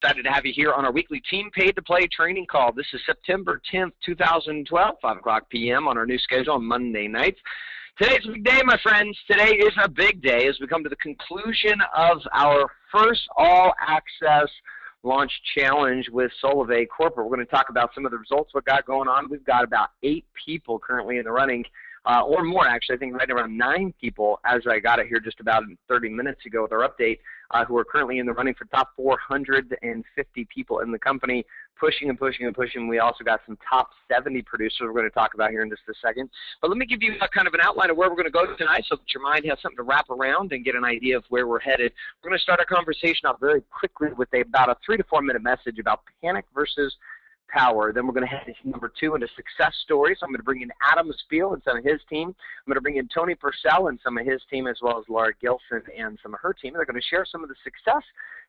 Excited to have you here on our weekly Team Paid to Play training call. This is September 10th, 2012, 5 o'clock p.m. on our new schedule on Monday nights. Today's a big day, my friends. Today is a big day as we come to the conclusion of our first all-access launch challenge with Solvay Corporate. We're going to talk about some of the results, what got going on. We've got about 8 people currently in the running, or more actually. I think right around 9 people as I got it here just about 30 minutes ago with our update, who are currently in the running for top 450 people in the company, pushing and pushing and pushing. We also got some top 70 producers we're going to talk about here in just a second. But let me give you a kind of an outline of where we're going to go tonight so that your mind has something to wrap around and get an idea of where we're headed. We're going to start our conversation out very quickly with about a 3 to 4 minute message about panic versus power. Then we're going to head to number 2 into success stories. I'm going to bring in Adam Spiel and some of his team. I'm going to bring in Tony Purcell and some of his team, as well as Laura Gilson and some of her team. They're going to share some of the success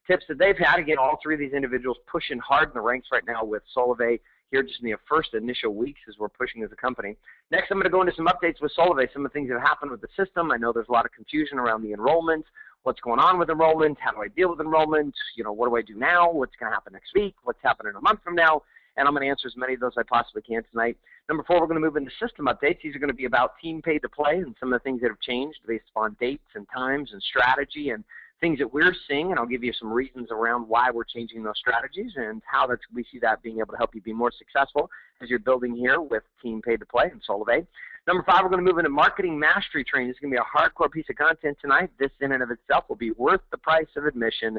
tips that they've had. Again, all 3 of these individuals pushing hard in the ranks right now with Solvay here just in the first initial weeks as we're pushing as a company. Next, I'm going to go into some updates with Solvay, some of the things that have happened with the system. I know there's a lot of confusion around the enrollment. What's going on with enrollment? How do I deal with enrollment? You know, what do I do now? What's going to happen next week? What's happening a month from now? And I'm going to answer as many of those as I possibly can tonight. Number 4, we're going to move into system updates. These are going to be about Team Paid to Play and some of the things that have changed based upon dates and times and strategy and things that we're seeing. And I'll give you some reasons around why we're changing those strategies and how we see that being able to help you be more successful as you're building here with Team Paid to Play and Solvay. Number 5, we're going to move into marketing mastery training. This is going to be a hardcore piece of content tonight. This in and of itself will be worth the price of admission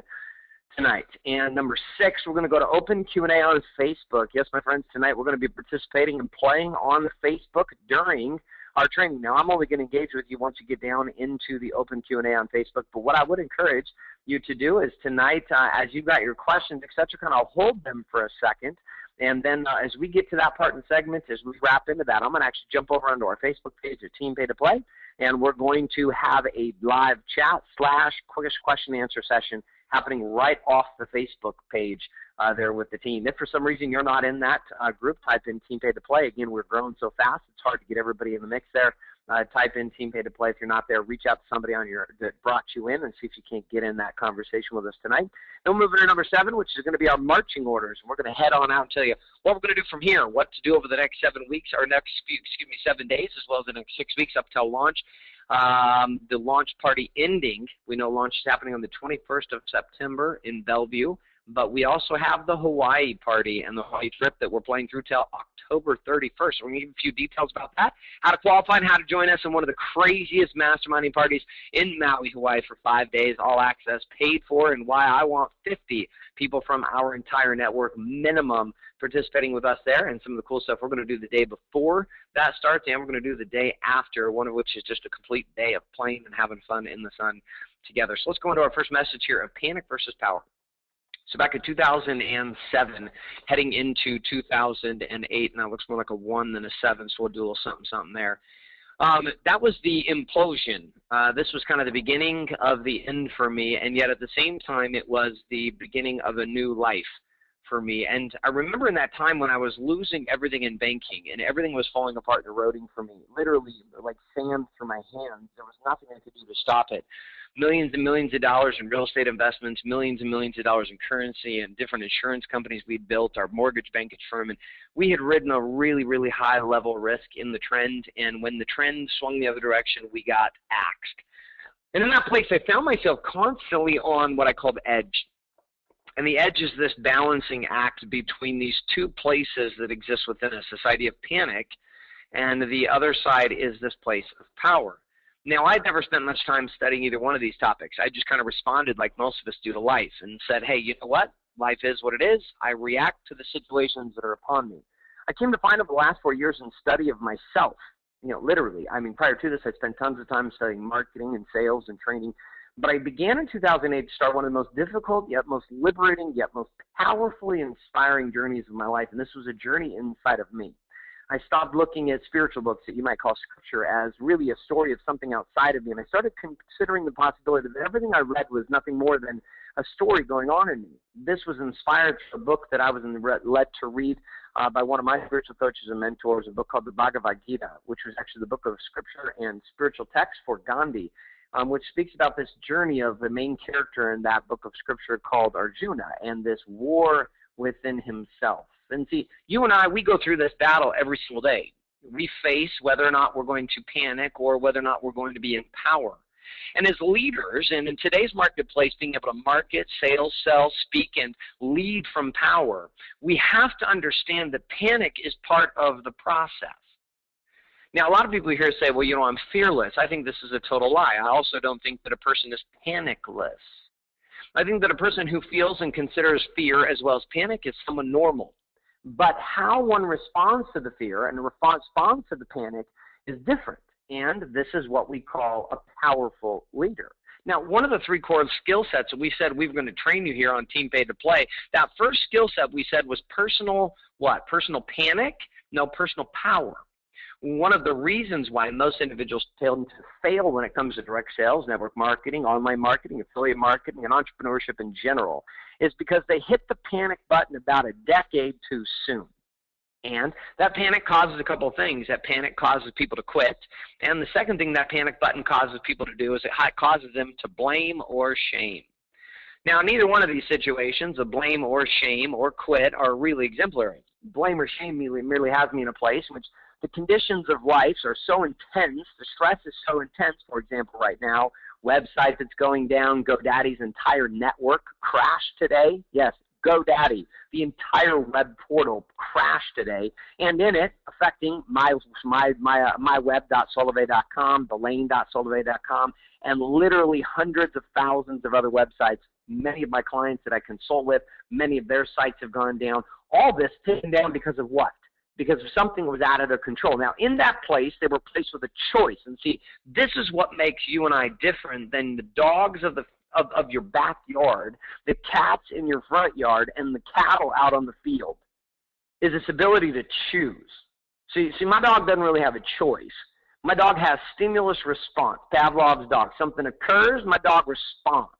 tonight. And number 6, we're going to go to open Q&A on Facebook. Yes, my friends, tonight we're going to be participating and playing on Facebook during our training. Now, I'm only going to engage with you once you get down into the open Q&A on Facebook, but what I would encourage you to do is tonight, as you've got your questions, et cetera, kind of hold them for a second, and then as we get to that part in the segment, as we wrap into that, I'm going to actually jump over onto our Facebook page at Team Pay to Play, and we're going to have a live chat / quickest question and answer session happening right off the Facebook page there with the team. If for some reason you're not in that group, type in Team Pay to Play. Again, we're growing so fast, it's hard to get everybody in the mix there. Type in Team Pay to Play. If you're not there, reach out to somebody that brought you in and see if you can't get in that conversation with us tonight. Then we'll move into number 7, which is going to be our marching orders. And we're going to head on out and tell you what we're going to do from here, what to do over the next 7 weeks, or next, 7 days, as well as the next 6 weeks up till launch. The launch party ending. We know launch is happening on the 21st of September in Bellevue, but we also have the Hawaii party and the Hawaii trip that we're playing through till October 31st. So we're going to give you a few details about that, how to qualify and how to join us in one of the craziest masterminding parties in Maui, Hawaii for 5 days, all access, paid for, and why I want 50 people from our entire network minimum participating with us there, and some of the cool stuff we're going to do the day before that starts, and we're going to do the day after, one of which is just a complete day of playing and having fun in the sun together. So let's go into our first message here of panic versus power. So back in 2007, heading into 2008, now it looks more like a 1 than a 7, so we'll do a little something there. That was the implosion. This was kind of the beginning of the end for me, and yet at the same time, it was the beginning of a new life for me. And I remember in that time when I was losing everything in banking and everything was falling apart and eroding for me, literally like sand through my hands. There was nothing I could do to stop it. Millions and millions of dollars in real estate investments, millions and millions of dollars in currency and different insurance companies we'd built, our mortgage bankage firm, and we had ridden a really, really high level risk in the trend, and when the trend swung the other direction, we got axed. And in that place, I found myself constantly on what I called edge. And the edge is this balancing act between these 2 places that exist within us, this idea of panic, and the other side is this place of power. Now, I'd never spent much time studying either one of these topics. I just kind of responded like most of us do to life and said, hey, you know what? Life is what it is. I react to the situations that are upon me. I came to find over the last 4 years in study of myself, literally. I mean, prior to this, I spent tons of time studying marketing and sales and training. But I began in 2008 to start one of the most difficult, yet most liberating, yet most powerfully inspiring journeys of my life, and this was a journey inside of me. I stopped looking at spiritual books that you might call scripture as really a story of something outside of me, and I started considering the possibility that everything I read was nothing more than a story going on in me. This was inspired from a book that I was led to read by one of my spiritual coaches and mentors, a book called the Bhagavad Gita, which was actually the book of scripture and spiritual text for Gandhi. which speaks about this journey of the main character in that book of scripture called Arjuna and this war within himself. And see, you and I, we go through this battle every single day. We face whether or not we're going to panic or whether or not we're going to be in power. And as leaders, and in today's marketplace, being able to market, sales, sell, speak, and lead from power, we have to understand that panic is part of the process. Now, a lot of people here say, well, you know, I'm fearless. I think this is a total lie. I also don't think that a person is panicless. I think that a person who feels and considers fear as well as panic is someone normal. But how one responds to the fear and responds to the panic is different. And this is what we call a powerful leader. Now, one of the three core skill sets that we said we were going to train you here on Team Paid to Play, that first skill set we said was personal what? Personal panic? No, personal power. One of the reasons why most individuals tend to fail when it comes to direct sales, network marketing, online marketing, affiliate marketing, and entrepreneurship in general is because they hit the panic button about a decade too soon. And that panic causes a couple of things. That panic causes people to quit. And the second thing that panic button causes people to do is it causes them to blame or shame. Now, neither one of these situations, of blame or shame or quit, are really exemplary. Blame or shame merely has me in a place in which the conditions of life are so intense, the stress is so intense, for example, right now, website that's going down, GoDaddy's entire network crashed today. Yes, GoDaddy, the entire web portal crashed today, and in it, affecting myweb.solove.com, thelane.solove.com, and literally hundreds of thousands of other websites. Many of my clients that I consult with, many of their sites have gone down. All this taken down because of what? Because something was out of their control. Now, in that place, they were placed with a choice. And see, this is what makes you and I different than the dogs of your backyard, the cats in your front yard, and the cattle out on the field, is this ability to choose. See, my dog doesn't really have a choice. My dog has stimulus response, Pavlov's dog. Something occurs, my dog responds.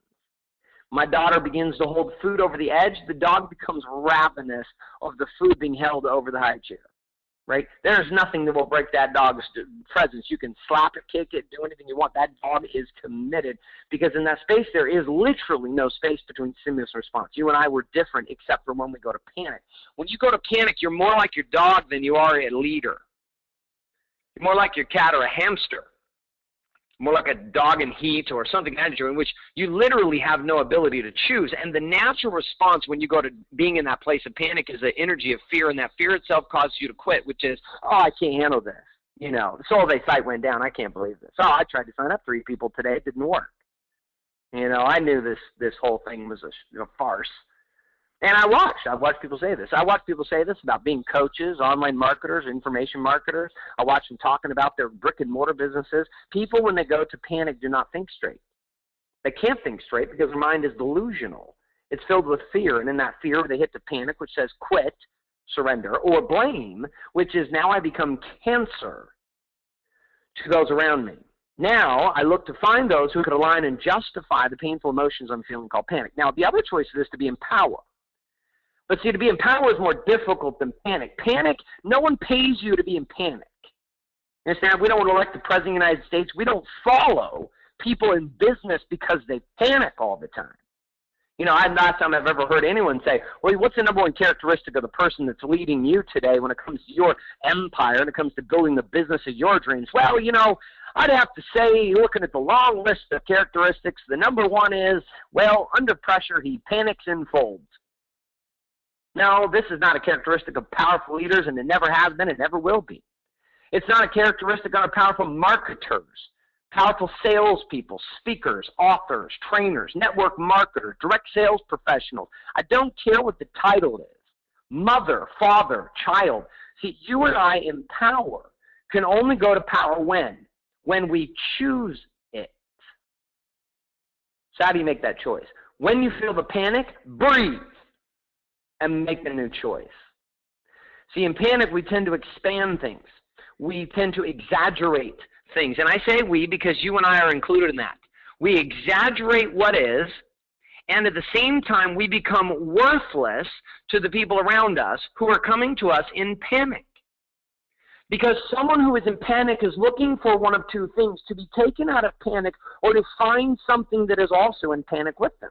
My daughter begins to hold food over the edge. The dog becomes ravenous of the food being held over the high chair, right? There's nothing that will break that dog's presence. You can slap it, kick it, do anything you want. That dog is committed because in that space there is literally no space between stimulus and response. You and I were different except for when we go to panic. When you go to panic, you're more like your dog than you are a leader. You're more like your cat or a hamster. More like a dog in heat or something like that, in which you literally have no ability to choose. And the natural response when you go to being in that place of panic is the energy of fear, and that fear itself causes you to quit, which is, oh, I can't handle this. You know, the Solove site went down. I can't believe this. Oh, I tried to sign up 3 people today. It didn't work. You know, I knew this whole thing was a farce. And I've watched people say this. I watch people say this about being coaches, online marketers, information marketers. I watch them talking about their brick and mortar businesses. People, when they go to panic, do not think straight. They can't think straight because their mind is delusional. It's filled with fear, and in that fear, they hit the panic, which says quit, surrender, or blame, which is now I become cancer to those around me. Now, I look to find those who could align and justify the painful emotions I'm feeling called panic. Now, the other choice is to be in power. But see, to be in power is more difficult than panic. Panic, no one pays you to be in panic. You understand? We don't want to elect the President of the United States. We don't follow people in business because they panic all the time. You know, last time I've ever heard anyone say, well, what's the number one characteristic of the person that's leading you today when it comes to your empire and it comes to building the business of your dreams? Well, you know, I'd have to say, looking at the long list of characteristics, the number one is, well, under pressure, he panics and folds. No, this is not a characteristic of powerful leaders, and it never has been, it never will be. It's not a characteristic of powerful marketers, powerful salespeople, speakers, authors, trainers, network marketers, direct sales professionals. I don't care what the title is. Mother, father, child. See, you and I in power can only go to power when? When we choose it. So how do you make that choice? When you feel the panic, breathe and make a new choice. See, in panic, we tend to expand things. We tend to exaggerate things. And I say we because you and I are included in that. We exaggerate what is, and at the same time, we become worthless to the people around us who are coming to us in panic. Because someone who is in panic is looking for one of two things: to be taken out of panic or to find something that is also in panic with them.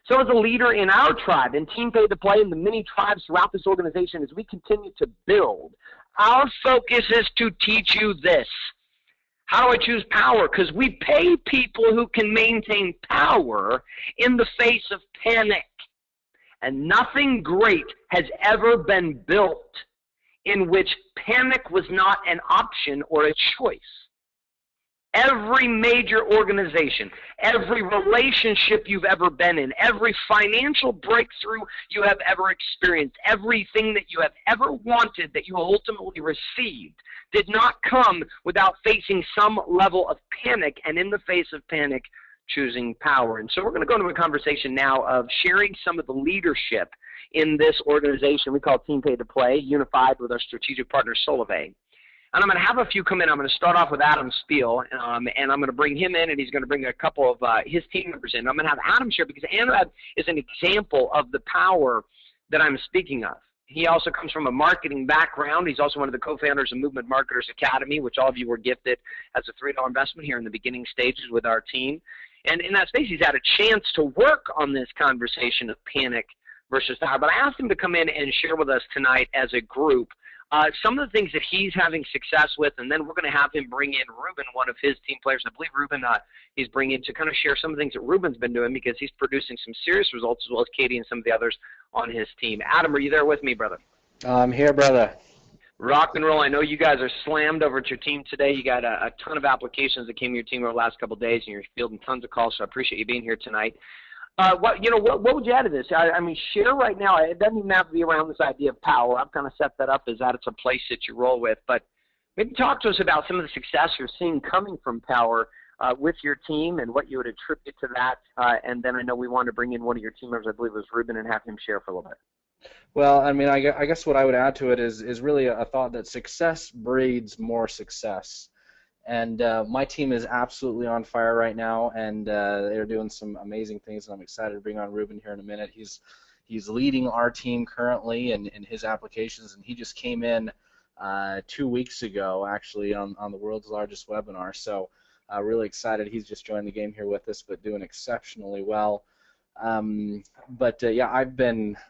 So as a leader in our tribe, in Team Pay to Play, and the many tribes throughout this organization, as we continue to build, our focus is to teach you this. How do I choose power? Because we pay people who can maintain power in the face of panic. And nothing great has ever been built in which panic was not an option or a choice. Every major organization, every relationship you've ever been in, every financial breakthrough you have ever experienced, everything that you have ever wanted that you ultimately received did not come without facing some level of panic, and in the face of panic, choosing power. And so we're going to go into a conversation now of sharing some of the leadership in this organization we call Team Pay to Play, unified with our strategic partner, Solivay. And I'm going to have a few come in. I'm going to start off with Adam Spiel, and I'm going to bring him in, and he's going to bring a couple of his team members in. I'm going to have Adam share, because Adam is an example of the power that I'm speaking of. He also comes from a marketing background. He's also one of the co-founders of Movement Marketers Academy, which all of you were gifted as a $3 investment here in the beginning stages with our team. And in that space, he's had a chance to work on this conversation of panic versus power. But I asked him to come in and share with us tonight as a group some of the things that he's having success with, and then we're going to have him bring in Ruben, one of his team players. I believe Ruben he's bringing to kind of share some of the things that Ruben's been doing, because he's producing some serious results, as well as Katie and some of the others on his team. Adam, are you there with me, brother? I'm here, brother. Rock and roll. I know you guys are slammed over at your team today. You got a ton of applications that came to your team over the last couple of days, and you're fielding tons of calls, so I appreciate you being here tonight. What would you add to this? I mean, share right now. It doesn't even have to be around this idea of power. I've kind of set that up as that it's a place that you roll with. But maybe talk to us about some of the success you're seeing coming from power with your team, and what you would attribute to that. And then I know we wanted to bring in one of your team members, I believe it was Ruben, and have him share for a little bit. Well, I mean, I guess what I would add to it is really a thought that success breeds more success. And my team is absolutely on fire right now, and they're doing some amazing things, and I'm excited to bring on Ruben here in a minute. He's leading our team currently in his applications, and he just came in 2 weeks ago, actually, on the world's largest webinar. So really excited. He's just joined the game here with us, but doing exceptionally well. Yeah,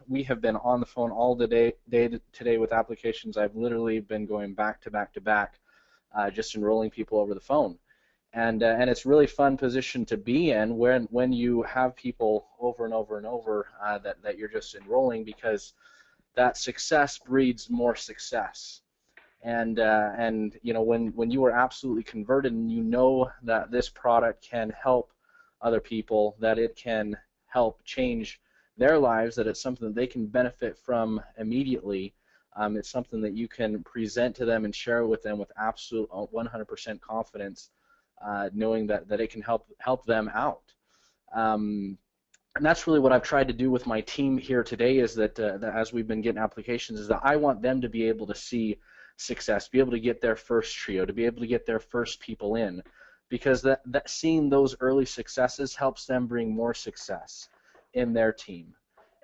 we have been on the phone all day today with applications. I've literally been going back to back to back. Just enrolling people over the phone, and it's really fun position to be in when you have people over and over and over that you're just enrolling, because that success breeds more success, and you know, when you are absolutely converted and you know that this product can help other people, that it can help change their lives, that it's something that they can benefit from immediately. It's something that you can present to them and share with them with absolute 100% confidence, knowing that it can help them out. And that's really what I've tried to do with my team here today, is that as we've been getting applications, is that I want them to be able to see success, be able to get their first trio, to be able to get their first people in, because that seeing those early successes helps them bring more success in their team.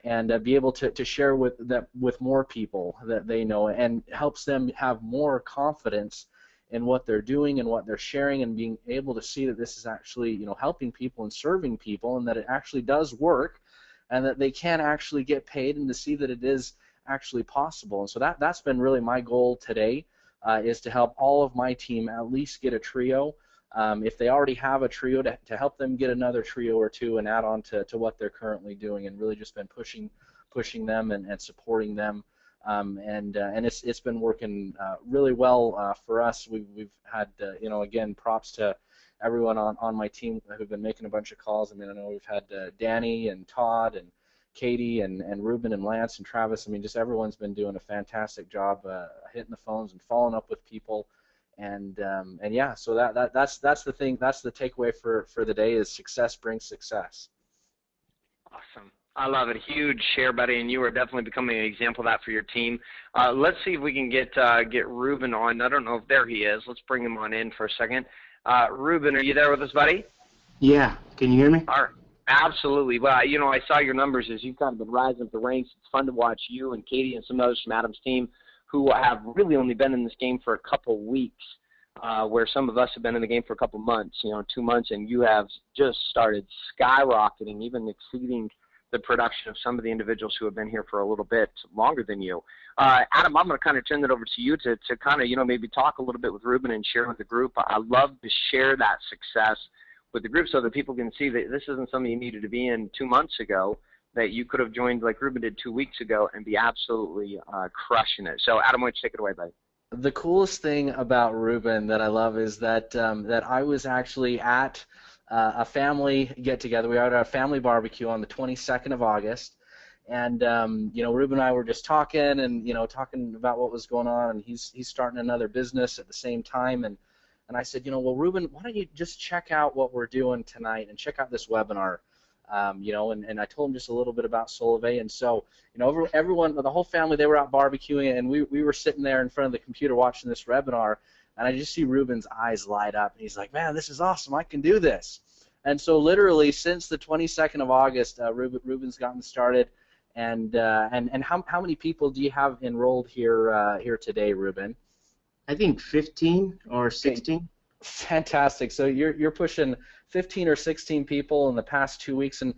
And be able to share with more people that they know, and helps them have more confidence in what they're doing and what they're sharing, and being able to see that this is actually, you know, helping people and serving people, and that it actually does work, and that they can actually get paid, and to see that it is actually possible. And so that's been really my goal today, is to help all of my team at least get a trio. If they already have a trio, to help them get another trio or two and add on to what they're currently doing, and really just been pushing them and supporting them, and it's been working really well for us. We've had you know, again, props to everyone on my team who've been making a bunch of calls. I mean, I know we've had Danny and Todd and Katie and Ruben and Lance and Travis. I mean, just everyone's been doing a fantastic job hitting the phones and following up with people. And yeah, so that's the thing. That's the takeaway for the day, is success brings success. Awesome. I love it. Huge share, buddy, and you are definitely becoming an example of that for your team. Let's see if we can get Ruben on. I don't know if there he is. Let's bring him on in for a second. Ruben, are you there with us, buddy? Yeah. Can you hear me? All right. Absolutely. Well, you know, I saw your numbers as you've kind of been rising up the ranks. It's fun to watch you and Katie and some others from Adam's team who have really only been in this game for a couple weeks, where some of us have been in the game for a couple months, 2 months, and you have just started skyrocketing, even exceeding the production of some of the individuals who have been here for a little bit longer than you. Adam, I'm going to kind of turn it over to you to kind of, maybe talk a little bit with Ruben and share with the group. I love to share that success with the group so that people can see that this isn't something you needed to be in 2 months ago, that you could have joined like Ruben did 2 weeks ago and be absolutely crushing it. So, Adam, why don't you take it away, buddy? The coolest thing about Ruben that I love is that that I was actually at a family get-together. We were at a family barbecue on the 22nd of August, and Ruben and I were just talking and talking about what was going on, and he's starting another business at the same time, and I said, well, Ruben, why don't you just check out what we're doing tonight and check out this webinar, and I told him just a little bit about Solvay, and so everyone, the whole family, they were out barbecuing, and we were sitting there in front of the computer watching this webinar. And I just see Ruben's eyes light up, and he's like, man, this is awesome. I can do this. And so literally since the 22nd of August, Ruben's gotten started. And how many people do you have enrolled here today, Ruben? I think 15 or 16. Okay. Fantastic. So you're pushing 15 or 16 people in the past 2 weeks. And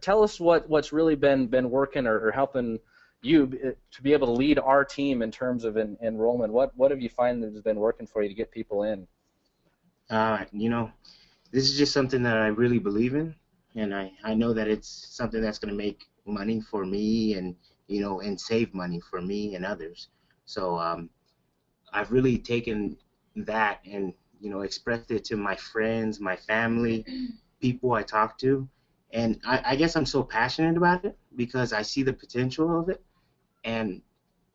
tell us what's really been working or helping you to be able to lead our team in terms of enrollment. What have you found that has been working for you to get people in? This is just something that I really believe in, and I know that it's something that's going to make money for me and and save money for me and others. So I've really taken that and expressed it to my friends, my family, people I talk to, and I guess I'm so passionate about it because I see the potential of it. And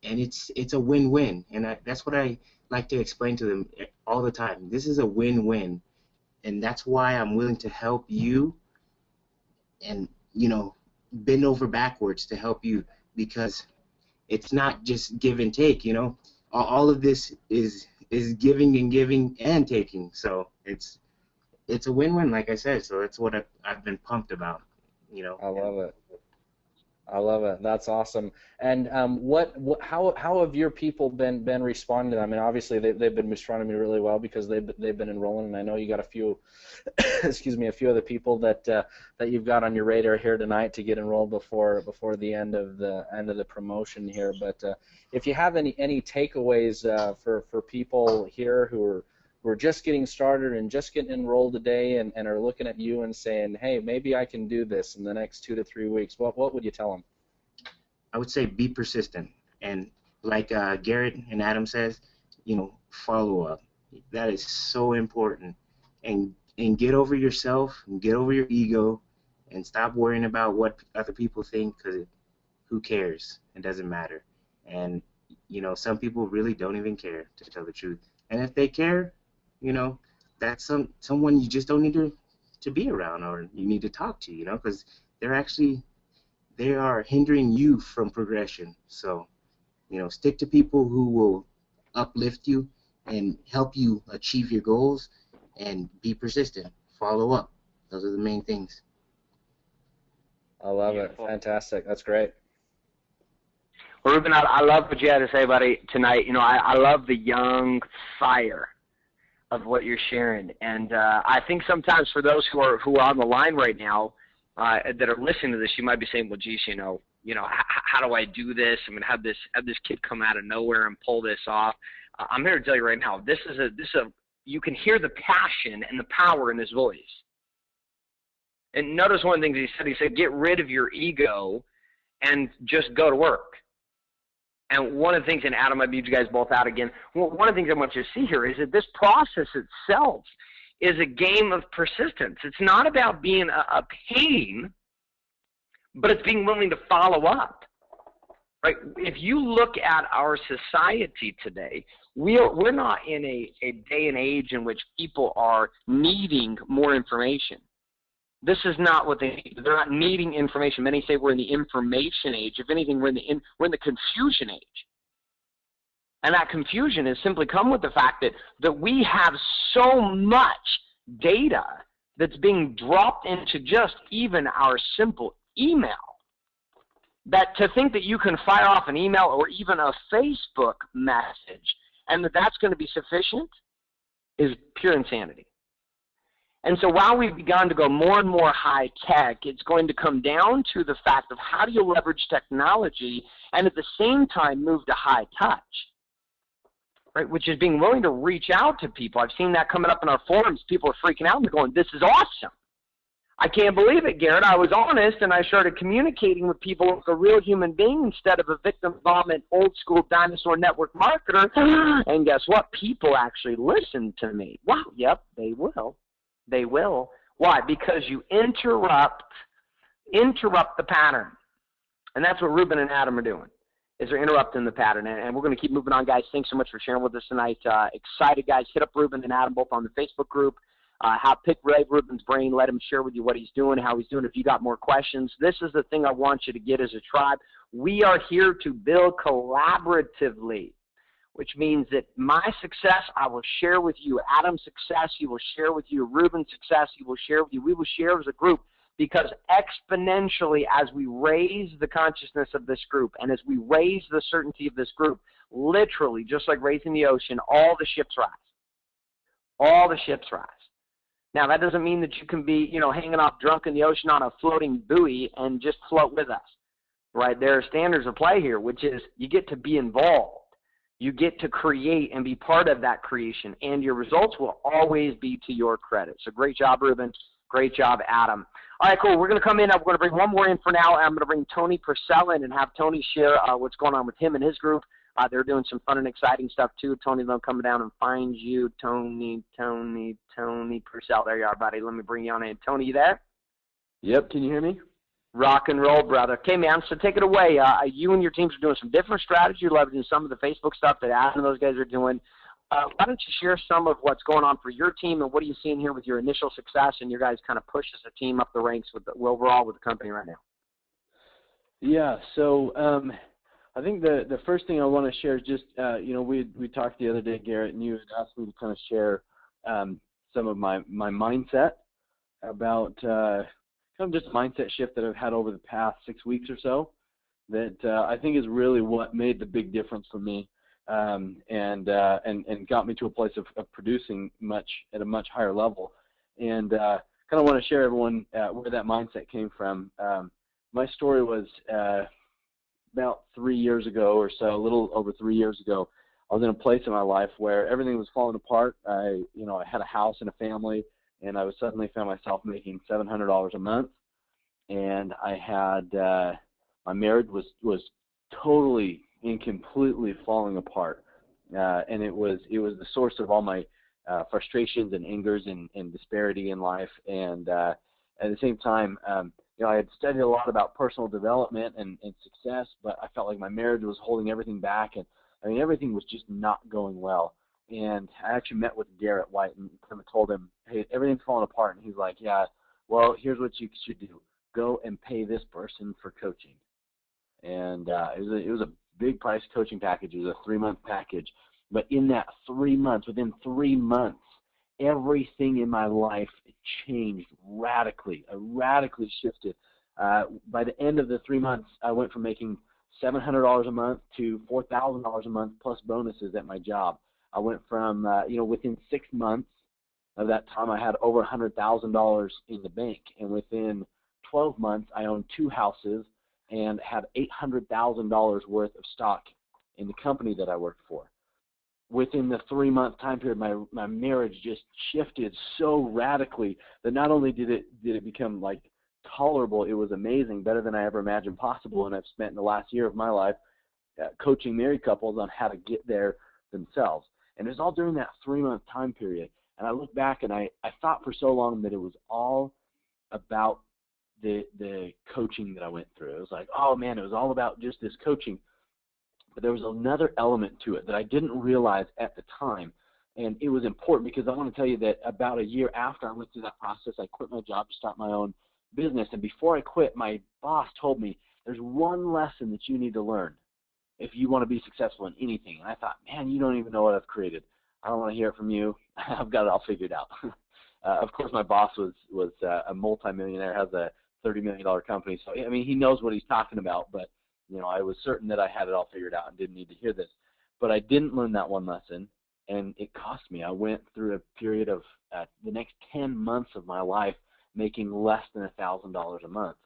it's a win-win, and that's what I like to explain to them all the time. This is a win-win, and that's why I'm willing to help you and bend over backwards to help you, because it's not just give and take. All of this is giving and taking, so it's a win-win, like I said. So that's what I've been pumped about. I love it. I love it. That's awesome. And how have your people been responding? I mean, obviously they've been responding to me really well because they've been enrolling, and I know you got a few, a few other people that you've got on your radar here tonight to get enrolled before the end of the promotion here. But if you have any takeaways for people here who are just getting started and just getting enrolled today and are looking at you and saying, hey, maybe I can do this in the next 2 to 3 weeks, what would you tell them? I would say be persistent, and like Garrett and Adam says, follow up. That is so important, and get over yourself and get over your ego and stop worrying about what other people think, because who cares? It doesn't matter. And some people really don't even care, to tell the truth. And if they care, that's someone you just don't need to be around, or you need to talk to, because they are hindering you from progression. So, stick to people who will uplift you and help you achieve your goals, and be persistent. Follow up. Those are the main things. I love it. Fantastic. That's great. Well, Ruben, I love what you had to say about it tonight. I love the young fire of what you're sharing, and I think sometimes for those who are on the line right now that are listening to this, you might be saying, well, geez, how do I do this? I'm going to have this kid come out of nowhere and pull this off. I'm here to tell you right now, this is you can hear the passion and the power in his voice. And notice one of the things he said, get rid of your ego and just go to work. And one of the things, and Adam, I beat you guys both out again, one of the things I want you to see here is that this process itself is a game of persistence. It's not about being a pain, but it's being willing to follow up. Right? If you look at our society today, we're not in a day and age in which people are needing more information. This is not what they need. They're not needing information. Many say we're in the information age. If anything, we're in the confusion age. And that confusion has simply come with the fact that we have so much data that's being dropped into just even our simple email that to think that you can fire off an email or even a Facebook message and that that's going to be sufficient is pure insanity. And so while we've begun to go more and more high tech, it's going to come down to the fact of how do you leverage technology and at the same time move to high touch, right? Which is being willing to reach out to people. I've seen that coming up in our forums. People are freaking out and they're going, this is awesome. I can't believe it, Garrett. I was honest, and I started communicating with people like a real human being instead of a victim vomit, old-school dinosaur network marketer. And guess what? People actually listen to me. Wow, yep, they will. They will. Why? Because you interrupt the pattern. And that's what Ruben and Adam are doing, is they're interrupting the pattern. And we're going to keep moving on, guys. Thanks so much for sharing with us tonight. Excited, guys. Hit up Ruben and Adam both on the Facebook group. Pick Ruben's brain, let him share with you what he's doing, how he's doing. If you got more questions, this is the thing I want you to get as a tribe. We are here to build collaboratively, which means that my success I will share with you. Adam's success he will share with you. Ruben's success he will share with you. We will share as a group because exponentially as we raise the consciousness of this group and as we raise the certainty of this group, literally just like raising the ocean, all the ships rise. All the ships rise. Now, that doesn't mean that you can be, hanging off drunk in the ocean on a floating buoy and just float with us, right? There are standards of play here, which is you get to be involved. You get to create and be part of that creation, and your results will always be to your credit. So great job, Ruben. Great job, Adam. All right, cool. We're going to come in. We're going to bring one more in for now. I'm going to bring Tony Purcell in and have Tony share what's going on with him and his group. They're doing some fun and exciting stuff, too. Tony, they'll come down and find you. Tony Purcell. There you are, buddy. Let me bring you on in. Tony, you there? Yep. Can you hear me? Rock and roll, brother. Okay, man, so take it away. You and your teams are doing some different strategy. You're leveraging some of the Facebook stuff that Adam and those guys are doing. Why don't you share some of what's going on for your team, and what are you seeing here with your initial success and your guys kind of push as a team up the ranks overall with the company right now? Yeah, so I think the first thing I want to share is just, we talked the other day, Garrett, and you had asked me to kind of share some of my mindset about kind of just a mindset shift that I've had over the past 6 weeks or so that I think is really what made the big difference for me and got me to a place of producing at a much higher level. And kind of want to share everyone where that mindset came from. My story was about 3 years ago or so, a little over 3 years ago. I was in a place in my life where everything was falling apart. I had a house and a family, and I suddenly found myself making $700 a month, and I had my marriage was totally and completely falling apart, and it was the source of all my frustrations and angers and disparity in life. And at the same time, I had studied a lot about personal development and success, but I felt like my marriage was holding everything back, and everything was just not going well. And I actually met with Garrett White and kind of told him, hey, everything's falling apart. And he's like, yeah, well, here's what you should do. Go and pay this person for coaching. And it was a big price coaching package. It was a 3-month package. But in that 3 months, within 3 months, everything in my life changed radically. I radically shifted. By the end of the 3 months, I went from making $700 a month to $4,000 a month plus bonuses at my job. I went from, within 6 months of that time, I had over $100,000 in the bank. And within 12 months, I owned 2 houses and had $800,000 worth of stock in the company that I worked for. Within the 3-month time period, my marriage just shifted so radically that not only did it become like tolerable, it was amazing, better than I ever imagined possible. And I've spent the last year of my life coaching married couples on how to get there themselves. And it was all during that 3-month time period. And I look back and I thought for so long that it was all about the coaching that I went through. It was like, oh man, it was all about just this coaching. But there was another element to it that I didn't realize at the time. And it was important because I want to tell you that about a year after I went through that process, I quit my job to start my own business. And before I quit, my boss told me, there's one lesson that you need to learn if you want to be successful in anything. And I thought, man, you don't even know what I've created. I don't want to hear it from you. I've got it all figured out. Of course, my boss was a multimillionaire, has a $30 million company. So, he knows what he's talking about. But I was certain that I had it all figured out and didn't need to hear this. But I didn't learn that one lesson, and it cost me. I went through a period of the next 10 months of my life making less than $1,000 a month.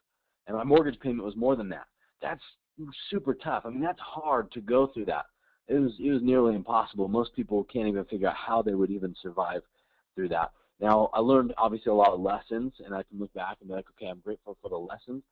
And my mortgage payment was more than that. That's super tough. I mean, that's hard to go through that. It was nearly impossible. Most people can't even figure out how they would even survive through that. Now, I learned obviously a lot of lessons, and I can look back and be like, okay, I'm grateful for the lessons,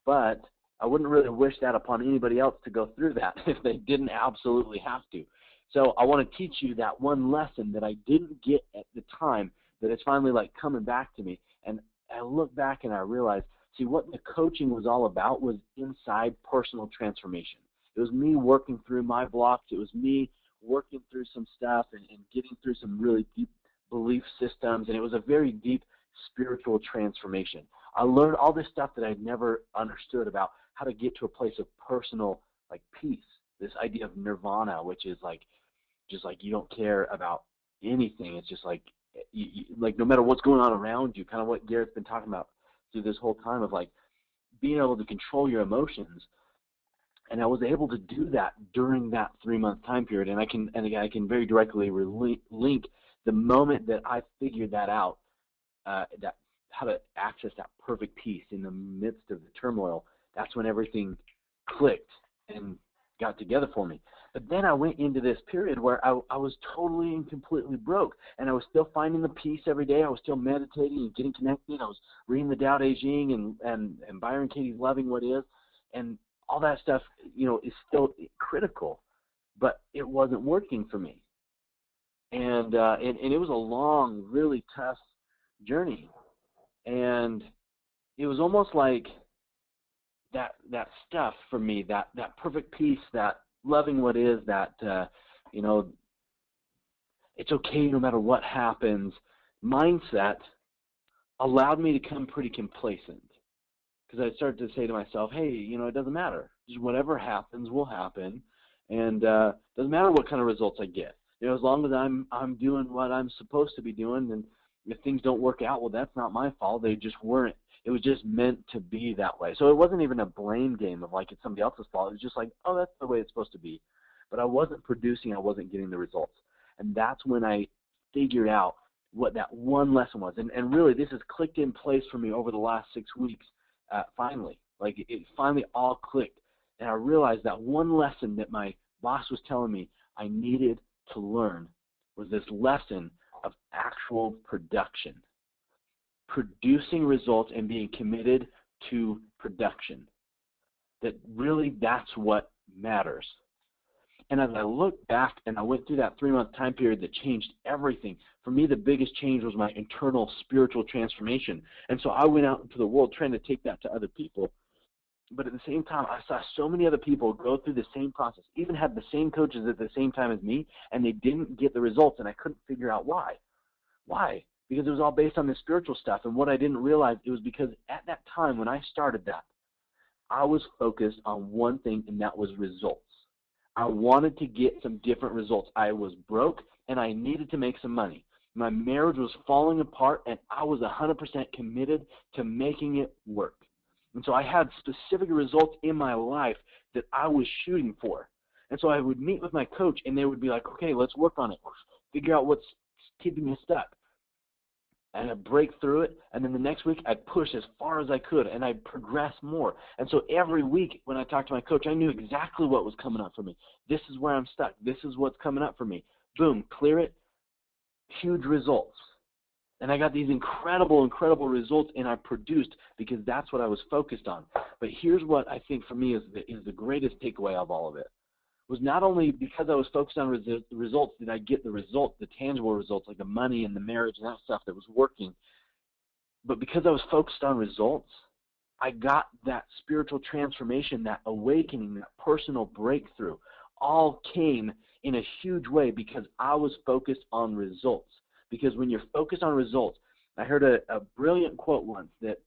but I wouldn't really wish that upon anybody else to go through that if they didn't absolutely have to. So I want to teach you that one lesson that I didn't get at the time that it's finally like coming back to me. And I look back and I realize, see, what the coaching was all about was inside personal transformation. It was me working through my blocks. It was me working through some stuff and getting through some really deep belief systems. And it was a very deep spiritual transformation. I learned all this stuff that I'd never understood about how to get to a place of personal like peace. This idea of nirvana, which is like just like you don't care about anything. It's just like like no matter what's going on around you, kind of what Garrett's been talking about through this whole time of like being able to control your emotions. And I was able to do that during that 3-month time period. And I can very directly link the moment that I figured that out, that how to access that perfect peace in the midst of the turmoil. That's when everything clicked and got together for me. But then I went into this period where I was totally and completely broke, and I was still finding the peace every day. I was still meditating and getting connected. I was reading the Tao Te Ching and Byron Katie's Loving What Is, and all that stuff, is still critical, but it wasn't working for me. And it was a long, really tough journey. And it was almost like that stuff for me, that perfect peace, that loving what is, that, it's okay no matter what happens mindset allowed me to become pretty complacent. Because I started to say to myself, hey, it doesn't matter. Just whatever happens will happen. And doesn't matter what kind of results I get. As long as I'm doing what I'm supposed to be doing, and if things don't work out, well, that's not my fault. They just weren't. It was just meant to be that way. So it wasn't even a blame game of like it's somebody else's fault. It was just like, oh, that's the way it's supposed to be. But I wasn't producing. I wasn't getting the results. And that's when I figured out what that one lesson was. And really, this has clicked in place for me over the last 6 weeks, finally. Like it finally all clicked. And I realized that one lesson that my boss was telling me I needed to learn was this lesson of actual production. Producing results and being committed to production. That really that's what matters. And as I look back and I went through that 3-month time period that changed everything, for me the biggest change was my internal spiritual transformation. And so I went out into the world trying to take that to other people. But at the same time, I saw so many other people go through the same process, even had the same coaches at the same time as me, and they didn't get the results, and I couldn't figure out why. Why? Because it was all based on the spiritual stuff, and what I didn't realize, it was because at that time when I started that, I was focused on one thing, and that was results. I wanted to get some different results. I was broke, and I needed to make some money. My marriage was falling apart, and I was 100% committed to making it work. And so I had specific results in my life that I was shooting for. And so I would meet with my coach, and they would be like, okay, let's work on it. Figure out what's keeping me stuck. And I'd break through it, and then the next week I'd push as far as I could, and I'd progress more. And so every week when I talked to my coach, I knew exactly what was coming up for me. This is where I'm stuck. This is what's coming up for me. Boom, clear it, huge results. And I got these incredible, incredible results, and I produced because that's what I was focused on. But here's what I think for me is the greatest takeaway of all of it. Was not only because I was focused on results did I get the results, the tangible results, like the money and the marriage and that stuff that was working, but because I was focused on results, I got that spiritual transformation, that awakening, that personal breakthrough, all came in a huge way because I was focused on results. Because when you're focused on results, I heard a brilliant quote once that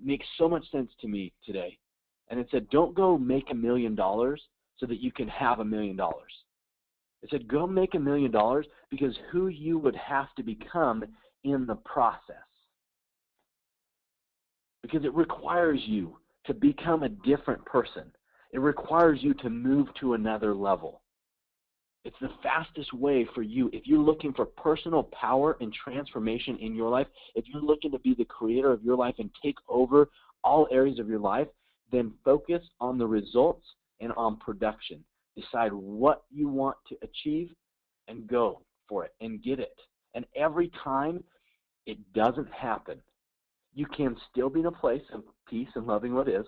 makes so much sense to me today, and it said, don't go make $1 million so that you can have $1 million. It said, go make $1 million because who you would have to become in the process. Because it requires you to become a different person. It requires you to move to another level. It's the fastest way for you. If you're looking for personal power and transformation in your life, if you're looking to be the creator of your life and take over all areas of your life, then focus on the results and on production. Decide what you want to achieve and go for it and get it. And every time it doesn't happen, you can still be in a place of peace and loving what is,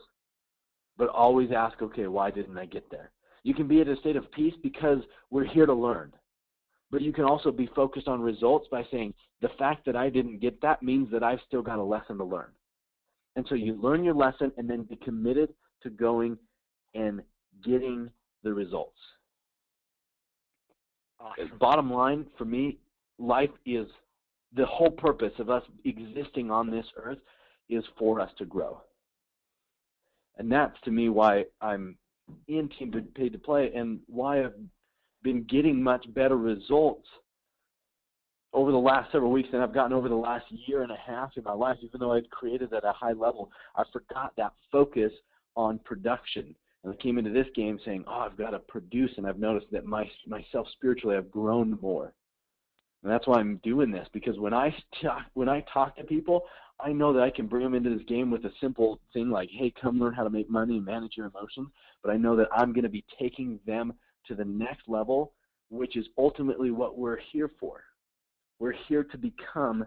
but always ask, okay, why didn't I get there? You can be at a state of peace because we're here to learn. But you can also be focused on results by saying, the fact that I didn't get that means that I've still got a lesson to learn. And so you learn your lesson and then be committed to going and getting the results. Awesome. Bottom line, for me, life is the whole purpose of us existing on this earth is for us to grow. And that's, to me, why I'm in Team Paid to Play and why I've been getting much better results over the last several weeks than I've gotten over the last year and a half in my life. Even though I'd created at a high level, I forgot that focus on production. And I came into this game saying, oh, I've got to produce, and I've noticed that myself spiritually I've grown more. And that's why I'm doing this, because when I talk to people, I know that I can bring them into this game with a simple thing like, hey, come learn how to make money and manage your emotions. But I know that I'm going to be taking them to the next level, which is ultimately what we're here for. We're here to become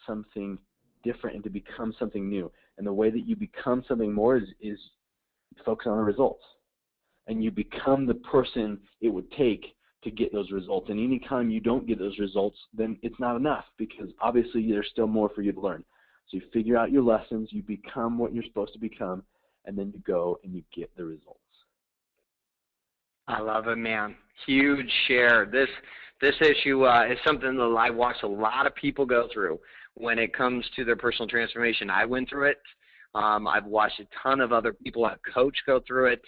something different and to become something new. And the way that you become something more is focus on the results. And you become the person it would take to get those results. And any time you don't get those results, then it's not enough, because obviously there's still more for you to learn. So you figure out your lessons, you become what you're supposed to become, and then you go and you get the results. I love it, man. Huge share. This issue is something that I watch a lot of people go through when it comes to their personal transformation. I went through it. I've watched a ton of other people I've coached go through it.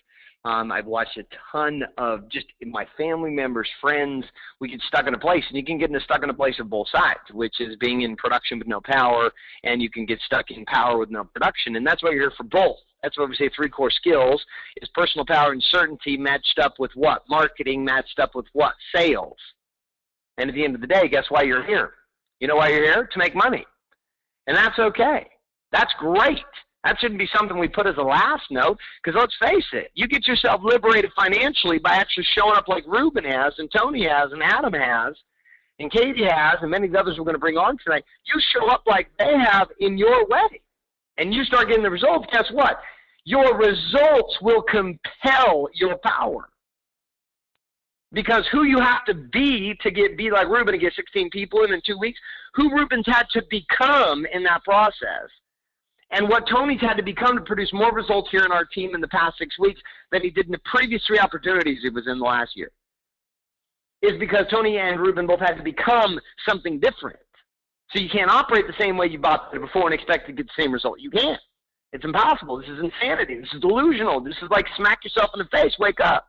I've watched a ton of just my family members, friends. We get stuck in a place, and you can get stuck in a place of both sides, which is being in production with no power, and you can get stuck in power with no production. And that's why you're here for both. That's why we say 3 core skills is personal power and certainty matched up with what? Marketing matched up with what? Sales. And at the end of the day, guess why you're here? You know why you're here? To make money. And that's okay. That's great. That shouldn't be something we put as a last note, because let's face it, you get yourself liberated financially by actually showing up like Ruben has, and Tony has, and Adam has, and Katie has, and many of the others we're going to bring on tonight. You show up like they have in your way, and you start getting the results. Guess what? Your results will compel your power. Because who you have to be like Ruben and get 16 people in 2 weeks, who Ruben's had to become in that process, and what Tony's had to become to produce more results here in our team in the past 6 weeks than he did in the previous 3 opportunities he was in the last year, is because Tony and Ruben both had to become something different. So you can't operate the same way you operated before and expect to get the same result. You can't. It's impossible. This is insanity. This is delusional. This is like smack yourself in the face. Wake up.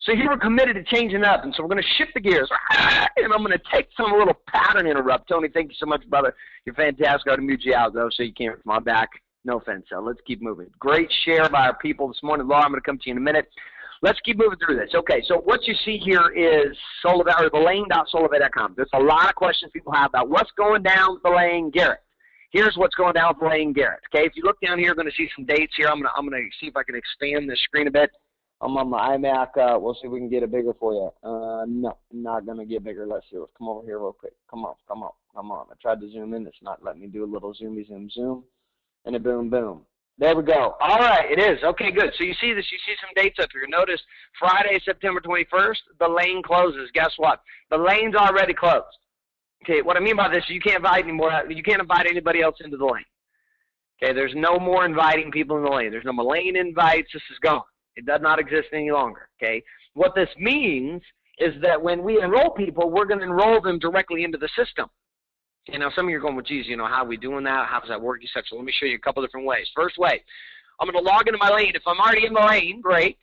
So here we're committed to changing up, and so we're going to shift the gears, and I'm going to take some little pattern interrupt. Tony, thank you so much, brother. You're fantastic. I'm going to mute you out, though, so you can't from my back. No offense, so let's keep moving. Great share by our people this morning. Laura, I'm going to come to you in a minute. Let's keep moving through this. Okay, so what you see here is belane.solovay.com. There's a lot of questions people have about what's going down with Belane Garrett. Here's what's going down with Belane Garrett. Okay, if you look down here, you're going to see some dates here. I'm going to see if I can expand this screen a bit. I'm on my iMac. We'll see if we can get it bigger for you. No, not going to get bigger. Let's see. Let's come over here real quick. Come on. I tried to zoom in. It's not letting me do a little zoomy zoom. And a boom, boom. There we go. All right, it is. Okay, good. So you see this. You see some dates up here. Notice Friday, September 21st, the lane closes. Guess what? The lane's already closed. Okay, what I mean by this is you can't invite anybody else into the lane. Okay, there's no more inviting people in the lane. There's no more lane invites. This is gone. It does not exist any longer, okay? What this means is that when we enroll people, we're going to enroll them directly into the system. You know, some of you are going, well, geez, you know, how are we doing that? How does that work? So let me show you a couple different ways. First way, I'm going to log into my lane. If I'm already in the lane, great.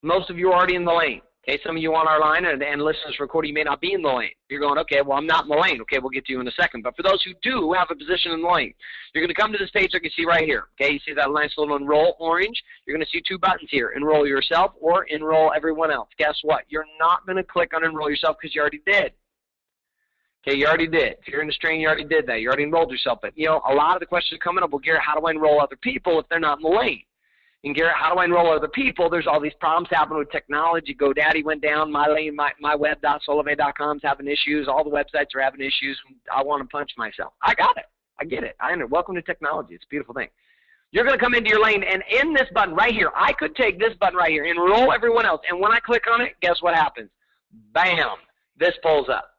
Most of you are already in the lane, Okay, some of you on our line and listen to this recording, you may not be in the lane. You're going, okay, well, I'm not in the lane. Okay, we'll get to you in a second. But for those who do have a position in the lane, you're going to come to this page like you see right here. Okay, you see that nice little enroll orange? You're going to see two buttons here, enroll yourself or enroll everyone else. Guess what? You're not going to click on enroll yourself because you already did. Okay, you already did. If you're in the string, you already did that. You already enrolled yourself. But, you know, a lot of the questions are coming up, well, Garrett, how do I enroll other people if they're not in the lane? And Garrett, how do I enroll other people? There's all these problems happening with technology. GoDaddy went down. myweb.solove.com is having issues. All the websites are having issues. I want to punch myself. I got it. I get it. I know. Welcome to technology. It's a beautiful thing. You're going to come into your lane, and in this button right here, I could take this button right here, enroll everyone else. And when I click on it, guess what happens? Bam, this pulls up.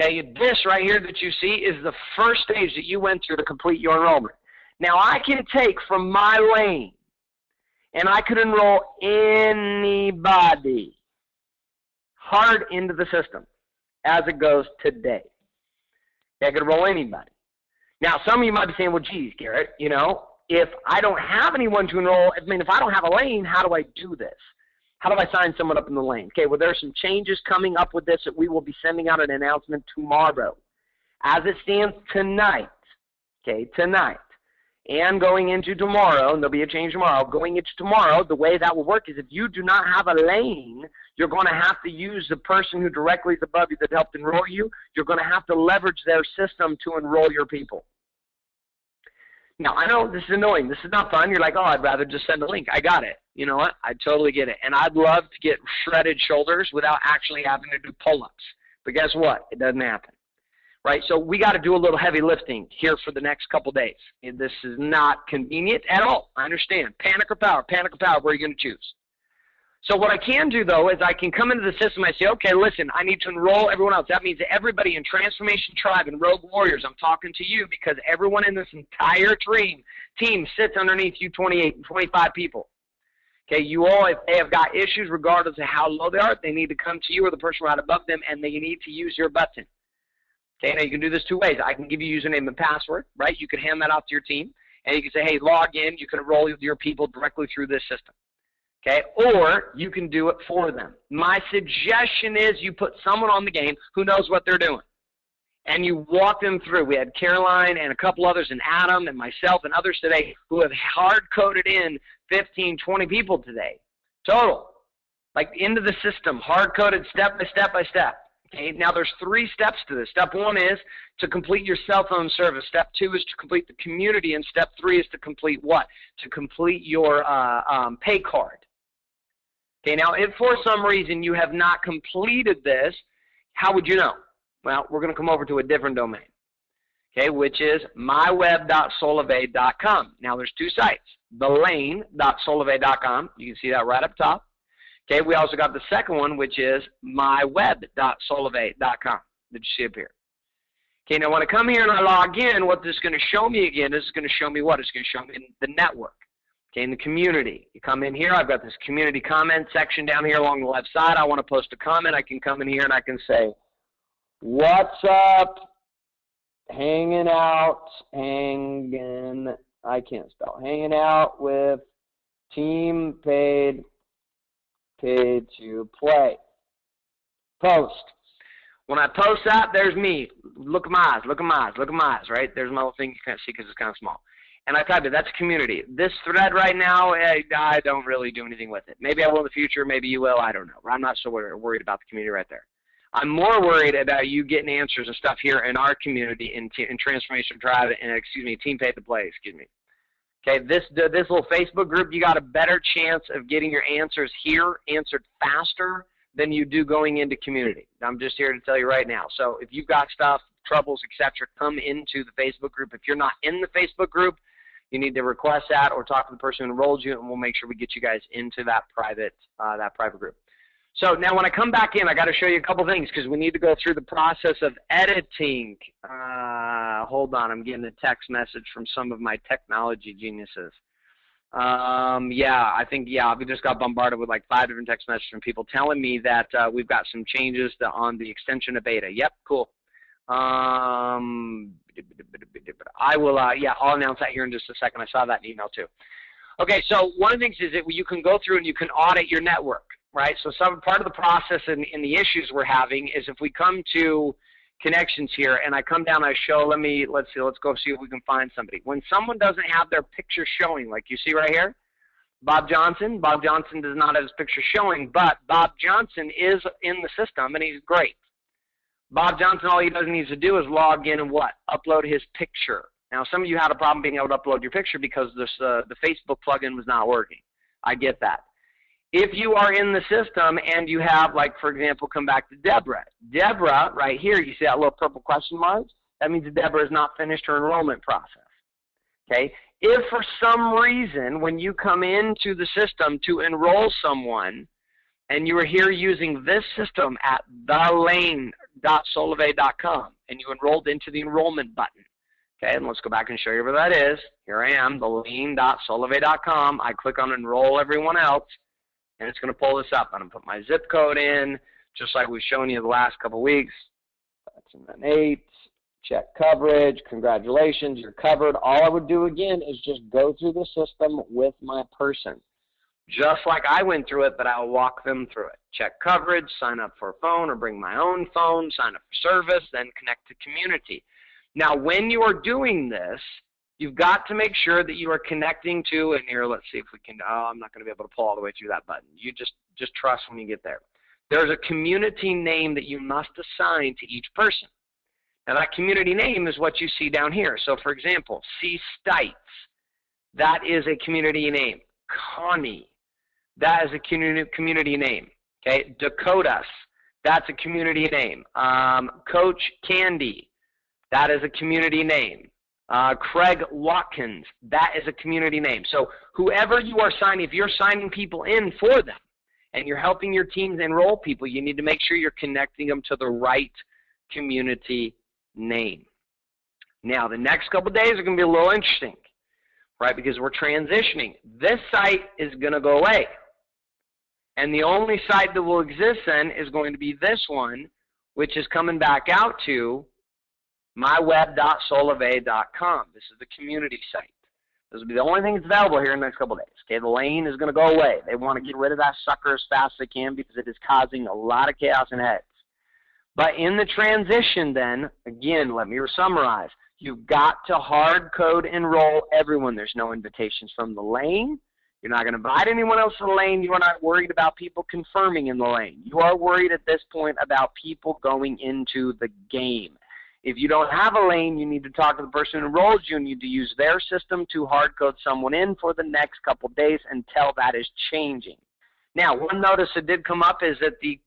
Okay, this right here that you see is the first stage that you went through to complete your enrollment. Now, I can take from my lane, and I could enroll anybody hard into the system as it goes today. I could enroll anybody. Now, some of you might be saying, well, geez, Garrett, you know, if I don't have anyone to enroll, I mean, if I don't have a lane, how do I do this? How do I sign someone up in the lane? Okay, well, there are some changes coming up with this that we will be sending out an announcement tomorrow. As it stands tonight, okay, tonight, and going into tomorrow, and there'll be a change tomorrow, going into tomorrow, the way that will work is if you do not have a lane, you're going to have to use the person who directly is above you that helped enroll you. You're going to have to leverage their system to enroll your people. Now, I know this is annoying. This is not fun. You're like, oh, I'd rather just send a link. I got it. You know what? I totally get it. And I'd love to get shredded shoulders without actually having to do pull-ups. But guess what? It doesn't happen. Right? So we got to do a little heavy lifting here for the next couple days. And this is not convenient at all. I understand. Panic or power? Panic or power? Where are you going to choose? So what I can do, though, is I can come into the system and I say, okay, listen, I need to enroll everyone else. That means that everybody in Transformation Tribe and Rogue Warriors, I'm talking to you because everyone in this entire team sits underneath you 28 and 25 people. Okay, you all, if they have got issues, regardless of how low they are, they need to come to you or the person right above them, and they need to use your button. Okay, now you can do this two ways. I can give you username and password, right? You can hand that out to your team, and you can say, hey, log in. You can enroll your people directly through this system. Okay, or you can do it for them. My suggestion is you put someone on the game who knows what they're doing, and you walk them through. We had Caroline and a couple others, and Adam and myself and others today who have hard-coded in 15, 20 people today, total, like into the system, hard-coded step by step by step. Okay, now there's 3 steps to this. Step 1 is to complete your cell phone service. Step 2 is to complete the community, and step 3 is to complete what? To complete your pay card. Okay, now if for some reason you have not completed this, how would you know? Well, we're going to come over to a different domain, okay, which is myweb.solove.com. Now there's 2 sites, thelane.solove.com. You can see that right up top. Okay, we also got the second one, which is myweb.solove.com. Did you see up here? Okay, now when I come here and I log in, what this is going to show me again is going to show me what? It's going to show me the network. Okay, in the community. You come in here, I've got this community comment section down here along the left side. I want to post a comment. I can come in here and I can say, what's up? Hanging out with team paid to play. Post. When I post that, there's me. Look at my eyes, right? There's my little thing you can't see because it's kind of small. And I typed it. That's community. This thread right now, I don't really do anything with it. Maybe I will in the future. Maybe you will. I don't know. I'm not so worried about the community right there. I'm more worried about you getting answers and stuff here in our community in Transformation Tribe and, Team Paid to Play, Okay, this little Facebook group, you got a better chance of getting your answers here answered faster than you do going into community. I'm just here to tell you right now. So if you've got stuff, troubles, etc., come into the Facebook group. If you're not in the Facebook group, you need to request that or talk to the person who enrolled you, and we'll make sure we get you guys into that private group. So now when I come back in, I got to show you a couple things because we need to go through the process of editing. Hold on, I'm getting a text message from some of my technology geniuses. We just got bombarded with like 5 different text messages from people telling me that we've got some changes on the extension of beta. Yep, cool. I will, I'll announce that here in just a second. I saw that in email too. Okay, so one of the things is that you can go through and you can audit your network, right? So some part of the process in the issues we're having is if we come to connections here and I come down, I show, let's go see if we can find somebody. When someone doesn't have their picture showing, like you see right here, Bob Johnson does not have his picture showing, but Bob Johnson is in the system and he's great. Bob Johnson, all he needs to do is log in and what? Upload his picture. Now, some of you had a problem being able to upload your picture because the Facebook plugin was not working. I get that. If you are in the system and you have, like, for example, come back to Deborah. Deborah, right here, you see that little purple question mark? That means that Deborah has not finished her enrollment process. Okay? If for some reason when you come into the system to enroll someone and you are here using this system at thelane.solivay.com and you enrolled into the enrollment button, okay, and let's go back and show you where that is. Here I am, thelane.solivay.com. I click on enroll everyone else, and it's going to pull this up. I'm going to put my zip code in, just like we've shown you the last couple weeks. That's 8. Check coverage. Congratulations, you're covered. All I would do again is just go through the system with my person, just like I went through it, but I'll walk them through it. Check coverage, sign up for a phone or bring my own phone, sign up for service, then connect to community. Now, when you are doing this, you've got to make sure that you are connecting to, and here, let's see if we can, I'm not going to be able to pull all the way through that button. You just trust when you get there. There's a community name that you must assign to each person. Now, that community name is what you see down here. So, for example, C. Stites, that is a community name. Connie, that is a community name. Okay, Dakotas, that's a community name. Coach Candy, that is a community name. Craig Watkins, that is a community name. So whoever you are signing, if you're signing people in for them and you're helping your teams enroll people, you need to make sure you're connecting them to the right community name. Now, the next couple of days are going to be a little interesting, right, because we're transitioning. This site is going to go away. And the only site that will exist then is going to be this one, which is coming back out to myweb.solivay.com. This is the community site. This will be the only thing that's available here in the next couple of days. Okay, the lane is going to go away. They want to get rid of that sucker as fast as they can because it is causing a lot of chaos and headaches. But in the transition then, again, let me summarize. You've got to hard code enroll everyone. There's no invitations from the lane. You're not going to invite anyone else to the lane. You are not worried about people confirming in the lane. You are worried at this point about people going into the game. If you don't have a lane, you need to talk to the person who enrolled you and you need to use their system to hard code someone in for the next couple days until that is changing. Now, one notice that did come up is that the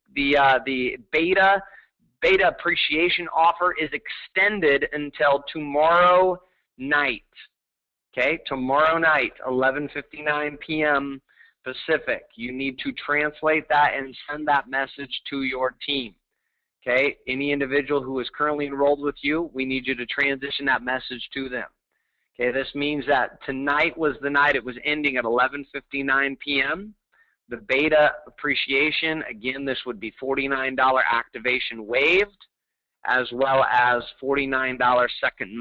beta appreciation offer is extended until tomorrow night. Okay, tomorrow night, 11:59 p.m. Pacific. You need to translate that and send that message to your team. Okay, any individual who is currently enrolled with you, we need you to transition that message to them. Okay, this means that tonight was the night it was ending at 11:59 p.m. The beta appreciation, again, this would be $49 activation waived, as well as $49 second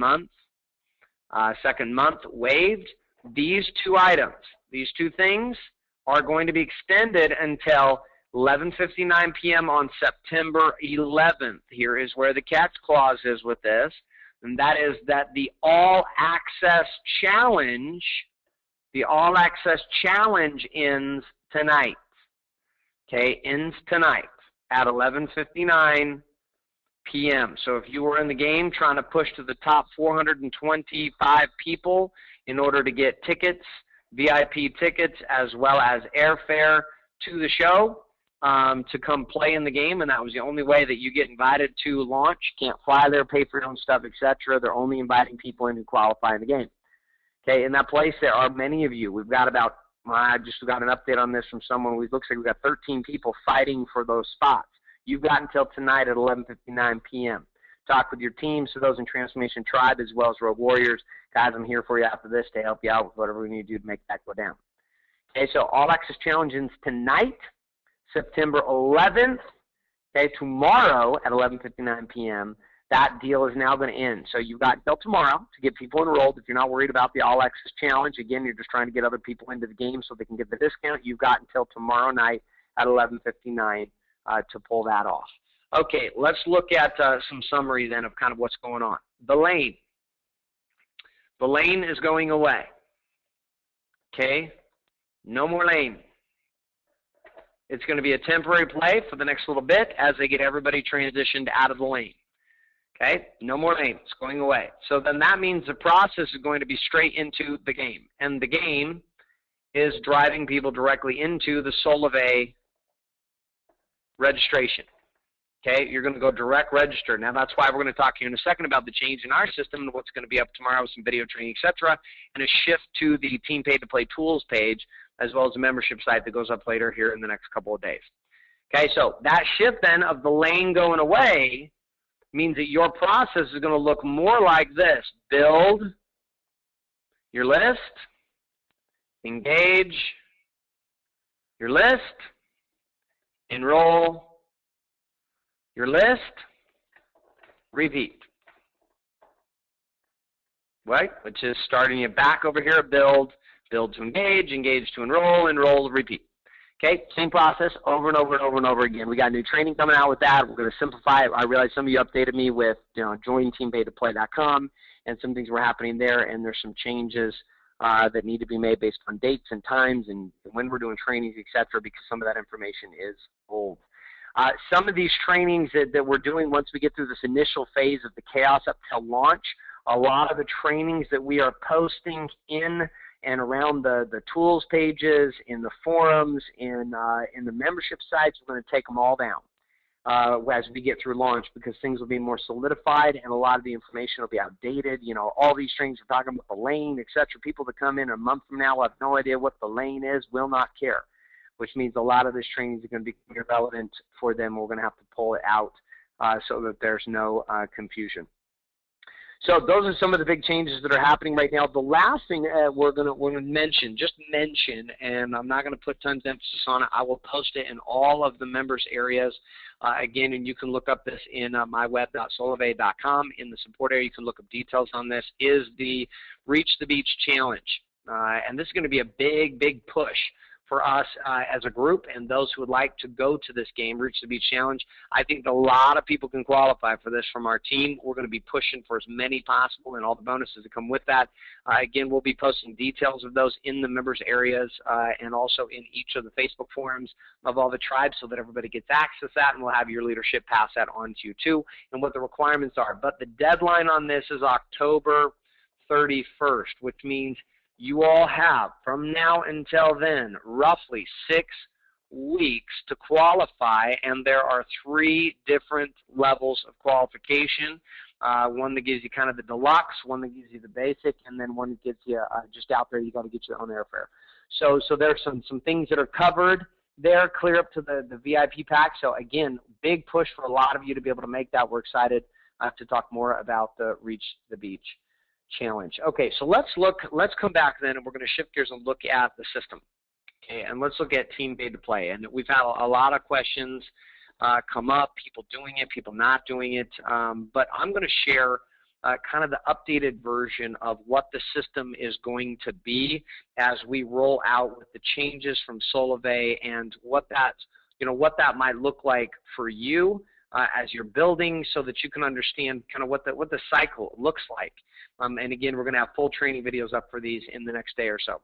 month waived. These two items, these two things are going to be extended until 11:59 p.m. on September 11th. Here is where the cat's clause is with this, and that is that the All Access Challenge ends tonight. Okay, ends tonight at 11:59 p.m. So if you were in the game trying to push to the top 425 people in order to get tickets, VIP tickets, as well as airfare to the show to come play in the game, and that was the only way that you get invited to launch. You can't fly there, pay for your own stuff, etc. They're only inviting people in who qualify in the game. Okay, in that place there are many of you. We've got about, I just got an update on this from someone. It looks like we've got 13 people fighting for those spots. You've got until tonight at 11:59 p.m. Talk with your teams, so those in Transformation Tribe as well as Rogue Warriors. Guys, I'm here for you after this to help you out with whatever we need to do to make that go down. Okay, so All Access Challenge ends tonight, September 11th. Okay, tomorrow at 11:59 p.m. That deal is now going to end. So you've got until tomorrow to get people enrolled. If you're not worried about the All Access Challenge, again, you're just trying to get other people into the game so they can get the discount. You've got until tomorrow night at 11:59 to pull that off. Okay, let's look at some summary then of kind of what's going on. The lane. The lane is going away. Okay? No more lane. It's going to be a temporary play for the next little bit as they get everybody transitioned out of the lane. Okay? No more lane. It's going away. So then that means the process is going to be straight into the game. And the game is driving people directly into the Solvay registration. Okay, you're going to go direct register. Now, that's why we're going to talk to you in a second about the change in our system and what's going to be up tomorrow with some video training, etc., and a shift to the Team Paid to Play tools page, as well as a membership site that goes up later here in the next couple of days. Okay, so that shift then of the lane going away means that your process is going to look more like this. Build your list, engage your list, enroll your list, repeat. Right? Which is starting you back over here, build to engage, engage to enroll, enroll, repeat. Okay, same process over and over and over and over again. We got new training coming out with that. We're going to simplify it. I realize some of you updated me with, join teampaidtoplay.com, and some things were happening there, and there's some changes that need to be made based on dates and times and when we're doing trainings, etc., because some of that information is old. Some of these trainings that we're doing once we get through this initial phase of the chaos up till launch, a lot of the trainings that we are posting in and around the tools pages, in the forums, in the membership sites, we're going to take them all down as we get through launch, because things will be more solidified and a lot of the information will be outdated. All these trainings we're talking about, the lane, etc. People that come in a month from now will have no idea what the lane is, will not care, which means a lot of this training is going to be irrelevant for them. We're going to have to pull it out so that there's no confusion. So those are some of the big changes that are happening right now. The last thing we're going to mention, and I'm not going to put tons of emphasis on it. I will post it in all of the members areas. Again, and you can look up this in myweb.solvay.com. In the support area, you can look up details on this, is the Reach the Beach Challenge. And this is going to be a big, big push for us as a group and those who would like to go to this game, Reach the Beach Challenge. I think a lot of people can qualify for this from our team. We're going to be pushing for as many possible and all the bonuses that come with that. Again, we'll be posting details of those in the members areas and also in each of the Facebook forums of all the tribes so that everybody gets access to that, and we'll have your leadership pass that on to you too and what the requirements are. But the deadline on this is October 31st, which means you all have, from now until then, roughly 6 weeks to qualify, and there are 3 different levels of qualification. One that gives you kind of the deluxe, one that gives you the basic, and then one that gives you just out there, you got to get your own airfare. So there's some things that are covered there, clear up to the VIP pack. So again, big push for a lot of you to be able to make that. We're excited to talk more about the Reach the Beach Challenge. Okay, so let's come back then, and we're going to shift gears and look at the system. Okay, and let's look at Team Paid to Play. And we've had a lot of questions come up, people doing it, people not doing it. But I'm going to share kind of the updated version of what the system is going to be as we roll out with the changes from Solvay and what that might look like for you as you're building, so that you can understand kind of what the cycle looks like. And again, we're going to have full training videos up for these in the next day or so.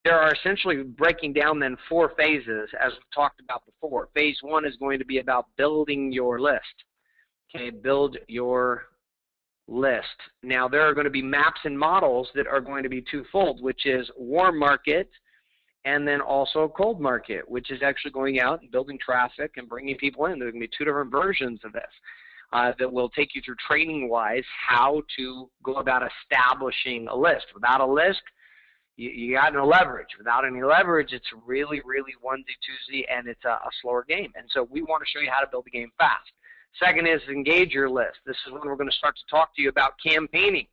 There are essentially breaking down then 4 phases, as we've talked about before. Phase 1 is going to be about building your list. Okay, build your list. Now, there are going to be maps and models that are going to be twofold, which is warm market and then also cold market, which is actually going out and building traffic and bringing people in. There are going to be 2 different versions of this that will take you through training-wise how to go about establishing a list. Without a list, you got no leverage. Without any leverage, it's really, really onesie-twosie, and it's a slower game. And so we want to show you how to build the game fast. Second is engage your list. This is when we're going to start to talk to you about campaigning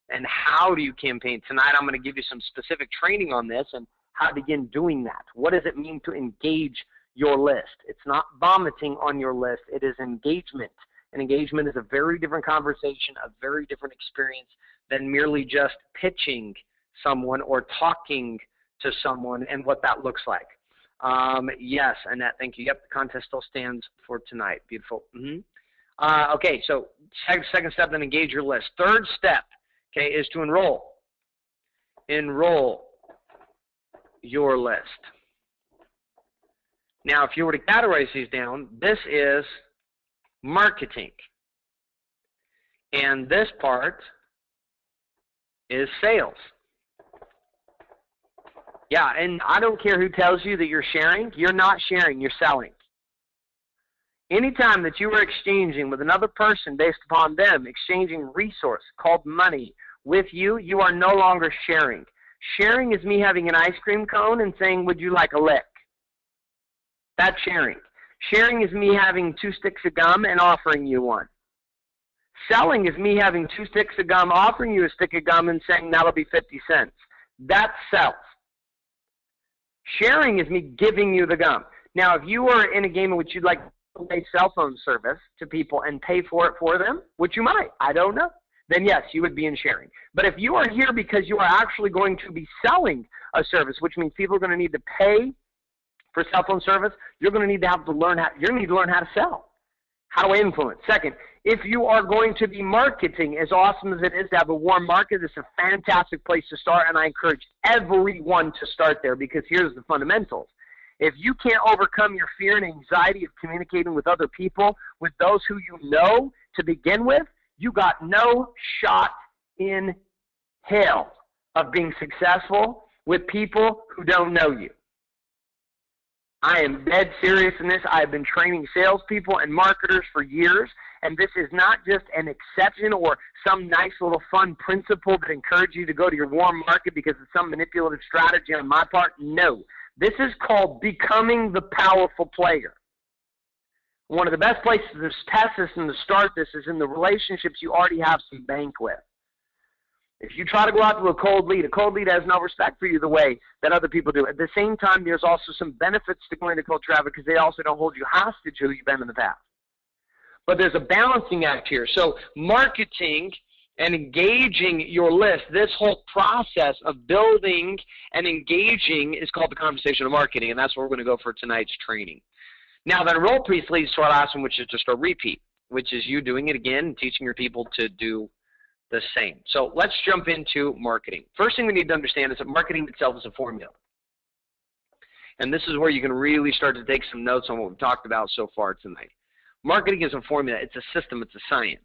and how do you campaign. Tonight I'm going to give you some specific training on this and how to begin doing that. What does it mean to engage your list? It's not vomiting on your list. It is engagement. And engagement is a very different conversation, a very different experience than merely just pitching someone or talking to someone and what that looks like. Yes, Annette, thank you. Yep, the contest still stands for tonight. Beautiful. Okay, so second step, then engage your list. Third step, okay, is to enroll. Enroll your list. Now, if you were to categorize these down, this is marketing. And this part is sales. Yeah, and I don't care who tells you that you're sharing. You're not sharing, you're selling. Anytime that you are exchanging with another person based upon them, exchanging resource called money with you, you are no longer sharing. Sharing is me having an ice cream cone and saying, would you like a lick? That's sharing. Sharing is me having 2 sticks of gum and offering you one. Selling is me having 2 sticks of gum, offering you a stick of gum and saying that'll be 50 cents. That's sales. Sharing is me giving you the gum. Now, if you are in a game in which you'd like to pay cell phone service to people and pay for it for them, which you might, I don't know, then yes, you would be in sharing. But if you are here because you are actually going to be selling a service, which means people are going to need to pay for cell phone service, you're going to need to learn how to sell, how to influence. Second, if you are going to be marketing, as awesome as it is to have a warm market, it's a fantastic place to start, and I encourage everyone to start there because here's the fundamentals. If you can't overcome your fear and anxiety of communicating with other people, with those who you know to begin with, you got no shot in hell of being successful with people who don't know you. I am dead serious in this. I've been training salespeople and marketers for years, and this is not just an exception or some nice little fun principle that encourages you to go to your warm market because it's some manipulative strategy on my part. No. This is called becoming the powerful player. One of the best places to test this and to start this is in the relationships you already have some bank with. If you try to go out to a cold lead has no respect for you the way that other people do. At the same time, there's also some benefits to going to cold traffic because they also don't hold you hostage who you've been in the past. But there's a balancing act here. So marketing and engaging your list, this whole process of building and engaging is called the conversational marketing, and that's where we're going to go for tonight's training. Now, that enroll piece leads to our last one, which is just a repeat, which is you doing it again and teaching your people to do the same. So let's jump into marketing. First thing we need to understand is that marketing itself is a formula. And this is where you can really start to take some notes on what we've talked about so far tonight. Marketing is a formula. It's a system. It's a science.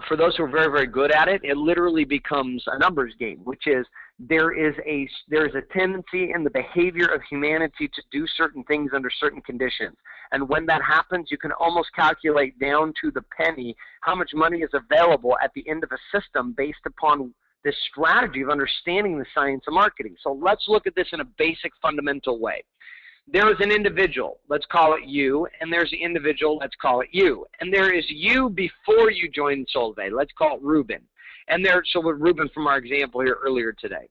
For those who are very, very good at it, it literally becomes a numbers game, which is there is a tendency in the behavior of humanity to do certain things under certain conditions. And when that happens, you can almost calculate down to the penny how much money is available at the end of a system based upon this strategy of understanding the science of marketing. So let's look at this in a basic, fundamental way. There is an individual, let's call it you, and there's an individual, let's call it you. And there is you before you joined Solvay, let's call it Ruben. And so with Ruben from our example here earlier today.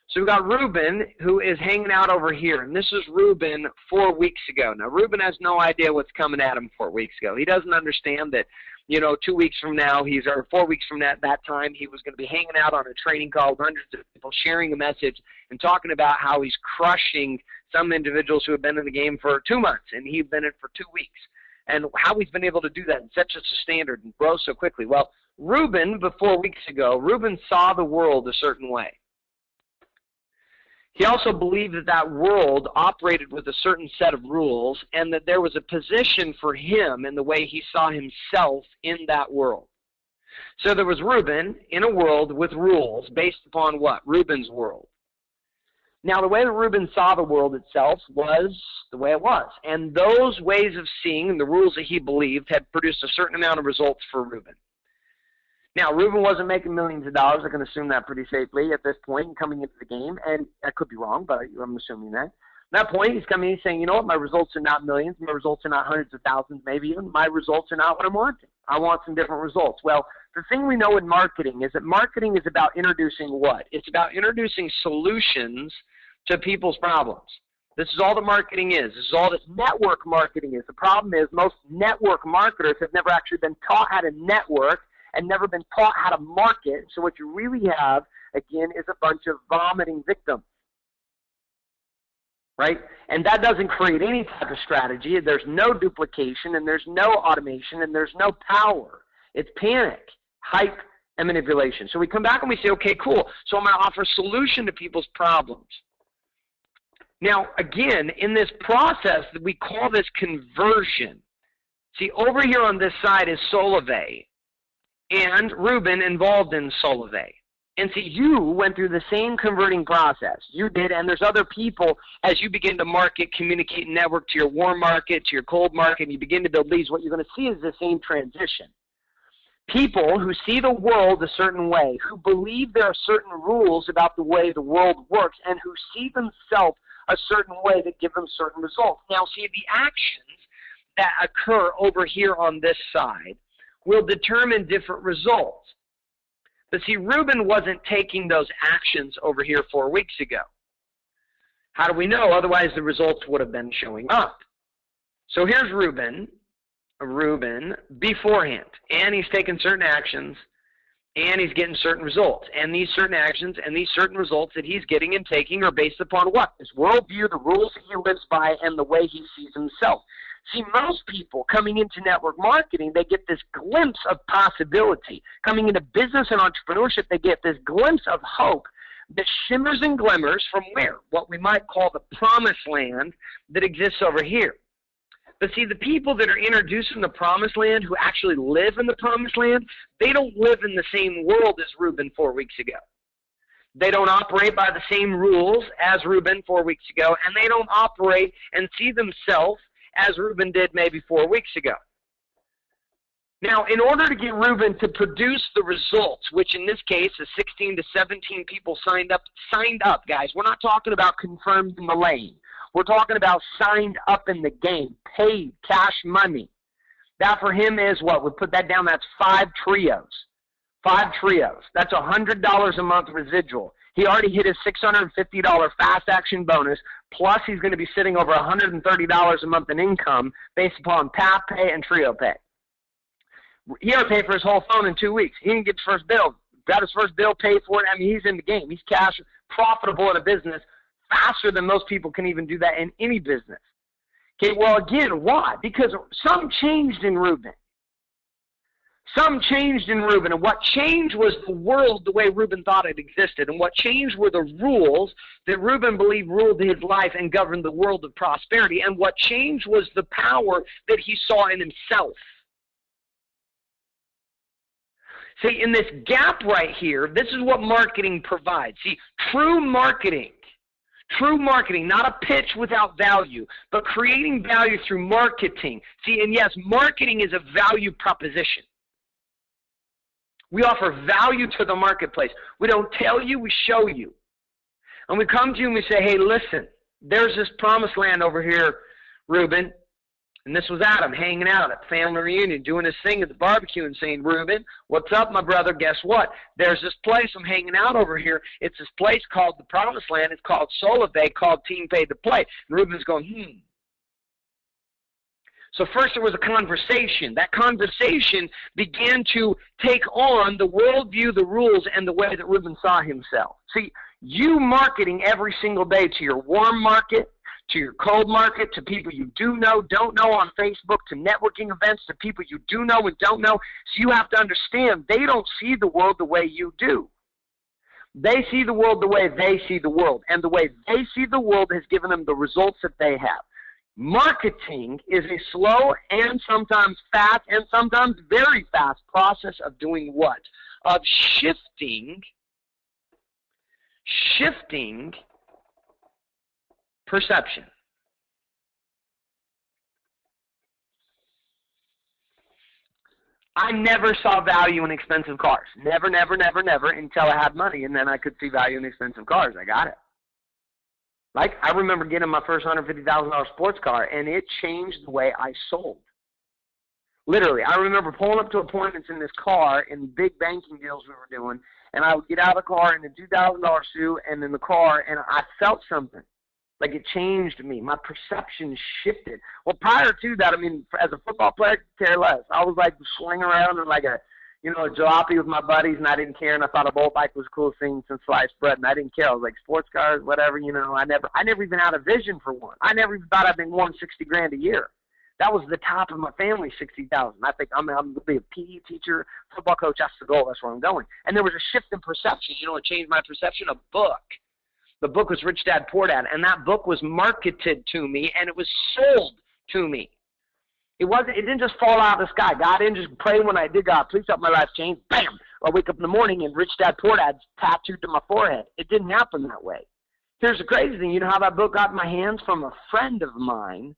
So we've got Ruben who is hanging out over here, and this is Ruben 4 weeks ago. Now Ruben has no idea what's coming at him 4 weeks ago. He doesn't understand that, 2 weeks from now, or 4 weeks from that time, he was going to be hanging out on a training call with hundreds of people, sharing a message and talking about how he's crushing some individuals who have been in the game for 2 months, and he's been in it for 2 weeks, and how he's been able to do that and set such a standard and grow so quickly. Well, Ruben, 4 weeks ago, Ruben saw the world a certain way. He also believed that that world operated with a certain set of rules and that there was a position for him in the way he saw himself in that world. So there was Ruben in a world with rules based upon what? Ruben's world. Now, the way that Ruben saw the world itself was the way it was. And those ways of seeing and the rules that he believed had produced a certain amount of results for Ruben. Now, Ruben wasn't making millions of dollars. I can assume that pretty safely at this point coming into the game. And I could be wrong, but I'm assuming that. At that point, he's coming in saying, you know what, my results are not millions. My results are not hundreds of thousands, maybe even. My results are not what I'm wanting. I want some different results. Well, the thing we know in marketing is that marketing is about introducing what? It's about introducing solutions to people's problems. This is all that marketing is. This is all that network marketing is. The problem is most network marketers have never actually been taught how to network and never been taught how to market. So what you really have, again, is a bunch of vomiting victims. right? And that doesn't create any type of strategy. There's no duplication, and there's no automation, and there's no power. It's panic, hype, and manipulation. So we come back and we say, okay, cool. So I'm going to offer a solution to people's problems. Now, again, in this process, we call this conversion. See, over here on this side is Solivay, and Ruben involved in Solivay. And see, you went through the same converting process. You did, and there's other people as you begin to market, communicate, and network to your warm market, to your cold market, and you begin to build leads. What you're going to see is the same transition. People who see the world a certain way, who believe there are certain rules about the way the world works, and who see themselves a certain way that give them certain results. Now, see, the actions that occur over here on this side will determine different results. But see, Ruben wasn't taking those actions over here 4 weeks ago. How do we know? Otherwise, the results would have been showing up. So here's Ruben beforehand, and he's taking certain actions, and he's getting certain results. And these certain actions and these certain results that he's getting and taking are based upon what? His worldview, the rules that he lives by, and the way he sees himself. See, most people coming into network marketing, they get this glimpse of possibility. Coming into business and entrepreneurship, they get this glimpse of hope that shimmers and glimmers from where? What we might call the promised land that exists over here. But see, the people that are introduced in the promised land, who actually live in the promised land, they don't live in the same world as Ruben 4 weeks ago. They don't operate by the same rules as Ruben 4 weeks ago, and they don't operate and see themselves as Ruben did maybe 4 weeks ago. Now, in order to get Ruben to produce the results, which in this case is 16 to 17 people signed up, guys. We're not talking about confirmed in the lane. We're talking about signed up in the game, paid cash money. That for him is what? We put that down, that's 5 trios. 5 trios. That's $100 a month residual. He already hit his $650 fast action bonus, plus he's going to be sitting over $130 a month in income based upon PAP pay and trio pay. He ought to pay for his whole phone in 2 weeks. He didn't get his first bill. Got his first bill, paid for it. I mean, he's in the game. He's cash profitable in a business faster than most people can even do that in any business. Okay, well, again, why? Because something changed in Ruben. Something changed in Ruben, and what changed was the world the way Ruben thought it existed, and what changed were the rules that Ruben believed ruled his life and governed the world of prosperity, and what changed was the power that he saw in himself. See, in this gap right here, this is what marketing provides. See, true marketing, not a pitch without value, but creating value through marketing. See, and yes, marketing is a value proposition. We offer value to the marketplace. We don't tell you, we show you. And we come to you and we say, hey, listen, there's this promised land over here, Ruben. And this was Adam hanging out at the family reunion, doing his thing at the barbecue and saying, Ruben, what's up, my brother? Guess what? There's this place I'm hanging out over here. It's this place called the Promised Land. It's called Solivay, called Team Paid to Play. And Ruben's going, So first there was a conversation. That conversation began to take on the worldview, the rules, and the way that Ruben saw himself. See, you marketing every single day to your warm market, to your cold market, to people you do know, don't know on Facebook, to networking events, to people you do know and don't know. So you have to understand they don't see the world the way you do. They see the world the way they see the world. And the way they see the world has given them the results that they have. Marketing is a slow and sometimes fast and sometimes very fast process of doing what? Of shifting perception. I never saw value in expensive cars. Never, never, never, never until I had money, and then I could see value in expensive cars. I got it. Like, I remember getting my first $150,000 sports car, and it changed the way I sold. Literally, I remember pulling up to appointments in this car in big banking deals we were doing, and I would get out of the car in a $2,000 suit and in the car, and I felt something. Like, it changed me. My perception shifted. Well, prior to that, I mean, as a football player, I could care less. I was like swinging around in like a, a jalopy with my buddies, and I didn't care, and I thought a bolt bike was the coolest thing since sliced bread, and I didn't care. I was like, sports cars, whatever, I never even had a vision for one. I never even thought I'd been won $60,000 a year. That was the top of my family, $60,000. I think I'm going to be a PE teacher, football coach. That's the goal. That's where I'm going. And there was a shift in perception. What changed my perception? A book. The book was Rich Dad, Poor Dad, and that book was marketed to me, and it was sold to me. It didn't just fall out of the sky. God didn't just pray when I did, God, please help my life change. Bam! I wake up in the morning and Rich Dad, Poor Dad's tattooed to my forehead. It didn't happen that way. Here's the crazy thing. You know how that book got in my hands? From a friend of mine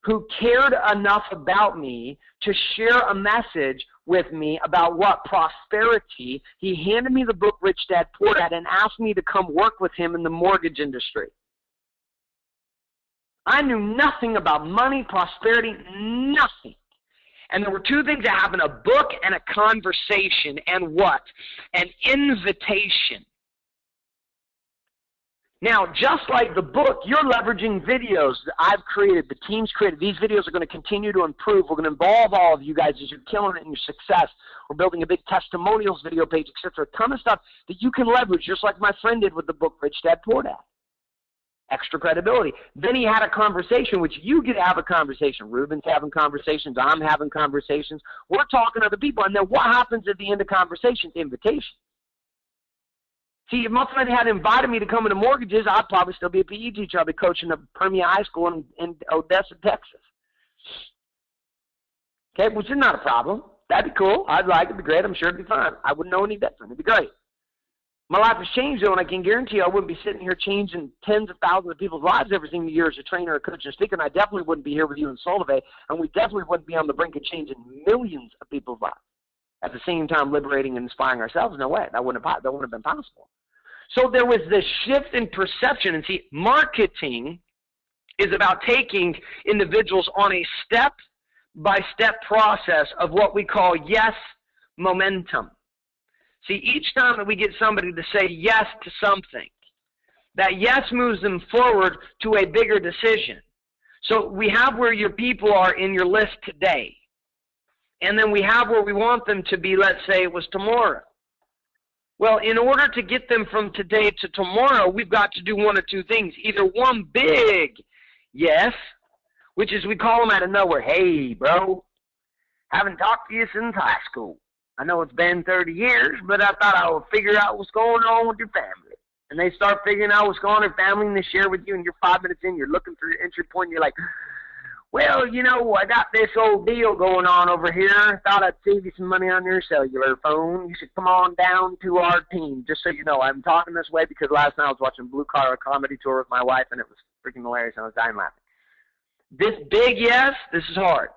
who cared enough about me to share a message with me about what? Prosperity. He handed me the book Rich Dad, Poor Dad and asked me to come work with him in the mortgage industry. I knew nothing about money, prosperity, nothing. And there were two things that happened, a book and a conversation, and what? An invitation. Now, just like the book, you're leveraging videos that I've created, the team's created. These videos are going to continue to improve. We're going to involve all of you guys as you're killing it in your success. We're building a big testimonials video page, etc. A ton of stuff that you can leverage, just like my friend did with the book Rich Dad, Poor Dad. Extra credibility. Then he had a conversation, which you get to have a conversation. Ruben's having conversations. I'm having conversations. We're talking to other people. And then what happens at the end of conversations? Invitation. See, if my friend had invited me to come into mortgages, I'd probably still be a PE teacher. I'd be coaching at Permian High School in Odessa, Texas. Okay, which is not a problem. That'd be cool. I'd like it. It'd be great. I'm sure it'd be fine. I wouldn't know any different. It'd be great. My life has changed, though, and I can guarantee you I wouldn't be sitting here changing tens of thousands of people's lives every single year as a trainer, a coach, and a speaker, and I definitely wouldn't be here with you in Solvay, and we definitely wouldn't be on the brink of changing millions of people's lives. At the same time, liberating and inspiring ourselves? No way. That wouldn't have been possible. So there was this shift in perception. And see, marketing is about taking individuals on a step-by-step process of what we call yes momentum. See, each time that we get somebody to say yes to something, that yes moves them forward to a bigger decision. So we have where your people are in your list today. And then we have where we want them to be, let's say it was tomorrow. Well, in order to get them from today to tomorrow, we've got to do one of two things. Either one big yes, which is we call them out of nowhere. Hey, bro, haven't talked to you since high school. I know it's been 30 years, but I thought I would figure out what's going on with your family. And they start figuring out what's going on with their family, and they share with you, and you're 5 minutes in, you're looking for your entry point, and you're like, well, I got this old deal going on over here. Thought I'd save you some money on your cellular phone. You should come on down to our team. Just so you know, I'm talking this way because last night I was watching Blue Collar Comedy Tour with my wife, and it was freaking hilarious, and I was dying laughing. This big yes, this is hard.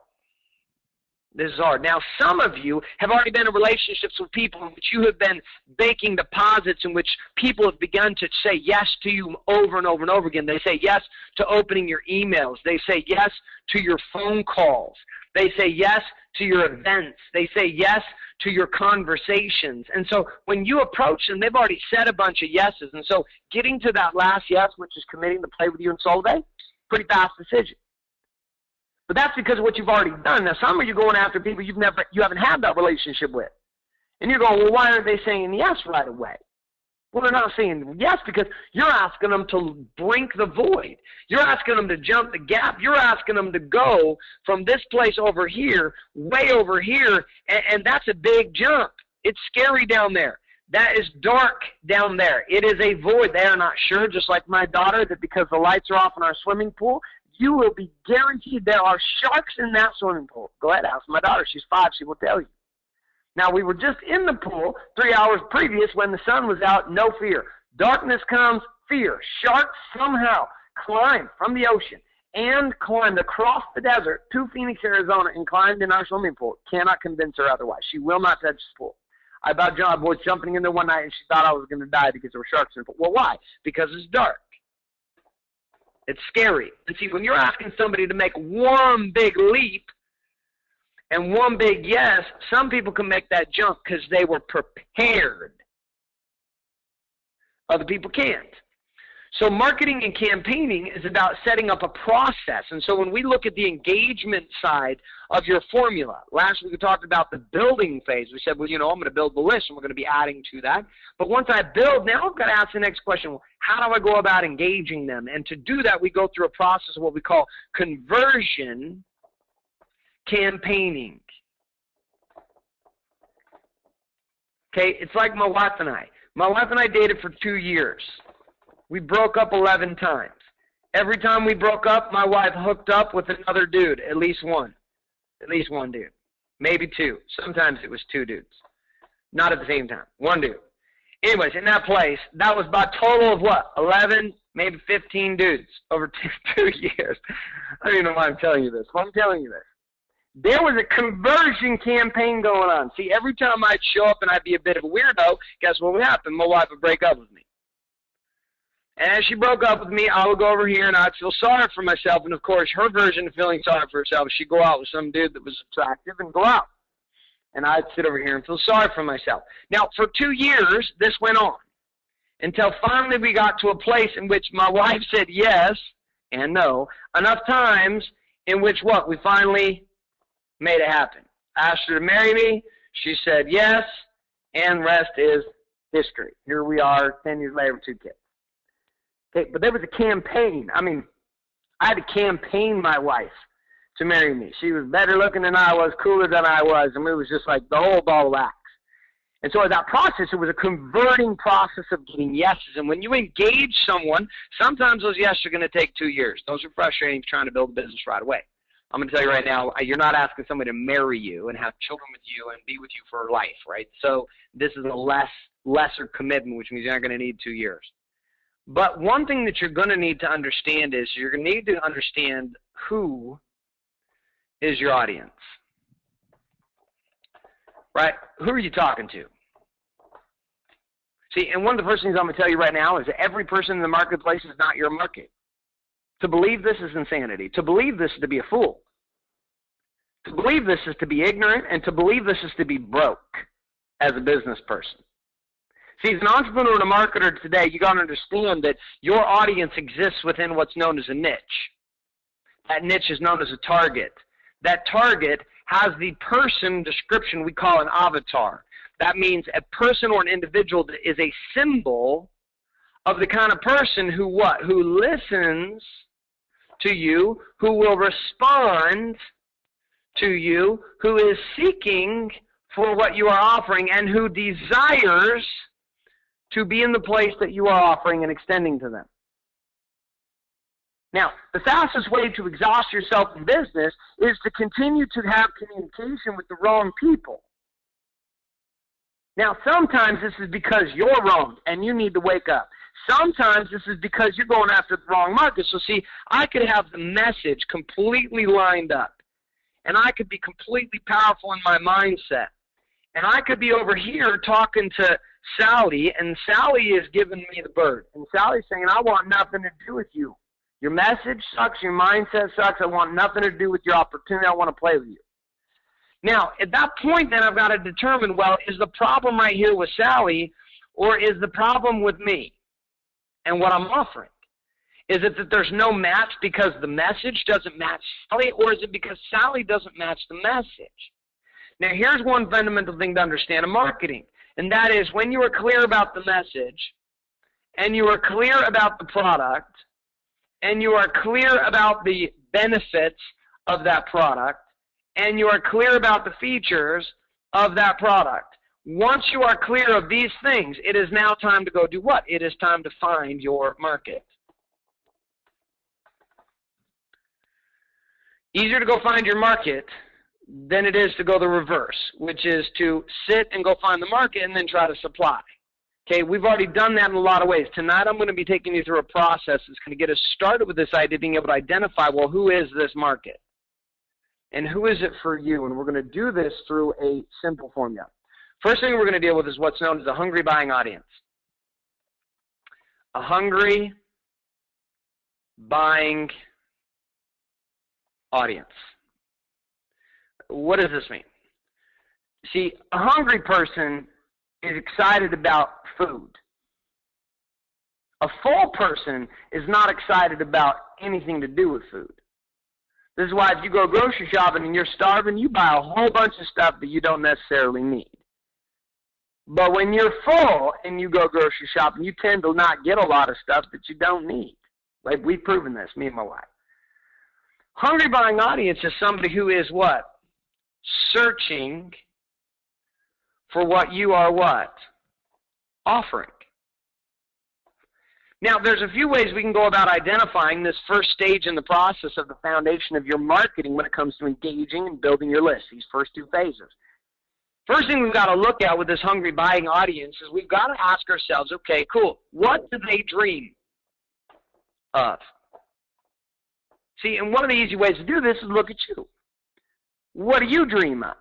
This is hard. Now, some of you have already been in relationships with people in which you have been making deposits in which people have begun to say yes to you over and over and over again. They say yes to opening your emails. They say yes to your phone calls. They say yes to your events. They say yes to your conversations. And so when you approach them, they've already said a bunch of yeses. And so getting to that last yes, which is committing to play with you in Solvay, pretty fast decision. But that's because of what you've already done. Now, some of you going after people you haven't had that relationship with. And you're going, well, why aren't they saying yes right away? Well, they're not saying yes because you're asking them to brink the void. You're asking them to jump the gap. You're asking them to go from this place over here, way over here, and that's a big jump. It's scary down there. That is dark down there. It is a void. They are not sure, just like my daughter, that because the lights are off in our swimming pool, you will be guaranteed there are sharks in that swimming pool. Go ahead, ask my daughter. She's 5. She will tell you. Now, we were just in the pool 3 hours previous when the sun was out. No fear. Darkness comes, fear. Sharks somehow climbed from the ocean and climbed across the desert to Phoenix, Arizona, and climbed in our swimming pool. Cannot convince her otherwise. She will not touch the pool. I was jumping in there one night, and she thought I was going to die because there were sharks in the pool. Well, why? Because it's dark. It's scary. And see, when you're asking somebody to make one big leap and one big yes, some people can make that jump because they were prepared. Other people can't. So marketing and campaigning is about setting up a process. And so when we look at the engagement side of your formula, last week we talked about the building phase. We said, well, you know, I'm going to build the list and we're going to be adding to that. But once I build, now I've got to ask the next question, well, how do I go about engaging them? And to do that, we go through a process of what we call conversion campaigning. Okay, it's like my wife and I. My wife and I dated for 2 years. We broke up 11 times. Every time we broke up, my wife hooked up with another dude, at least one. At least one dude. Maybe two. Sometimes it was two dudes. Not at the same time. One dude. Anyways, in that place, that was about a total of what? 11, maybe 15 dudes over 2 years. I don't even know why I'm telling you this, but I'm telling you this. There was a conversion campaign going on. See, every time I'd show up and I'd be a bit of a weirdo, guess what would happen? My wife would break up with me. And as she broke up with me, I would go over here and I'd feel sorry for myself. And, of course, her version of feeling sorry for herself is she'd go out with some dude that was attractive and go out. And I'd sit over here and feel sorry for myself. Now, for 2 years, this went on until finally we got to a place in which my wife said yes and no enough times in which what? We finally made it happen. I asked her to marry me. She said yes, and the rest is history. Here we are 10 years later with 2 kids. Okay, but there was a campaign. I mean, I had to campaign my wife to marry me. She was better looking than I was, cooler than I was, and it was just like the whole ball of wax. And so in that process, it was a converting process of getting yeses. And when you engage someone, sometimes those yeses are going to take 2 years. Those are frustrating trying to build a business right away. I'm going to tell you right now, you're not asking somebody to marry you and have children with you and be with you for life, right? So this is a lesser commitment, which means you're not going to need 2 years. But one thing that you're going to need to understand is you're going to need to understand who is your audience, right? Who are you talking to? See, and one of the first things I'm going to tell you right now is that every person in the marketplace is not your market. To believe this is insanity. To believe this is to be a fool. To believe this is to be ignorant, and to believe this is to be broke as a business person. See, as an entrepreneur and a marketer today, you got to understand that your audience exists within what's known as a niche. That niche is known as a target. That target has the person description we call an avatar. That means a person or an individual that is a symbol of the kind of person who what? Who listens to you, who will respond to you, who is seeking for what you are offering, and who desires to be in the place that you are offering and extending to them. Now, the fastest way to exhaust yourself in business is to continue to have communication with the wrong people. Now, sometimes this is because you're wrong and you need to wake up. Sometimes this is because you're going after the wrong market. So see, I could have the message completely lined up, and I could be completely powerful in my mindset. And I could be over here talking to Sally, and Sally is giving me the bird. And Sally's saying, I want nothing to do with you. Your message sucks. Your mindset sucks. I want nothing to do with your opportunity. I want to play with you. Now, at that point, then I've got to determine, well, is the problem right here with Sally, or is the problem with me and what I'm offering? Is it that there's no match because the message doesn't match Sally, or is it because Sally doesn't match the message? Now, here's one fundamental thing to understand in marketing, and that is when you are clear about the message, and you are clear about the product, and you are clear about the benefits of that product, and you are clear about the features of that product. Once you are clear of these things, it is now time to go do what? It is time to find your market. Easier to go find your market than it is to go the reverse, which is to sit and go find the market and then try to supply. Okay, we've already done that in a lot of ways. Tonight I'm going to be taking you through a process that's going to get us started with this idea of being able to identify, well, who is this market? And who is it for you? And we're going to do this through a simple formula. First thing we're going to deal with is what's known as a hungry buying audience. A hungry buying audience. What does this mean? See, a hungry person is excited about food. A full person is not excited about anything to do with food. This is why if you go grocery shopping and you're starving, you buy a whole bunch of stuff that you don't necessarily need. But when you're full and you go grocery shopping, you tend to not get a lot of stuff that you don't need. Like, we've proven this, me and my wife. Hungry buying audience is somebody who is what? Searching for what you are what? Offering. Now, there's a few ways we can go about identifying this first stage in the process of the foundation of your marketing when it comes to engaging and building your list, these first two phases. First thing we've got to look at with this hungry buying audience is we've got to ask ourselves, okay, cool, what do they dream of? See, and one of the easy ways to do this is look at you. What do you dream of?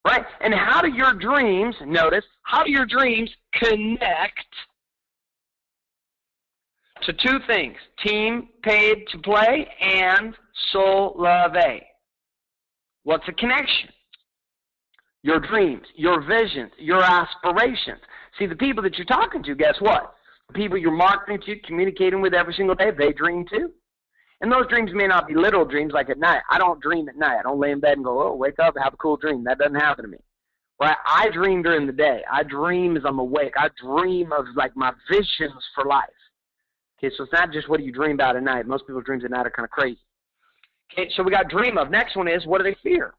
Right? And how do your dreams, notice, how do your dreams connect to two things, team paid to play and soul love a? What's a connection? Your dreams, your visions, your aspirations. See, the people that you're talking to, guess what? The people you're marketing to, communicating with every single day, they dream too. And those dreams may not be literal dreams like at night. I don't dream at night. I don't lay in bed and go, oh, wake up and have a cool dream. That doesn't happen to me. Right? I dream during the day. I dream as I'm awake. I dream of, like, my visions for life. Okay, so it's not just what do you dream about at night. Most people's dreams at night are kind of crazy. Okay, so we got dream of. Next one is, what do they fear?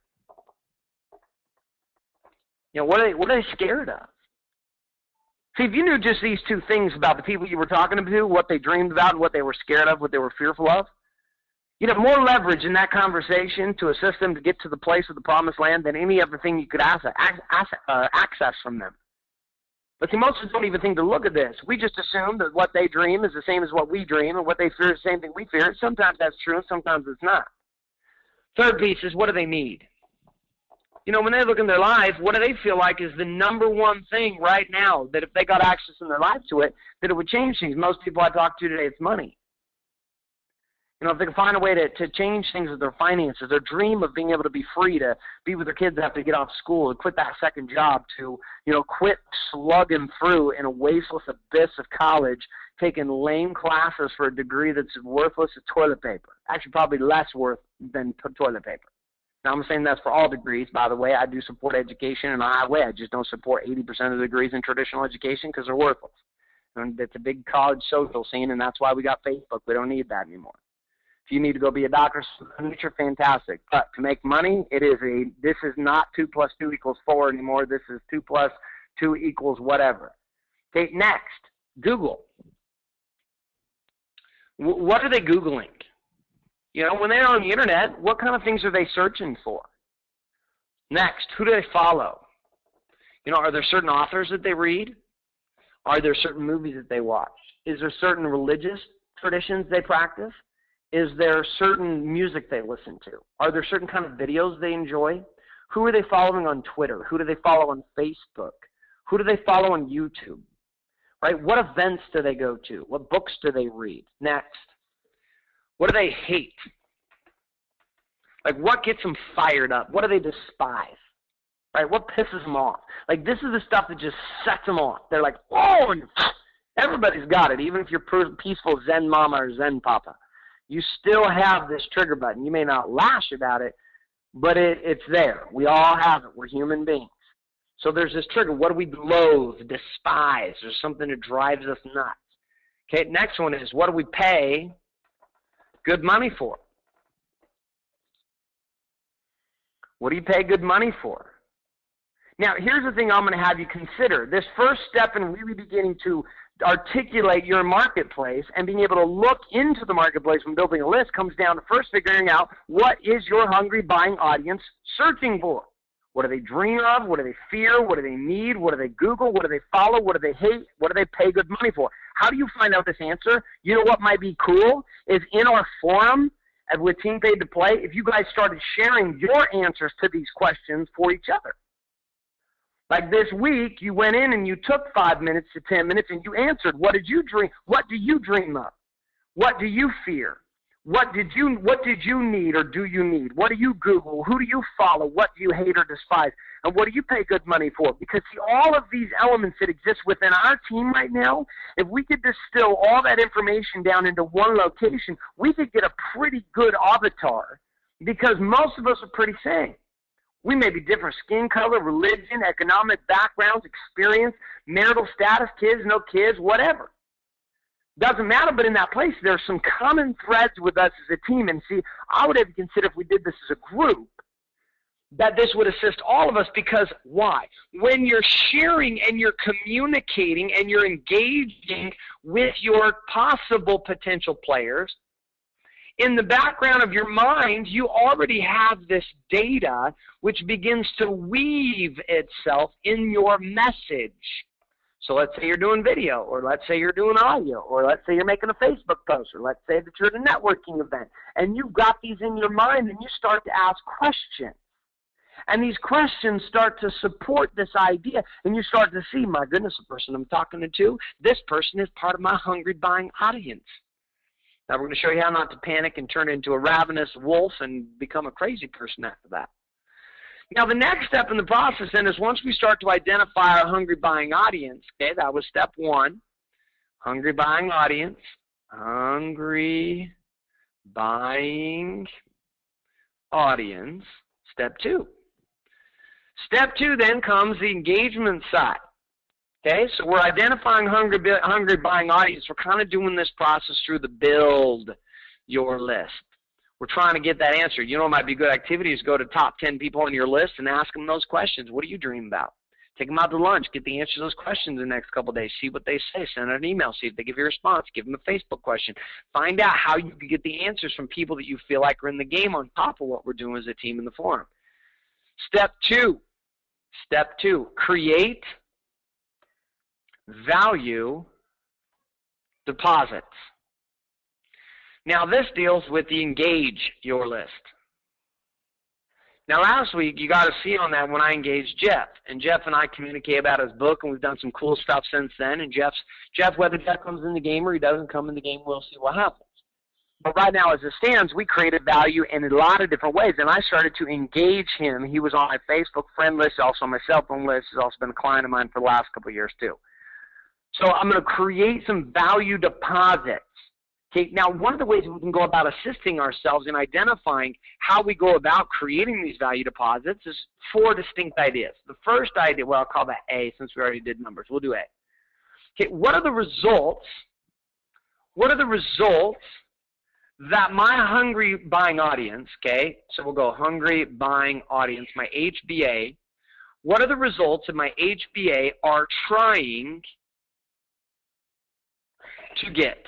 You know, what are they scared of? See, if you knew just these two things about the people you were talking to, what they dreamed about and what they were scared of, what they were fearful of, you'd have more leverage in that conversation to assist them to get to the place of the promised land than any other thing you could access from them. But see, most of us don't even think to look at this. We just assume that what they dream is the same as what we dream, and what they fear is the same thing we fear. Sometimes that's true, and sometimes it's not. Third piece is, what do they need? You know, when they look in their life, what do they feel like is the number one thing right now that if they got access in their life to it, that it would change things? Most people I talk to today, it's money. You know, if they can find a way to change things with their finances, their dream of being able to be free to be with their kids after they get off school, to quit that second job, to, you know, quit slugging through in a wasteless abyss of college, taking lame classes for a degree that's worthless as toilet paper. Actually, probably less worth than toilet paper. Now, I'm saying that's for all degrees, by the way. I do support education in a high way. I just don't support 80% of the degrees in traditional education because they're worthless. And it's a big college social scene, and that's why we got Facebook. We don't need that anymore. If you need to go be a doctor, you're fantastic. But to make money, this is not 2 + 2 = 4 anymore. This is 2 + 2 = whatever. Okay, next, Google. What are they Googling? You know, when they're on the internet, what kind of things are they searching for? Next, who do they follow? You know, are there certain authors that they read? Are there certain movies that they watch? Is there certain religious traditions they practice? Is there certain music they listen to? Are there certain kind of videos they enjoy? Who are they following on Twitter? Who do they follow on Facebook? Who do they follow on YouTube? Right? What events do they go to? What books do they read? Next. What do they hate? Like, what gets them fired up? What do they despise? Right? What pisses them off? Like, this is the stuff that just sets them off. They're like, oh, and everybody's got it, even if you're peaceful Zen mama or Zen papa. You still have this trigger button. You may not lash about it, but it's there. We all have it. We're human beings. So there's this trigger. What do we loathe, despise? There's something that drives us nuts. Okay, next one is, what do we pay good money for? What do you pay good money for? Now, here's the thing I'm going to have you consider. This first step in really beginning to articulate your marketplace and being able to look into the marketplace when building a list comes down to first figuring out what is your hungry buying audience searching for. What do they dream of? What do they fear? What do they need? What do they Google? What do they follow? What do they hate? What do they pay good money for? How do you find out this answer? You know what might be cool is in our forum with Team Paid to Play, if you guys started sharing your answers to these questions for each other. Like this week, you went in and you took 5 minutes to 10 minutes and you answered, what did you dream? What do you dream of? What do you fear? What did you need, or do you need? What do you Google? Who do you follow? What do you hate or despise? And what do you pay good money for? Because see, all of these elements that exist within our team right now, if we could distill all that information down into one location, we could get a pretty good avatar, because most of us are pretty same. We may be different skin color, religion, economic backgrounds, experience, marital status, kids, no kids, whatever. Doesn't matter, but in that place, there's some common threads with us as a team. And see, I would have to consider, if we did this as a group, that this would assist all of us, because why? When you're sharing and you're communicating and you're engaging with your possible potential players, in the background of your mind, you already have this data which begins to weave itself in your message. So let's say you're doing video, or let's say you're doing audio, or let's say you're making a Facebook post, or let's say that you're at a networking event, and you've got these in your mind, and you start to ask questions. And these questions start to support this idea, and you start to see, my goodness, the person I'm talking to, this person is part of my hungry buying audience. Now we're going to show you how not to panic and turn into a ravenous wolf and become a crazy person after that. Now the next step in the process then is, once we start to identify our hungry buying audience, okay, that was step one, hungry buying audience, hungry buying audience, step two. Step two then comes the engagement side. Okay, so we're identifying hungry buying audience. We're kind of doing this process through the build your list. We're trying to get that answer. You know what might be good activity is go to top 10 people on your list and ask them those questions. What do you dream about? Take them out to lunch. Get the answers to those questions in the next couple of days. See what they say. Send out an email. See if they give you a response. Give them a Facebook question. Find out how you can get the answers from people that you feel like are in the game on top of what we're doing as a team in the forum. Step two, create value deposits. Now this deals with the engage your list. Now last week you got to see on that when I engaged Jeff, and Jeff and I communicate about his book, and we've done some cool stuff since then. And Jeff, whether Jeff comes in the game or he doesn't come in the game, we'll see what happens. But right now, as it stands, we created value in a lot of different ways, and I started to engage him. He was on my Facebook friend list, also on my cell phone list. He's also been a client of mine for the last couple of years too. So I'm going to create some value deposits. Okay, now one of the ways we can go about assisting ourselves in identifying how we go about creating these value deposits is 4 distinct ideas. The first idea, well, I'll call that A since we already did numbers. We'll do A. Okay, what are the results that my hungry buying audience, okay, so we'll go hungry buying audience, my HBA, what are the results that my HBA are trying to get?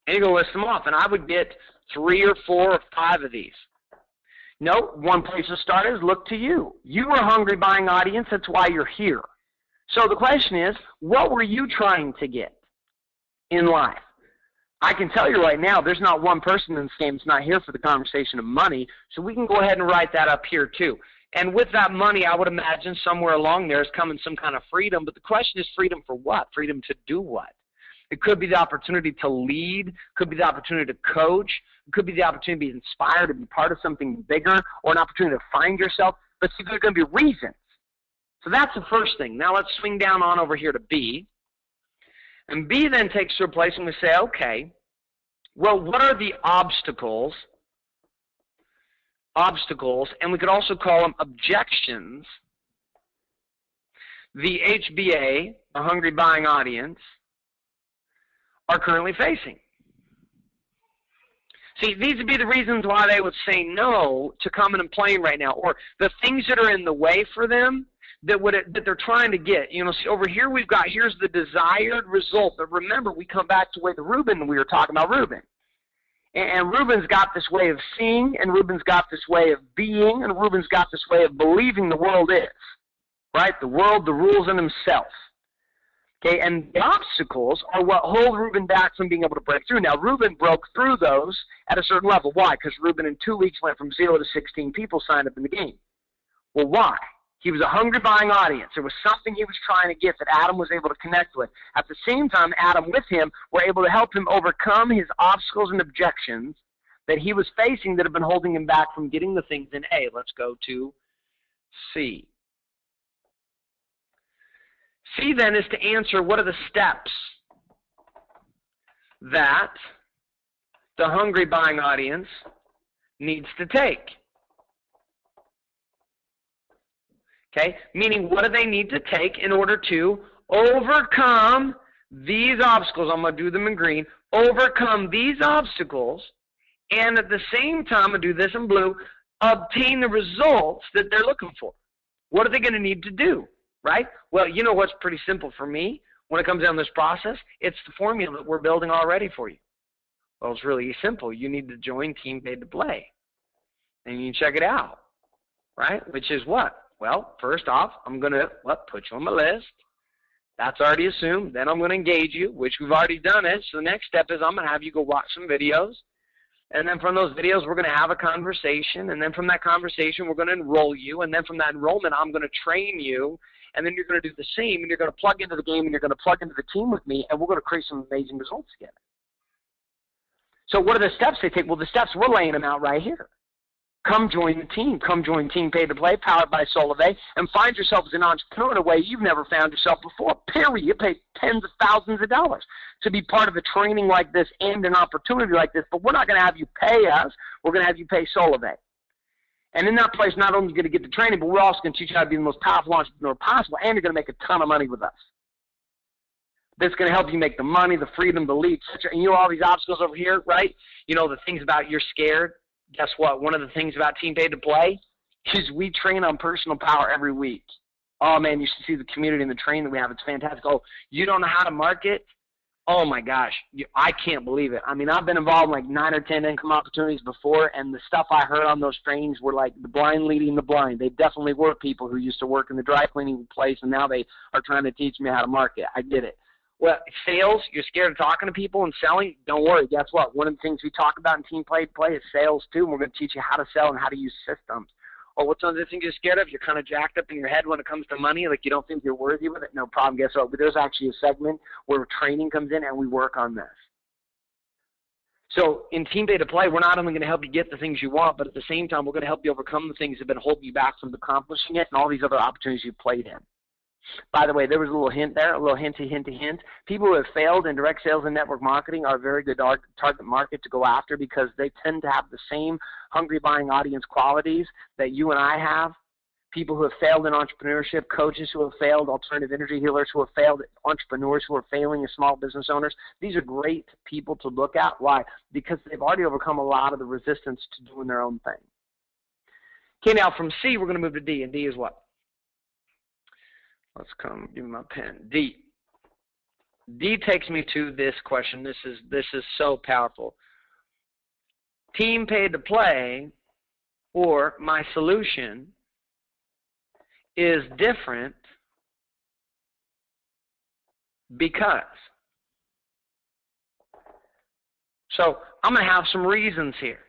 And you go list them off, and I would get 3 or 4 or 5 of these. No, one place to start is look to you. You are a hungry buying audience. That's why you're here. So the question is, what were you trying to get in life? I can tell you right now, there's not one person in this game that's not here for the conversation of money, so we can go ahead and write that up here too. And with that money, I would imagine somewhere along there is coming some kind of freedom, but the question is freedom for what? Freedom to do what? It could be the opportunity to lead, could be the opportunity to coach, it could be the opportunity to be inspired to be part of something bigger, or an opportunity to find yourself, but see, there's going to be reasons. So that's the first thing. Now let's swing down on over here to B. And B then takes to a place and we say, okay, well, what are the obstacles, and we could also call them objections, the HBA, a hungry buying audience, are currently facing. See, these would be the reasons why they would say no to coming and playing right now, or the things that are in the way for them that they're trying to get. You know, see, over here we've got, here's the desired result. But remember, we come back to the way we were talking about Reuben. And Reuben's got this way of seeing, and Reuben's got this way of being, and Reuben's got this way of believing the world is. Right? The world, the rules, and himself. Okay, and the obstacles are what hold Reuben back from being able to break through. Now, Reuben broke through those at a certain level. Why? Because Reuben in 2 weeks went from 0 to 16 people signed up in the game. Well, why? He was a hungry buying audience. There was something he was trying to get that Adam was able to connect with. At the same time, Adam with him were able to help him overcome his obstacles and objections that he was facing that have been holding him back from getting the things in A. Let's go to C. C then is to answer what are the steps that the hungry buying audience needs to take. Okay, meaning what do they need to take in order to overcome these obstacles? I'm going to do them in green. Overcome these obstacles, and at the same time, I'm going to do this in blue, obtain the results that they're looking for. What are they going to need to do, right? Well, you know what's pretty simple for me when it comes down to this process? It's the formula that we're building already for you. Well, it's really simple. You need to join Team Paid to Play, and you can check it out, right? Which is what? Well, first off, I'm going to put you on my list. That's already assumed. Then I'm going to engage you, which we've already done it. So the next step is I'm going to have you go watch some videos. And then from those videos, we're going to have a conversation. And then from that conversation, we're going to enroll you. And then from that enrollment, I'm going to train you. And then you're going to do the same. And you're going to plug into the game. And you're going to plug into the team with me. And we're going to create some amazing results together. So what are the steps they take? Well, the steps, we're laying them out right here. Come join the team. Come join Team Paid to Play, powered by Solivay, and find yourself as an entrepreneur in a way you've never found yourself before, period. You pay tens of thousands of dollars to be part of a training like this and an opportunity like this, but we're not going to have you pay us. We're going to have you pay Solivay. And in that place, not only are you going to get the training, but we're also going to teach you how to be the most powerful entrepreneur possible, and you're going to make a ton of money with us. That's going to help you make the money, the freedom, the lead, etc. And you know all these obstacles over here, right? You know the things about you're scared. Guess what? One of the things about Team Paid to Play is we train on personal power every week. Oh, man, you should see the community and the training that we have. It's fantastic. Oh, you don't know how to market? Oh, my gosh. I can't believe it. I mean, I've been involved in like 9 or 10 income opportunities before, and the stuff I heard on those trainings were like the blind leading the blind. They definitely were people who used to work in the dry cleaning place, and now they are trying to teach me how to market. I get it. Well, sales, you're scared of talking to people and selling? Don't worry. Guess what? One of the things we talk about in Team Paid to Play is sales, too, and we're going to teach you how to sell and how to use systems. Or what's one of the things you're scared of? You're kind of jacked up in your head when it comes to money, like you don't think you're worthy with it? No problem. Guess what? There's actually a segment where training comes in, and we work on this. So in Team Paid to Play, we're not only going to help you get the things you want, but at the same time, we're going to help you overcome the things that have been holding you back from accomplishing it and all these other opportunities you've played in. By the way, there was a little hint there, a little hinty hint. People who have failed in direct sales and network marketing are a very good target market to go after because they tend to have the same hungry buying audience qualities that you and I have. People who have failed in entrepreneurship, coaches who have failed, alternative energy healers who have failed, entrepreneurs who are failing as small business owners. These are great people to look at. Why? Because they've already overcome a lot of the resistance to doing their own thing. Okay, now from C, we're going to move to D, and D is what? Let's come, give me my pen. D. D takes me to this question. This is so powerful. Team Paid to Play, or my solution, is different because. So I'm going to have some reasons here.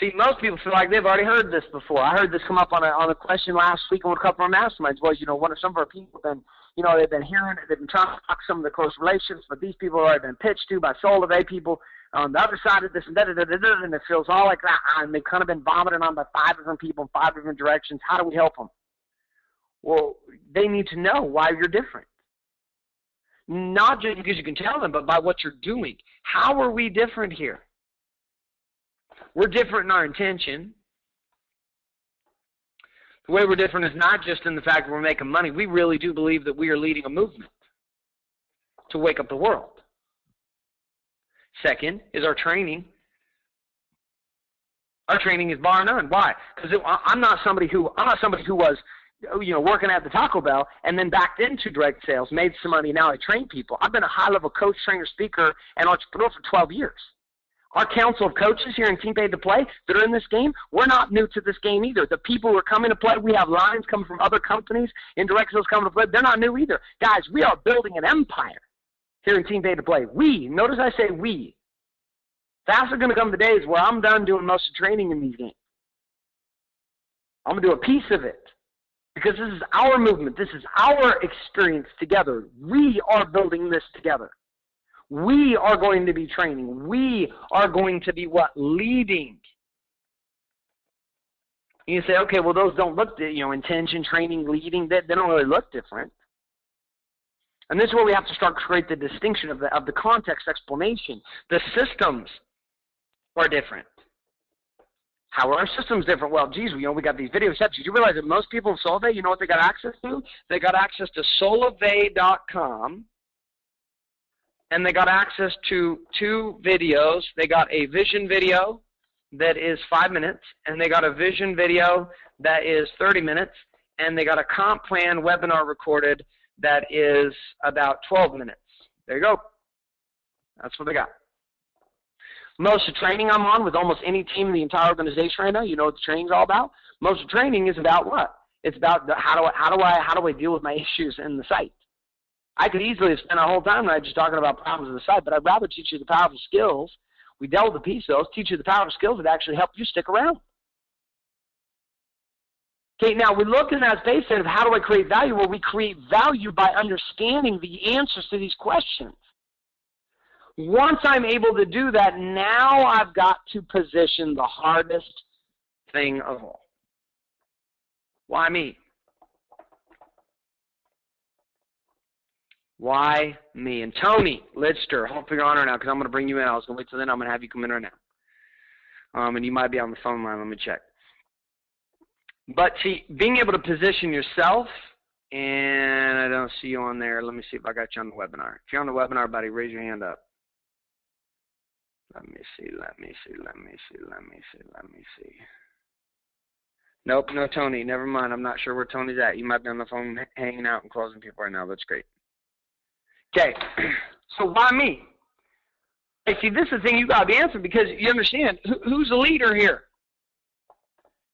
See, most people feel like they've already heard this before. I heard this come up on a question last week on a couple of our masterminds. Was, some of our people have been, they've been hearing it, they've been trying to talk some of the close relationships, but these people have already been pitched to by Solivay people on the other side of this, and and it feels all like that, and they've kind of been vomited on by 5 different people in 5 different directions. How do we help them? Well, they need to know why you're different. Not just because you can tell them, but by what you're doing. How are we different here? We're different in our intention. The way we're different is not just in the fact that we're making money. We really do believe that we are leading a movement to wake up the world. Second is our training. Our training is bar none. Why? Because I'm not somebody who was working at the Taco Bell and then backed into direct sales, made some money, now I train people. I've been a high-level coach, trainer, speaker, and entrepreneur for 12 years. Our council of coaches here in Team Paid to Play that are in this game, we're not new to this game either. The people who are coming to play, we have lines coming from other companies, indirect sales coming to play, they're not new either. Guys, we are building an empire here in Team Paid to Play. We, notice I say we. Fast are going to come the days where I'm done doing most of the training in these games. I'm going to do a piece of it. Because this is our movement. This is our experience together. We are building this together. We are going to be training. We are going to be what? Leading. You say, okay, well, those don't look, intention, training, leading, they don't really look different. And this is where we have to start to create the distinction of the context explanation. The systems are different. How are our systems different? Well, geez, we got these video sets. Did you realize that most people in Solvay, you know what they got access to? They got access to solvay.com, and they got access to 2 videos. They got a vision video that is 5 minutes, and they got a vision video that is 30 minutes, and they got a comp plan webinar recorded that is about 12 minutes. There you go. That's what they got. Most of the training I'm on with almost any team in the entire organization right now, you know what the training's all about? Most of the training is about what? It's about how do I deal with my issues in the site. I could easily have spent a whole time tonight just talking about problems in the site, but I'd rather teach you the powerful skills. We dealt with the piece of those, teach you the powerful skills that actually help you stick around. Okay, now we look in that space of how do I create value? Well, we create value by understanding the answers to these questions. Once I'm able to do that, now I've got to position the hardest thing of all. Why me? Why me? And Tony Lidster, hold for your honor now because I'm going to bring you in. I was going to wait till then. I'm going to have you come in right now. And you might be on the phone line. Let me check. But see, being able to position yourself, and I don't see you on there. Let me see if I got you on the webinar. If you're on the webinar, buddy, raise your hand up. Let me see. Nope, no Tony. Never mind. I'm not sure where Tony's at. You might be on the phone hanging out and closing people right now. That's great. Okay, so why me? Hey, see, this is the thing you got to be answering because you understand, who's the leader here?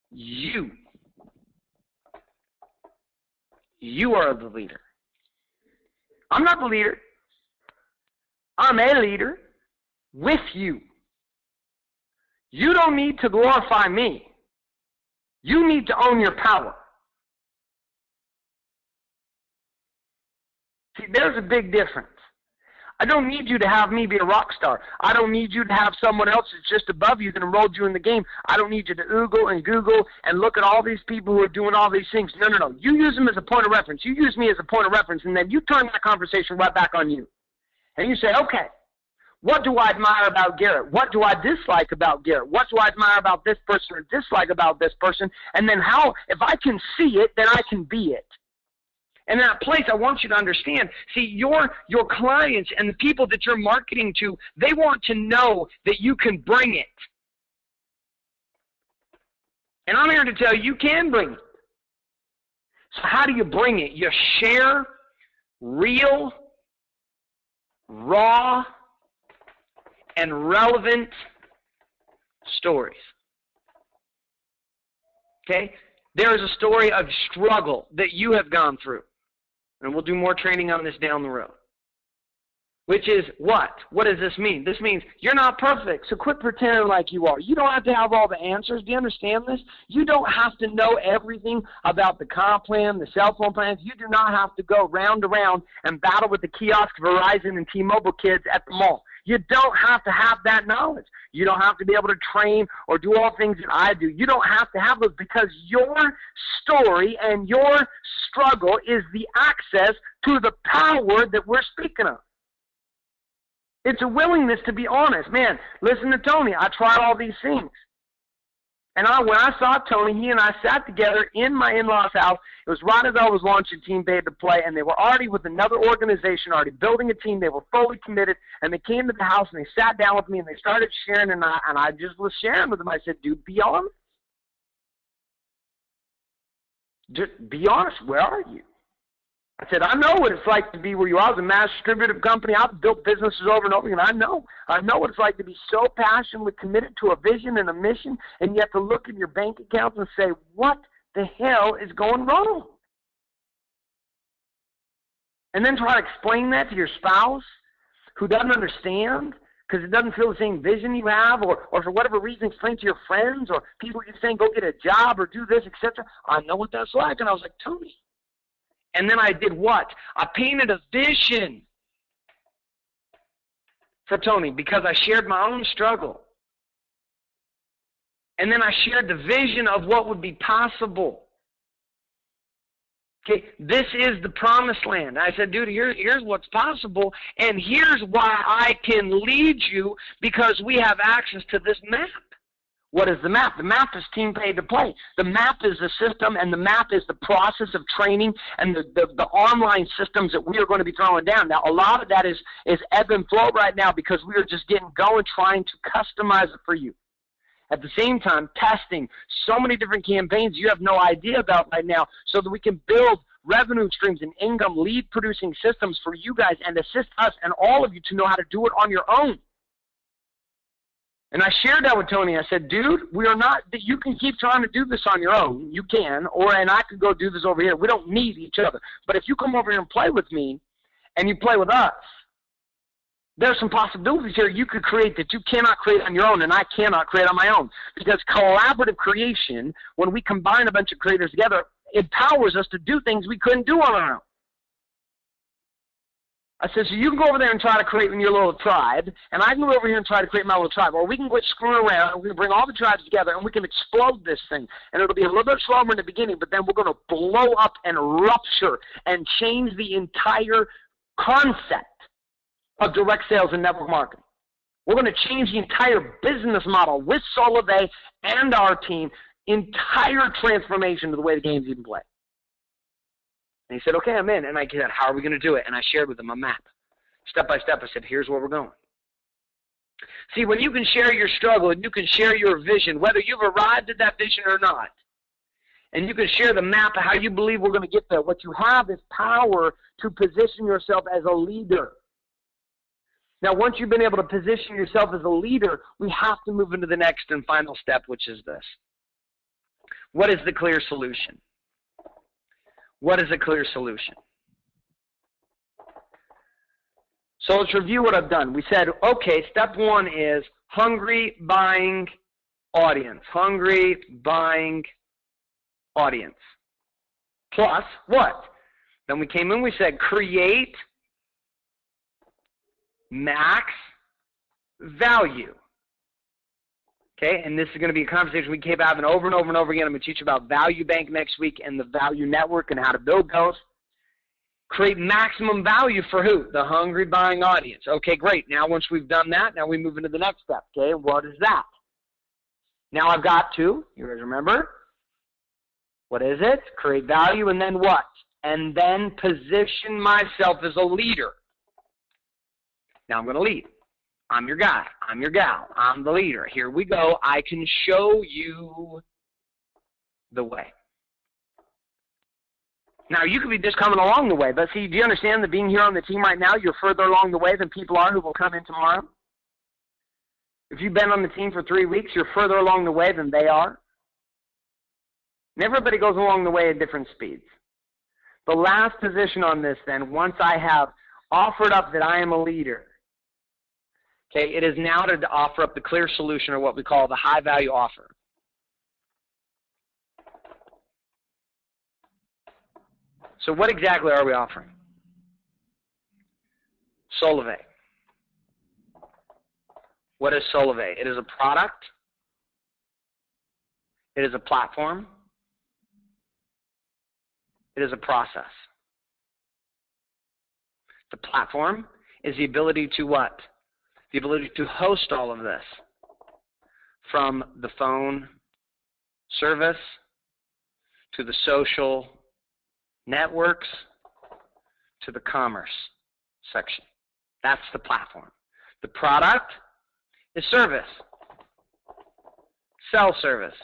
You. You are the leader. I'm not the leader. I'm a leader with you. You don't need to glorify me. You need to own your power. See, there's a big difference. I don't need you to have me be a rock star. I don't need you to have someone else that's just above you that enrolled you in the game. I don't need you to Google and look at all these people who are doing all these things. No. You use them as a point of reference. You use me as a point of reference, and then you turn that conversation right back on you. And you say, okay, what do I admire about Garrett? What do I dislike about Garrett? What do I admire about this person or dislike about this person? And then how, if I can see it, then I can be it. And in that place, I want you to understand, see, your clients and the people that you're marketing to, they want to know that you can bring it. And I'm here to tell you, you can bring it. So how do you bring it? You share real, raw, and relevant stories. Okay? There is a story of struggle that you have gone through. And we'll do more training on this down the road. Which is what? What does this mean? This means you're not perfect, so quit pretending like you are. You don't have to have all the answers. Do you understand this? You don't have to know everything about the comp plan, the cell phone plans. You do not have to go round to round and battle with the kiosk, Verizon, and T-Mobile kids at the mall. You don't have to have that knowledge. You don't have to be able to train or do all things that I do. You don't have to have those because your story and your struggle is the access to the power that we're speaking of. It's a willingness to be honest. Man, listen to Tony. I tried all these things. And when I saw Tony, he and I sat together in my in-laws' house. It was right as I was launching Team Paid to Play, and they were already with another organization, already building a team. They were fully committed, and they came to the house, and they sat down with me, and they started sharing, and I just was sharing with them. I said, dude, be honest. Just be honest. Where are you? I said, I know what it's like to be where you are. I was a mass distributive company. I've built businesses over and over again. I know what it's like to be so passionately committed to a vision and a mission, and you have to look in your bank accounts and say, what the hell is going wrong? And then try to explain that to your spouse who doesn't understand because it doesn't feel the same vision you have, or for whatever reason, explain to your friends or people you're saying, go get a job or do this, etc. I know what that's like. And I was like, Tony. And then I did what? I painted a vision for Tony because I shared my own struggle. And then I shared the vision of what would be possible. Okay, this is the promised land. I said, dude, here's what's possible, and here's why I can lead you, because we have access to this map. What is the map? The map is team paid to play. The map is the system, and the map is the process of training and the online systems that we are going to be throwing down. Now, a lot of that is ebb and flow right now because we are just getting going, trying to customize it for you. At the same time, testing so many different campaigns you have no idea about right now so that we can build revenue streams and income lead-producing systems for you guys and assist us and all of you to know how to do it on your own. And I shared that with Tony. I said, dude, we are not, you can keep trying to do this on your own. You can, and I could go do this over here. We don't need each other. But if you come over here and play with me and you play with us, there's some possibilities here you could create that you cannot create on your own, and I cannot create on my own. Because collaborative creation, when we combine a bunch of creators together, empowers us to do things we couldn't do on our own. I said, so you can go over there and try to create your little tribe, and I can go over here and try to create my little tribe. Or we can quit screwing around, and we can bring all the tribes together, and we can explode this thing. And it'll be a little bit slower in the beginning, but then we're going to blow up and rupture and change the entire concept of direct sales and network marketing. We're going to change the entire business model with Solove and our team, entire transformation of the way the game's even played. And he said, okay, I'm in. And I said, how are we going to do it? And I shared with him a map. Step by step, I said, here's where we're going. See, when you can share your struggle and you can share your vision, whether you've arrived at that vision or not, and you can share the map of how you believe we're going to get there, what you have is power to position yourself as a leader. Now, once you've been able to position yourself as a leader, we have to move into the next and final step, which is this. What is the clear solution? What is a clear solution? So let's review what I've done. We said, okay, step one is hungry buying audience. Hungry buying audience. Plus what? Then we came in, we said create max value. Okay, and this is going to be a conversation we keep having over and over and over again. I'm going to teach you about Value Bank next week and the Value Network and how to build those. Create maximum value for who? The hungry buying audience. Okay, great. Now once we've done that, now we move into the next step. Okay, what is that? Now I've got to, you guys remember? What is it? Create value and then what? And then position myself as a leader. Now I'm going to lead. I'm your guy. I'm your gal. I'm the leader. Here we go. I can show you the way. Now, you could be just coming along the way, but see, do you understand that being here on the team right now, you're further along the way than people are who will come in tomorrow? If you've been on the team for 3 weeks, you're further along the way than they are. And everybody goes along the way at different speeds. The last position on this, then, once I have offered up that I am a leader, okay, it is now to offer up the clear solution, or what we call the high-value offer. So what exactly are we offering? Solove. What is Solove? It is a product. It is a platform. It is a process. The platform is the ability to what? The ability to host all of this, from the phone service to the social networks to the commerce section. That's the platform. The product is service. Sell service.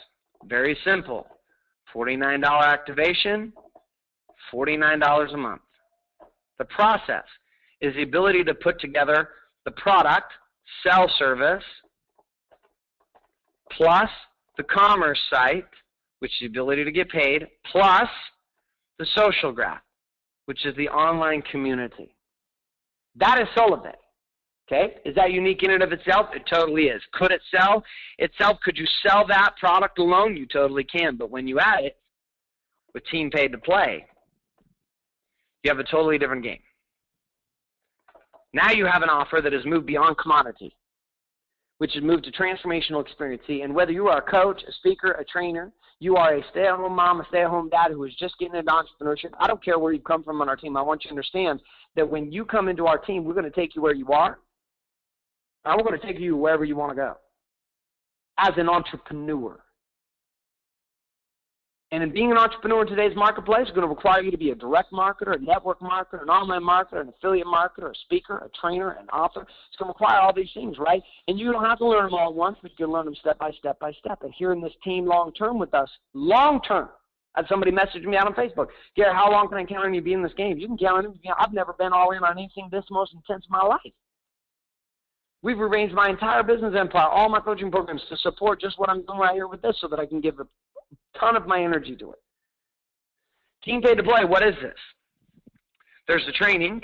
Very simple. $49 activation, $49 a month. The process is the ability to put together the product, sell service, plus the commerce site, which is the ability to get paid, plus the social graph, which is the online community. That is Solove. Okay? Is that unique in and of itself? It totally is. Could it sell itself? Could you sell that product alone? You totally can. But when you add it with team paid to play, you have a totally different game. Now you have an offer that has moved beyond commodity, which has moved to transformational experience. See, and whether you are a coach, a speaker, a trainer, you are a stay-at-home mom, a stay-at-home dad who is just getting into entrepreneurship, I don't care where you come from on our team. I want you to understand that when you come into our team, we're going to take you where you are, and we're going to take you wherever you want to go as an entrepreneur. And in being an entrepreneur in today's marketplace is going to require you to be a direct marketer, a network marketer, an online marketer, an affiliate marketer, a speaker, a trainer, an author. It's going to require all these things, right? And you don't have to learn them all at once, but you can learn them step by step by step. And here in this team long-term with us, long-term, I had somebody message me out on Facebook, Garrett, how long can I count on you being in this game? You can count on me. I've never been all in on anything this most intense in my life. We've arranged my entire business empire, all my coaching programs to support just what I'm doing right here with this so that I can give a ton of my energy to it. Team paid to play, what is this? There's the training.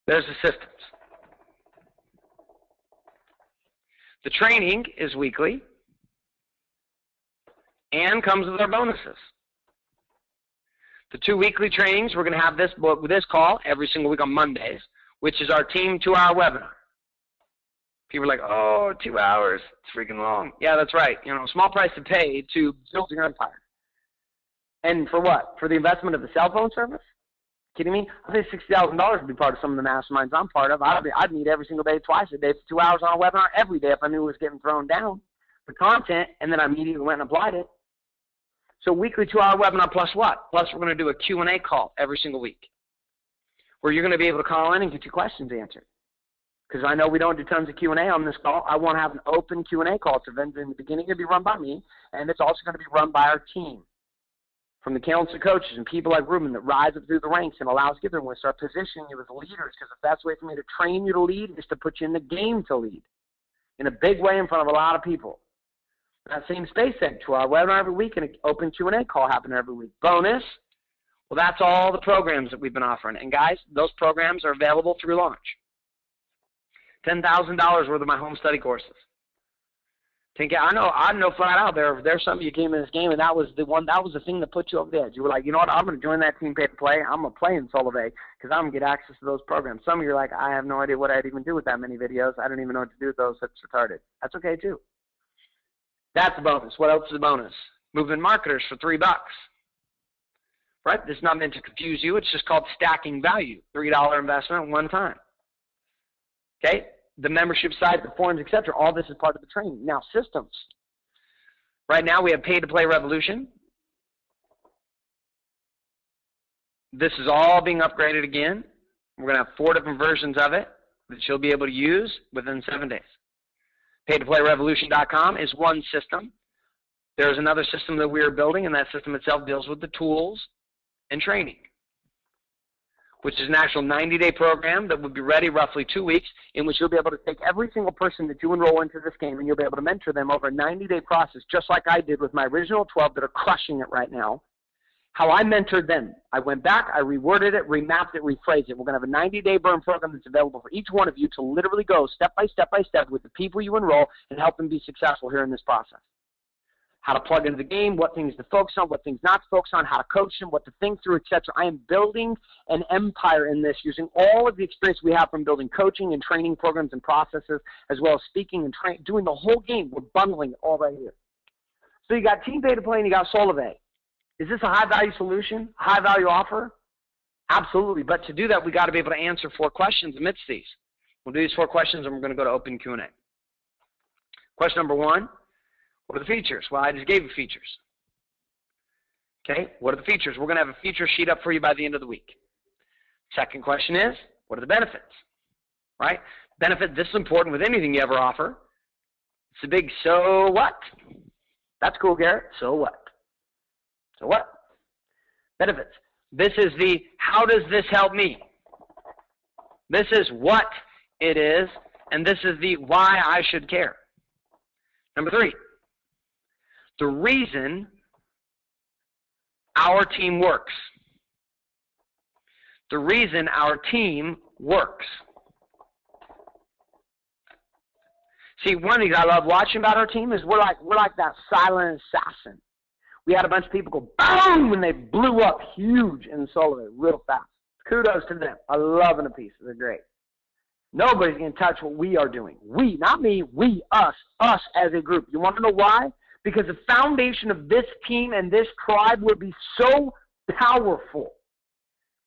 There's the systems. The training is weekly and comes with our bonuses. The 2 weekly trainings, we're going to have this call every single week on Mondays, which is our team 2-hour webinar. People are like, oh, 2 hours, it's freaking long. Yeah, that's right. You know, small price to pay to build your empire. And for what? For the investment of the cell phone service? Kidding me? I think $60,000 would be part of some of the masterminds I'm part of. I'd meet every single day, twice a day, for 2 hours on a webinar every day if I knew it was getting thrown down for content, and then I immediately went and applied it. So weekly 2-hour webinar plus what? Plus we're going to do a Q&A call every single week where you're going to be able to call in and get your questions answered. Because I know we don't do tons of Q&A on this call. I want to have an open Q&A call. It's in the beginning going to be run by me, and it's also going to be run by our team. From the accountants to coaches and people like Ruben that rise up through the ranks and allow us to get there. And we start positioning you as leaders, because if that's the way for me to train you to lead is to put you in the game to lead in a big way in front of a lot of people. That same space then, 2-hour webinar every week and an open Q&A call happening every week. Bonus, well, that's all the programs that we've been offering. And guys, those programs are available through launch. $10,000 worth of my home study courses. I know flat out there's some of you came in this game and that was the thing that put you over the edge. You were like, you know what, I'm going to join that team pay to play. I'm going to play in Solivay because I'm going to get access to those programs. Some of you are like, I have no idea what I'd even do with that many videos. I don't even know what to do with those. That's retarded. That's okay too. That's a bonus. What else is a bonus? Movement marketers for $3. Right? This is not meant to confuse you. It's just called stacking value. $3 investment one time. Okay? The membership side, the forums, etc. All this is part of the training. Now, systems. Right now we have pay-to-play revolution. This is all being upgraded again. We're going to have 4 different versions of it that you'll be able to use within 7 days. Pay-to-playrevolution.com is one system. There's another system that we are building, and that system itself deals with the tools and training, which is an actual 90-day program that will be ready roughly 2 weeks, in which you'll be able to take every single person that you enroll into this game, and you'll be able to mentor them over a 90-day process, just like I did with my original 12 that are crushing it right now. How I mentored them. I went back, I reworded it, remapped it, rephrased it. We're going to have a 90-day burn program that's available for each one of you to literally go step by step by step with the people you enroll and help them be successful here in this process. How to plug into the game, what things to focus on, what things not to focus on, how to coach them, what to think through, etc. I am building an empire in this using all of the experience we have from building coaching and training programs and processes, as well as speaking and doing the whole game. We're bundling it all right here. So you got Team Pay to Play and you got Solivay. Is this a high-value solution, high-value offer? Absolutely. But to do that, we got to be able to answer 4 questions amidst these. We'll do these 4 questions, and we're going to go to open Q&A. Question number 1. What are the features? Well, I just gave you features. Okay, what are the features? We're going to have a feature sheet up for you by the end of the week. Second question is, what are the benefits? Right? Benefit, this is important with anything you ever offer. It's a big so what? That's cool, Garrett. So what? So what? Benefits. This is the how does this help me? This is what it is, and this is the why I should care. Number 3. The reason our team works. the reason our team works. See, one of the things I love watching about our team is we're like that silent assassin. We had a bunch of people go boom when they blew up huge in Sullivan real fast. Kudos to them. I love them a piece. They're great. Nobody's going to touch what we are doing. We, not me, we, us as a group. You want to know why? Because the foundation of this team and this tribe would be so powerful.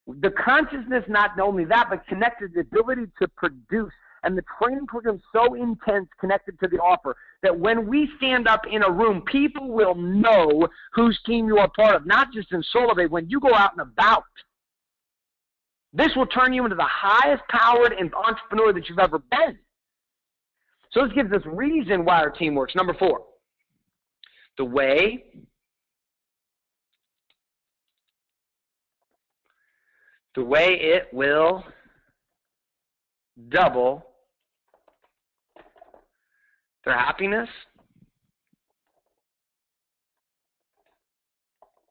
The consciousness, not only that, but connected the ability to produce. And the training program so intense connected to the offer that when we stand up in a room, people will know whose team you are part of, not just in Solvay, when you go out and about. This will turn you into the highest powered entrepreneur that you've ever been. So this gives us reason why our team works. Number 4, the way it will double their happiness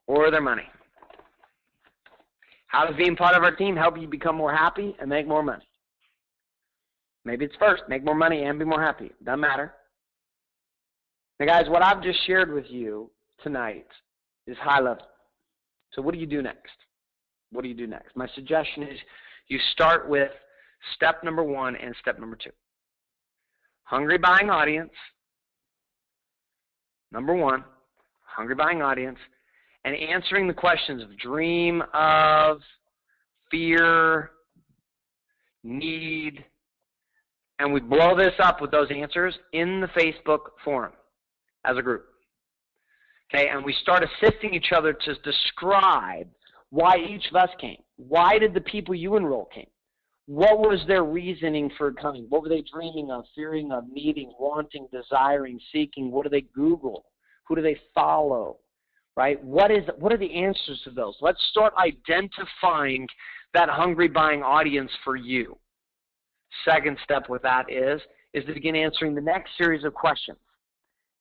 or their money. How does being part of our team help you become more happy and make more money? Maybe it's first, make more money and be more happy. Doesn't matter. Now, guys, what I've just shared with you tonight is high level. So what do you do next? What do you do next? My suggestion is you start with step number 1 and step number 2. Hungry buying audience. Number 1, hungry buying audience. And answering the questions of dream of, fear, need. And we blow this up with those answers in the Facebook forum as a group. Okay, and we start assisting each other to describe why each of us came. Why did the people you enroll came? What was their reasoning for coming? What were they dreaming of, fearing of, needing, wanting, desiring, seeking? What do they Google? Who do they follow? Right? What are the answers to those? Let's start identifying that hungry buying audience for you. Second step with that is to begin answering the next series of questions.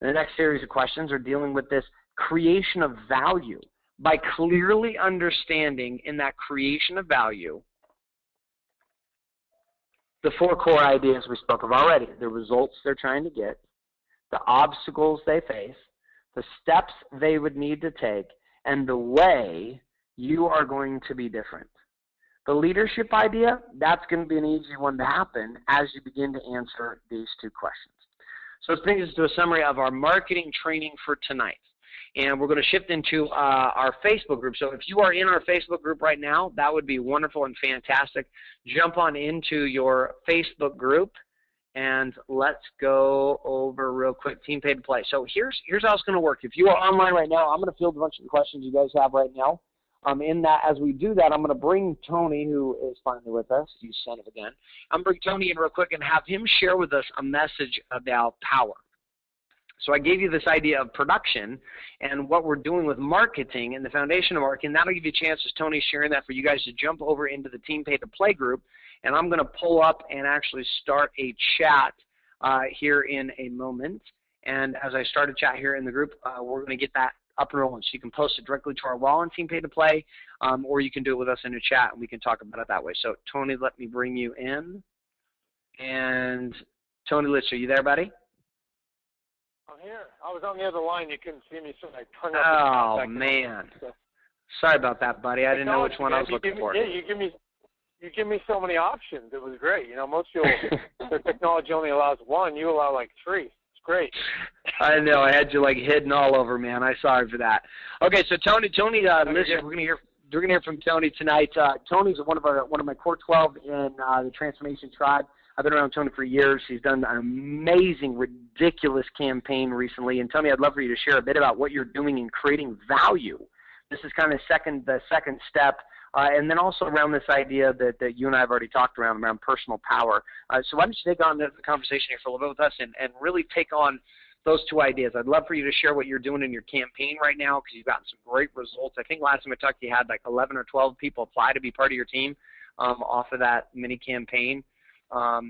And the next series of questions are dealing with this creation of value by clearly understanding in that creation of value the 4 core ideas we spoke of already, the results they're trying to get, the obstacles they face, the steps they would need to take, and the way you are going to be different. The leadership idea, that's going to be an easy one to happen as you begin to answer these 2 questions. So let's bring this to a summary of our marketing training for tonight. And we're going to shift into our Facebook group. So if you are in our Facebook group right now, that would be wonderful and fantastic. Jump on into your Facebook group, and let's go over real quick Team Paid to Play. So here's how it's going to work. If you are online right now, I'm going to field a bunch of the questions you guys have right now. In that, as we do that, I'm going to bring Tony, who is finally with us. You son of a gun. I'm going to bring Tony in real quick and have him share with us a message about power. So I gave you this idea of production and what we're doing with marketing and the foundation of marketing. That'll give you a chance, as Tony's sharing that, for you guys to jump over into the Team Paid to Play group. And I'm going to pull up and actually start a chat here in a moment. And as I start a chat here in the group, we're going to get that up and rolling. So you can post it directly to our wall on Team Paid to Play, or you can do it with us in a chat, and we can talk about it that way. So, Tony, let me bring you in. And, Tony Litz, are you there, buddy? I'm here. I was on the other line. You couldn't see me, so I hung up. Oh, man. So. Sorry about that, buddy. I didn't know which one I was looking for. Yeah, you give me so many options. It was great. You know, most people, their technology only allows 1. You allow like 3. Great. I know. I had you like hidden all over, man. I'm sorry for that. Okay, so Tony, listen, we're gonna hear from Tony tonight. Tony's one of my core 12 in the Transformation Tribe. I've been around Tony for years. He's done an amazing, ridiculous campaign recently. And Tony, I'd love for you to share a bit about what you're doing in creating value. This is kind of the second step. And then also around this idea that you and I have already talked around personal power. So why don't you take on the conversation here for a little bit with us and really take on those 2 ideas. I'd love for you to share what you're doing in your campaign right now, because you've gotten some great results. I think last time I talked to you had like 11 or 12 people apply to be part of your team off of that mini campaign.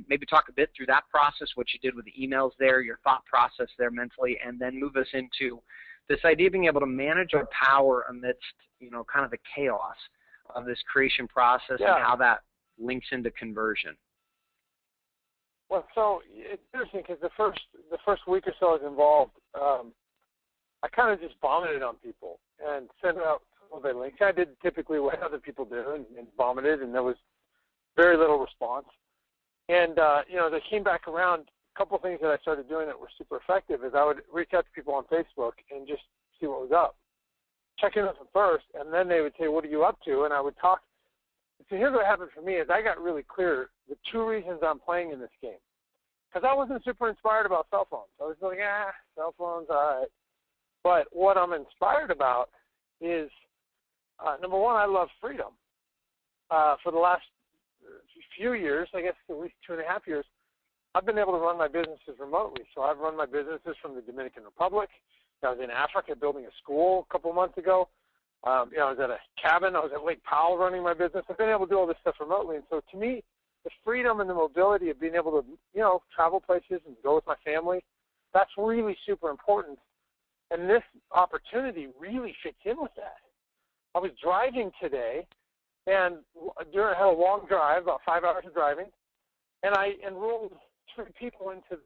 Maybe talk a bit through that process, what you did with the emails there, your thought process there mentally, and then move us into this idea of being able to manage our power amidst, kind of the chaos of this creation process and how that links into conversion? Well, so it's interesting because the first week or so I was involved, I kind of just vomited on people and sent out some of the links. I did typically what other people do and vomited, and there was very little response. And, they came back around. A couple of things that I started doing that were super effective is I would reach out to people on Facebook and just see what was up. Check in with them first, and then they would say, what are you up to? And I would talk. So here's what happened for me is I got really clear the two reasons I'm playing in this game. Because I wasn't super inspired about cell phones. I was like, cell phones, all right. But what I'm inspired about is, number one, I love freedom. For the last few years, I guess at least 2.5 years, I've been able to run my businesses remotely. So I've run my businesses from the Dominican Republic. I was in Africa building a school a couple of months ago. I was at a cabin. I was at Lake Powell running my business. I've been able to do all this stuff remotely. And so to me, the freedom and the mobility of being able to, travel places and go with my family, that's really super important. And this opportunity really fits in with that. I was driving today, and I had a long drive, about 5 hours of driving, and I enrolled 3 people into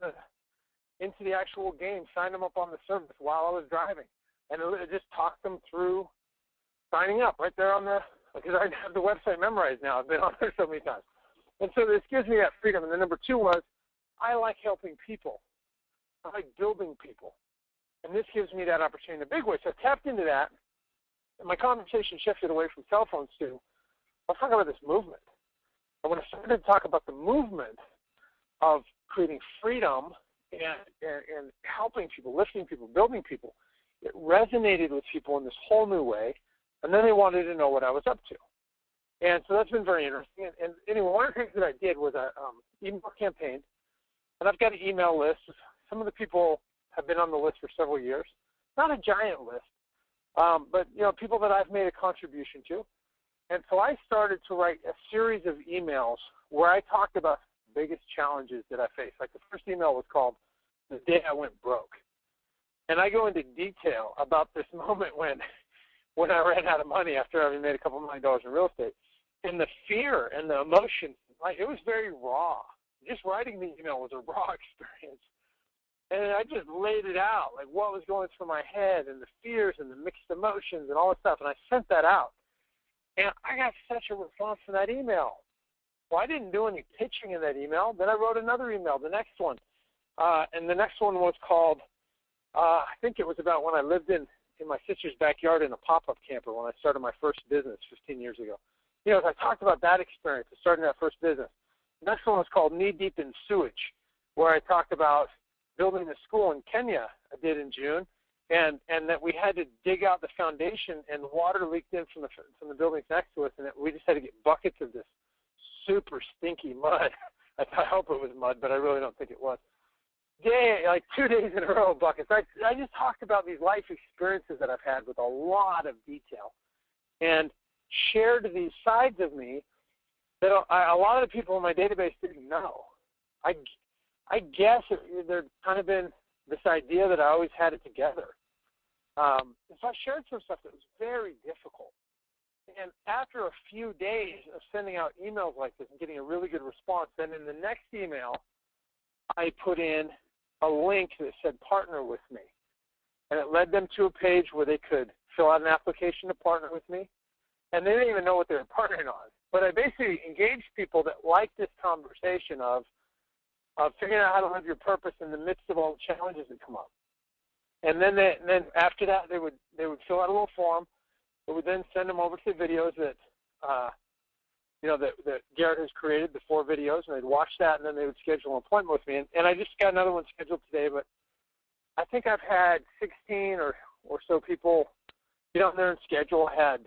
the actual game, signed them up on the service while I was driving, and I just talked them through signing up right there because I have the website memorized now. I've been on there so many times. And so this gives me that freedom. And then number 2 was I like helping people. I like building people. And this gives me that opportunity in a big way. So I tapped into that, and my conversation shifted away from cell phones to, let's talk about this movement. And when I started to talk about the movement of creating freedom and helping people, lifting people, building people, it resonated with people in this whole new way, and then they wanted to know what I was up to. And so that's been very interesting. And anyway, one of the things that I did was I email campaign, and I've got an email list. Some of the people have been on the list for several years. Not a giant list, but people that I've made a contribution to. And so I started to write a series of emails where I talked about the biggest challenges that I faced. Like the first email was called "The Day I Went Broke," and I go into detail about this moment when I ran out of money after having made a couple $1 million in real estate. And the fear and the emotion, it was very raw. Just writing the email was a raw experience. And I just laid it out, like what was going through my head and the fears and the mixed emotions and all this stuff. And I sent that out. And I got such a response from that email. Well, I didn't do any pitching in that email. Then I wrote another email, the next one. And the next one was called, I think it was about when I lived in my sister's backyard in a pop-up camper when I started my first business 15 years ago. I talked about that experience of starting that first business. The next one was called Knee Deep in Sewage, where I talked about building a school in Kenya I did in June, and that we had to dig out the foundation and water leaked in from the buildings next to us, and we just had to get buckets of this super stinky mud. I hope it was mud, but I really don't think it was. 2 days in a row, buckets. I just talked about these life experiences that I've had with a lot of detail, and shared these sides of me that a lot of the people in my database didn't know. I guess there'd kind of been this idea that I always had it together. So I shared some stuff that was very difficult. And after a few days of sending out emails like this and getting a really good response, then in the next email, I put in a link that said partner with me. And it led them to a page where they could fill out an application to partner with me. And they didn't even know what they were partnering on. But I basically engaged people that liked this conversation of figuring out how to live your purpose in the midst of all the challenges that come up. And then after that, they would fill out a little form. We would then send them over to the videos that that Garrett has created, the 4 videos, and they'd watch that, and then they would schedule an appointment with me. And I just got another one scheduled today, but I think I've had 16 or so people get on there and schedule. I had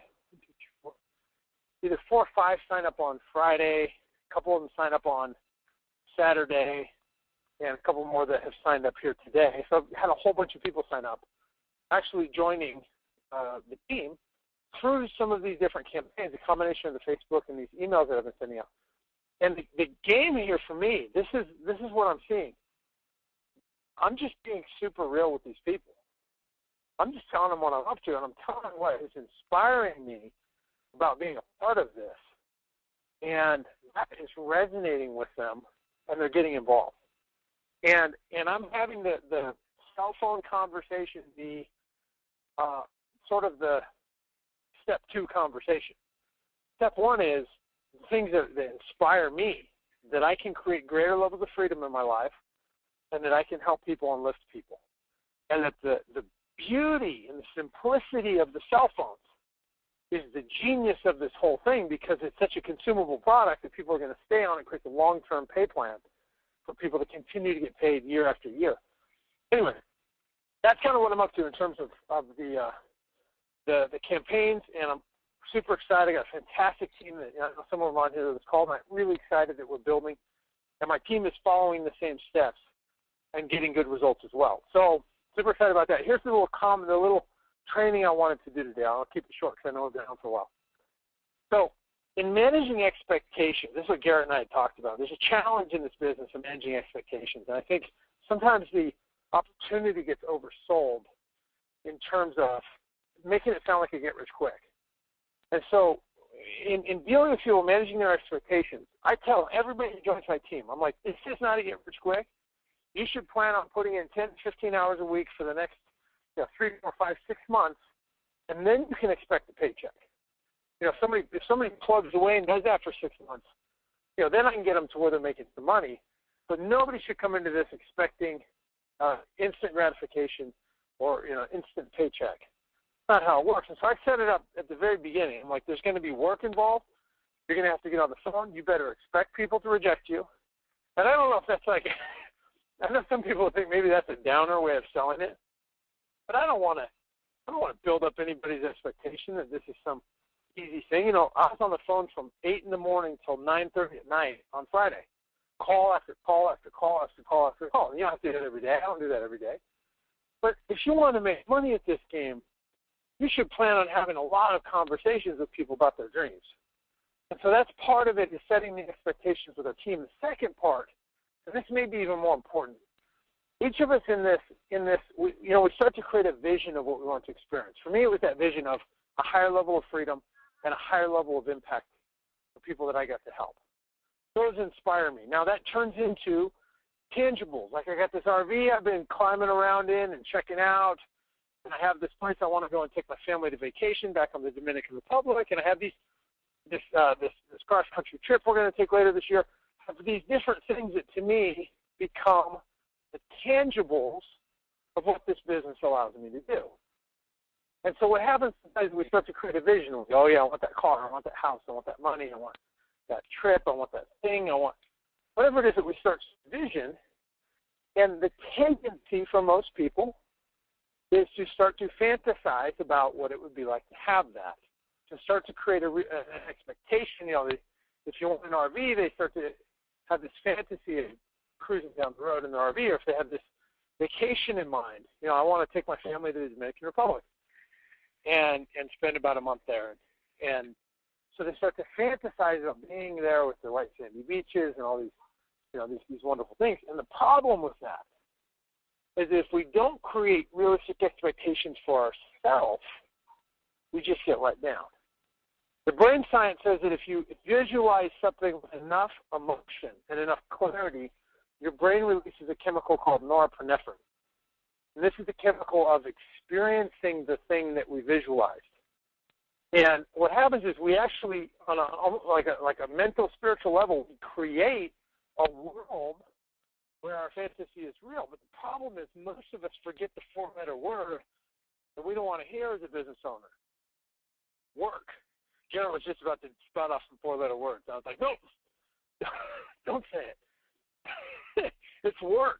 either 4 or 5 sign up on Friday, a couple of them sign up on Saturday, and a couple more that have signed up here today. So I've had a whole bunch of people sign up, actually joining the team through some of these different campaigns, a combination of the Facebook and these emails that I've been sending out. And the game here for me, this is what I'm seeing. I'm just being super real with these people. I'm just telling them what I'm up to, and I'm telling them what is inspiring me about being a part of this, and that is resonating with them, and they're getting involved. And I'm having the cell phone conversation be sort of the step 2 conversation. Step 1 is things that inspire me, that I can create greater levels of freedom in my life, and that I can help people and lift people. And that the beauty and the simplicity of the cell phones is the genius of this whole thing, because it's such a consumable product that people are going to stay on and create a long-term pay plan for people to continue to get paid year after year. Anyway, that's kind of what I'm up to in terms of the campaigns, and I'm super excited. I got a fantastic team that, some of them on here that was called, and I'm really excited that we're building, and my team is following the same steps and getting good results as well. So super excited about that. Here's the little training I wanted to do today. I'll keep it short because I know I've been on for a while. So in managing expectations, this is what Garrett and I had talked about. There's a challenge in this business of managing expectations, and I think sometimes the opportunity gets oversold in terms of making it sound like a get-rich-quick. And so in dealing with people, managing their expectations, I tell everybody who joins my team, I'm like, this is not a get-rich-quick. You should plan on putting in 10 to 15 hours a week for the next 3, 4, 5, 6 months, and then you can expect a paycheck. If somebody plugs away and does that for 6 months, then I can get them to where they're making some money. But nobody should come into this expecting instant gratification or instant paycheck. That's not how it works. And so I set it up at the very beginning. I'm like, there's going to be work involved. You're going to have to get on the phone. You better expect people to reject you. And I don't know if that's like, I know some people think maybe that's a downer way of selling it, but I don't want to build up anybody's expectation that this is some easy thing. I was on the phone from 8 in the morning till 9:30 at night on Friday. Call after call after call after call after call. You don't have to do that every day. I don't do that every day. But if you want to make money at this game, you should plan on having a lot of conversations with people about their dreams. And so that's part of it, is setting the expectations with our team. The second part, and this may be even more important, each of us in this, we start to create a vision of what we want to experience. For me, it was that vision of a higher level of freedom and a higher level of impact for people that I got to help. Those inspire me. Now that turns into tangibles. Like I got this RV I've been climbing around in and checking out, and I have this place I want to go and take my family to vacation back on the Dominican Republic, and I have this cross-country trip we're going to take later this year. I have these different things that to me become the tangibles of what this business allows me to do. And so what happens sometimes we start to create a vision. We go, oh yeah, I want that car, I want that house, I want that money, I want that trip, I want that thing, I want whatever it is that we start to vision. And the tendency for most people is to start to fantasize about what it would be like to have that, to start to create an expectation. If you want an RV, they start to have this fantasy of cruising down the road in the RV, or if they have this vacation in mind. I want to take my family to the Dominican Republic and spend about a month there. And so they start to fantasize about being there with the white sandy beaches and all these, these wonderful things. And the problem with that is if we don't create realistic expectations for ourselves, we just get let down. The brain science says that if you visualize something with enough emotion and enough clarity, your brain releases a chemical called norepinephrine. And this is the chemical of experiencing the thing that we visualized. And what happens is we actually, on a mental, spiritual level, we create a world where our fantasy is real. But the problem is most of us forget the 4-letter word that we don't want to hear as a business owner. Work. Garrett was just about to spout off some 4-letter words. I was like, no, don't say it. It's work.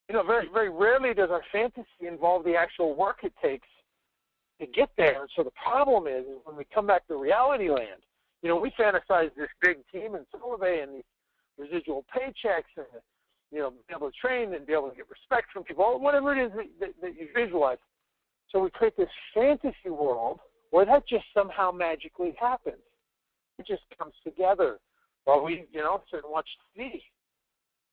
Very, very rarely does our fantasy involve the actual work it takes to get there. So the problem is when we come back to reality land, we fantasize this big team in Solvay and these residual paychecks and, be able to train and be able to get respect from people, whatever it is that you visualize. So we create this fantasy world where that just somehow magically happens. It just comes together while we, sit and watch TV.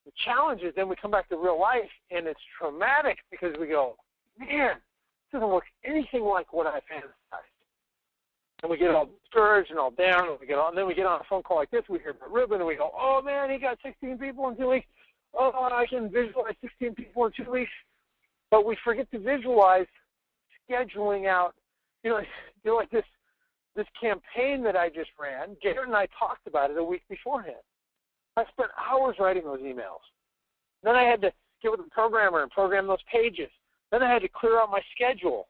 The challenge is then we come back to real life, and it's traumatic because we go, man, this doesn't look anything like what I fantasized. And we get all discouraged and all down, and then we get on a phone call like this. We hear about Ruben, and we go, "Oh man, he got 16 people in 2 weeks. Oh, I can visualize 16 people in 2 weeks." But we forget to visualize scheduling out. Like this campaign that I just ran. Garrett and I talked about it a week beforehand. I spent hours writing those emails. Then I had to get with the programmer and program those pages. Then I had to clear out my schedule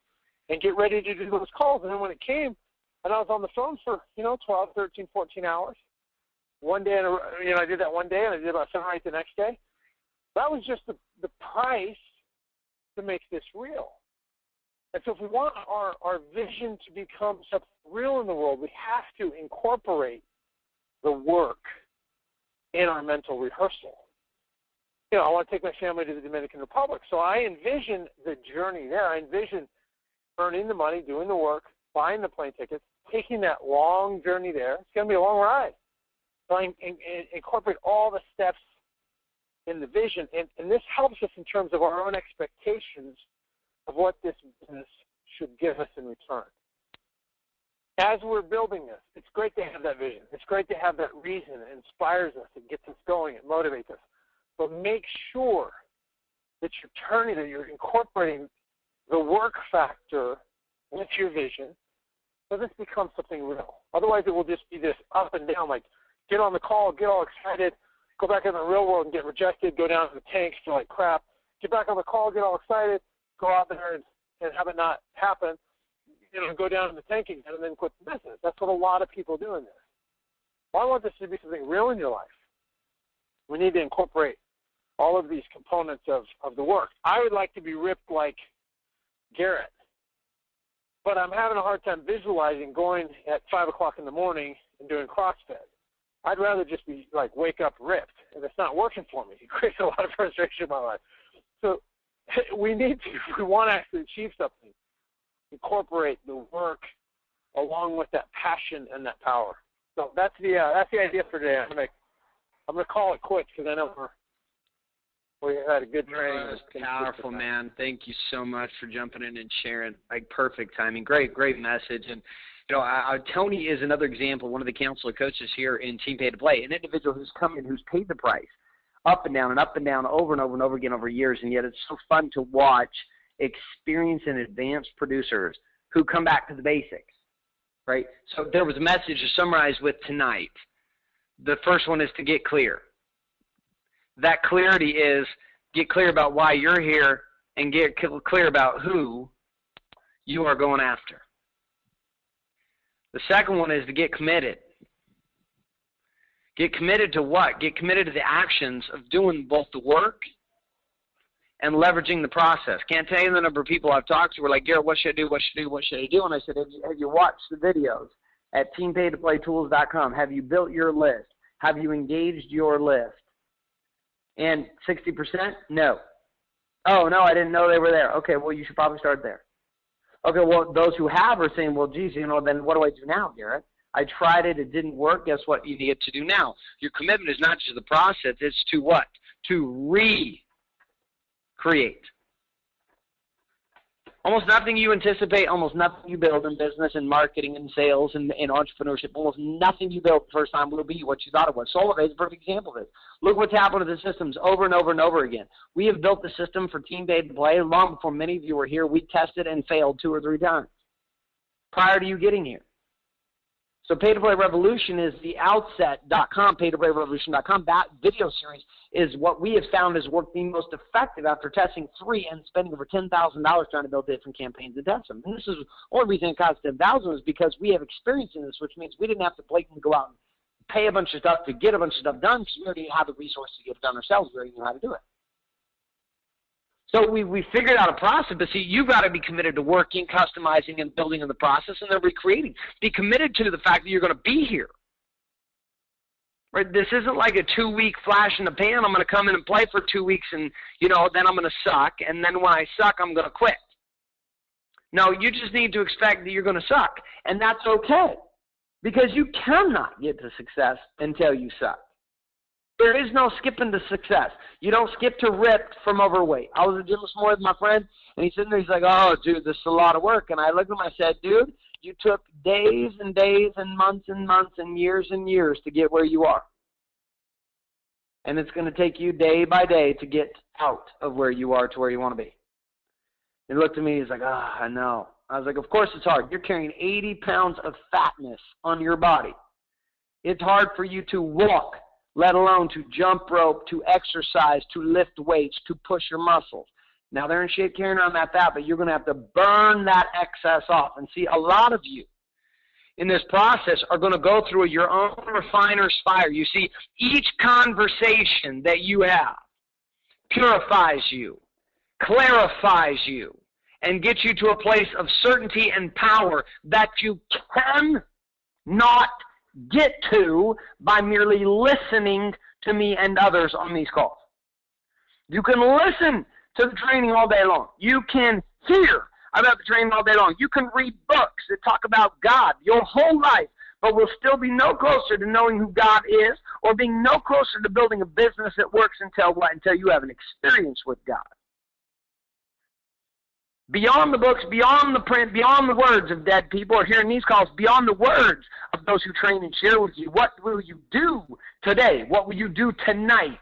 and get ready to do those calls. And then when it came, and I was on the phone for, 12, 13, 14 hours. One day, I did that one day, and I did about 7 or 8 the next day. That was just the price to make this real. And so if we want our vision to become something real in the world, we have to incorporate the work in our mental rehearsal. I want to take my family to the Dominican Republic. So I envision the journey there. I envision earning the money, doing the work, buying the plane tickets, taking that long journey there. It's going to be a long ride. So I incorporate all the steps in the vision. And this helps us in terms of our own expectations of what this business should give us in return. As we're building this, it's great to have that vision. It's great to have that reason. It inspires us. It gets us going. It motivates us. But make sure that you're incorporating the work factor with your vision so this becomes something real. Otherwise, it will just be this up and down, like get on the call, get all excited, go back in the real world and get rejected, go down to the tanks, feel like crap, get back on the call, get all excited, go out there and have it not happen, go down in the tank again and then quit the business. That's what a lot of people do in this. Well, I want this to be something real in your life. We need to incorporate all of these components of the work. I would like to be ripped like Garrett, but I'm having a hard time visualizing going at 5 o'clock in the morning and doing CrossFit. I'd rather just be like wake up ripped, and it's not working for me. It creates a lot of frustration in my life. So we need to, if we want to actually achieve something, incorporate the work along with that passion and that power. So that's the idea for today. I'm gonna call it quits because I know we had a good training. That was powerful, man. Thank you so much for jumping in and sharing. Like perfect timing. Great message. And Tony is another example, one of the counselor coaches here in Team Pay to Play, an individual who's come in, who's paid the price up and down, over and over and over again over years, and yet it's so fun to watch experienced and advanced producers who come back to the basics, right? So there was a message to summarize with tonight. The first one is to get clear. That clarity is get clear about why you're here and get clear about who you are going after. The second one is to get committed. Get committed to what? Get committed to the actions of doing both the work and leveraging the process. Can't tell you the number of people I've talked to who are like, Garrett, what should I do? What should I do? What should I do? And I said, have you watched the videos at teampaytoplaytools.com? Have you built your list? Have you engaged your list? And 60%? No. Oh, no, I didn't know they were there. Okay, well, you should probably start there. Okay, well, those who have are saying, well, geez, then what do I do now, Garrett? I tried it. It didn't work. Guess what you need to do now? Your commitment is not just the process. It's to what? To recreate. Almost nothing you anticipate, almost nothing you build in business and marketing and sales and entrepreneurship, almost nothing you build the first time will be what you thought it was. SolarPay is a perfect example of this. Look what's happened to the systems over and over and over again. We have built the system for Team Pay to Play long before many of you were here. We tested and failed 2 or 3 times prior to you getting here. So Pay to Play Revolution is the outset.com, paytoplayrevolution.com. That video series is what we have found has worked the most effective after testing 3 and spending over $10,000 trying to build different campaigns and test them. And this is the only reason it cost $10,000 is because we have experience in this, which means we didn't have to blatantly go out and pay a bunch of stuff to get a bunch of stuff done because we already had the resources to get it done ourselves. We already knew how to do it. So we figured out a process, but see, you've got to be committed to working, customizing, and building in the process, and then recreating. Be committed to the fact that you're going to be here. Right? This isn't like a 2-week flash in the pan. I'm going to come in and play for 2 weeks, and then I'm going to suck, and then when I suck, I'm going to quit. No, you just need to expect that you're going to suck, and that's okay, because you cannot get to success until you suck. There is no skipping to success. You don't skip to ripped from overweight. I was at the gym this morning with my friend, and he's sitting there. He's like, oh, dude, this is a lot of work. And I looked at him and I said, dude, you took days and days and months and years to get where you are. And it's going to take you day by day to get out of where you are to where you want to be. He looked at me, he's like, I know. I was like, of course it's hard. You're carrying 80 pounds of fatness on your body. It's hard for you to walk, let alone to jump rope, to exercise, to lift weights, to push your muscles. Now, they're in shape carrying around that fat, but you're going to have to burn that excess off. And see, a lot of you in this process are going to go through your own refiner's fire. You see, each conversation that you have purifies you, clarifies you, and gets you to a place of certainty and power that you cannot get to by merely listening to me and others on these calls. You can listen to the training all day long. You can hear about the training all day long. You can read books that talk about God your whole life, but will still be no closer to knowing who God is or being no closer to building a business that works until what? Until you have an experience with God. Beyond the books, beyond the print, beyond the words of dead people or hearing these calls, beyond the words of those who train and share with you, what will you do today? What will you do tonight?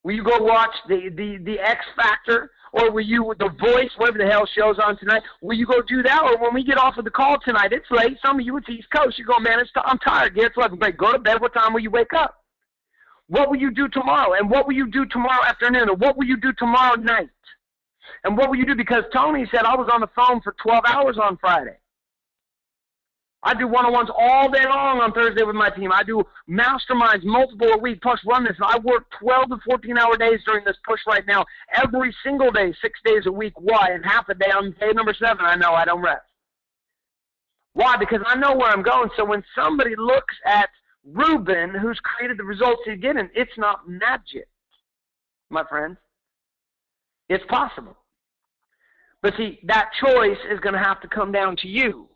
Will you go watch the X Factor? Or will you, The Voice, whatever the hell show's on tonight, will you go do that? Or when we get off of the call tonight, it's late. Some of you, it's East Coast. You go, man, I'm tired. Get 11. Great. Go to bed. What time will you wake up? What will you do tomorrow? And what will you do tomorrow afternoon? Or what will you do tomorrow night? And what will you do? Because Tony said I was on the phone for 12 hours on Friday. I do one-on-ones all day long on Thursday with my team. I do masterminds multiple a week, plus run this. I work 12 to 14-hour days during this push right now, every single day, 6 days a week. Why? And half a day on day number 7, I know I don't rest. Why? Because I know where I'm going. So when somebody looks at Ruben, who's created the results he's getting, it's not magic, my friends. It's possible. But see, that choice is going to have to come down to you.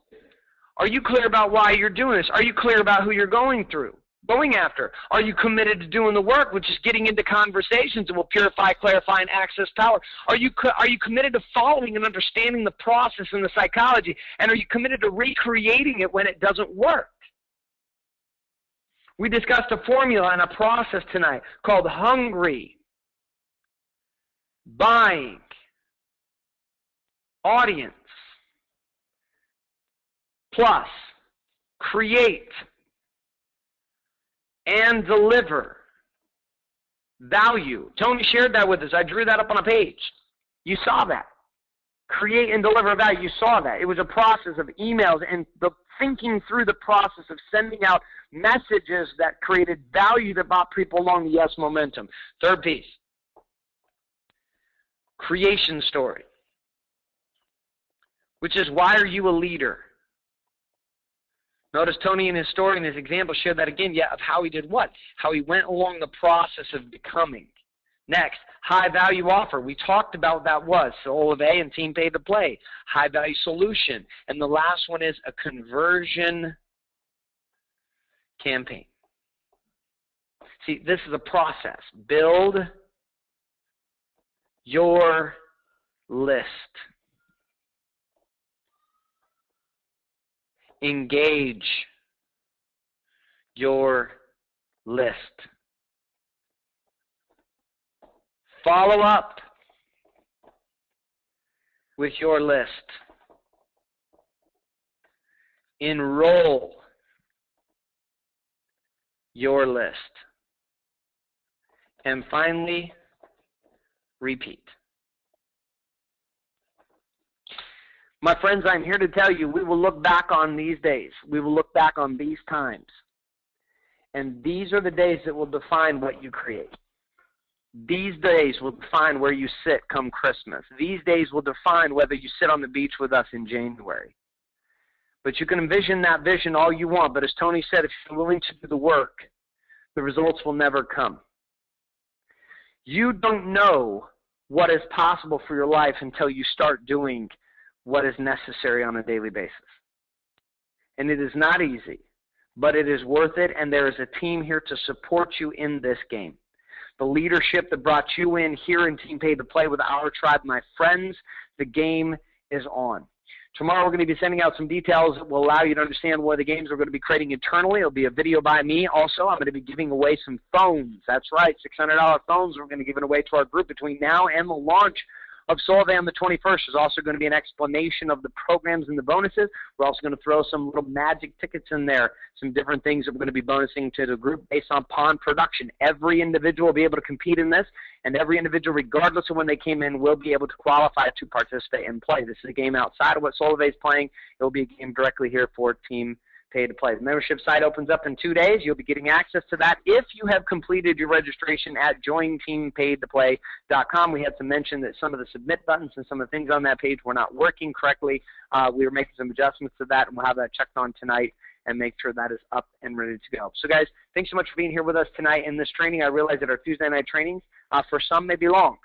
Are you clear about why you're doing this? Are you clear about who you're going after? Are you committed to doing the work, which is getting into conversations that will purify, clarify, and access power? Are you committed to following and understanding the process and the psychology? And are you committed to recreating it when it doesn't work? We discussed a formula and a process tonight called hungry, buying, audience, plus create and deliver value. Tony shared that with us. I drew that up on a page. You saw that. Create and deliver value. You saw that. It was a process of emails and the thinking through the process of sending out messages that created value that brought people along the yes momentum. Third piece. Creation story. Which is, why are you a leader? Notice Tony in his story and his example shared that again, of how he did what? How he went along the process of becoming. Next, high value offer. We talked about what that was. Soul of A and team pay to play. High value solution. And the last one is a conversion campaign. See, this is a process. Build your list. Engage your list. Follow up with your list. Enroll your list. And finally, repeat. My friends, I'm here to tell you, we will look back on these days. We will look back on these times. And these are the days that will define what you create. These days will define where you sit come Christmas. These days will define whether you sit on the beach with us in January. But you can envision that vision all you want. But as Tony said, if you're willing to do the work, the results will never come. You don't know what is possible for your life until you start doing what is necessary on a daily basis. And it is not easy, but it is worth it, and there is a team here to support you in this game. The leadership that brought you in here in Team Pay to Play with our tribe, my friends, the game is on. Tomorrow we're going to be sending out some details that will allow you to understand what the games we're going to be creating internally. It'll be a video by me. Also, I'm going to be giving away some phones. That's right, $600 phones we're going to give it away to our group between now and the launch of Solvay on the 21st. There's also going to be an explanation of the programs and the bonuses. We're also going to throw some little magic tickets in there, some different things that we're going to be bonusing to the group based on pond production. Every individual will be able to compete in this, and every individual, regardless of when they came in, will be able to qualify to participate and play. This is a game outside of what Solvay is playing. It will be a game directly here for Team Pay to Play. The membership site opens up in 2 days. You'll be getting access to that if you have completed your registration at jointeampaidtoplay.com. We had to mention that some of the submit buttons and some of the things on that page were not working correctly. We were making some adjustments to that, and we'll have that checked on tonight and make sure that is up and ready to go. So, guys, thanks so much for being here with us tonight in this training. I realize that our Tuesday night trainings, for some, may be long,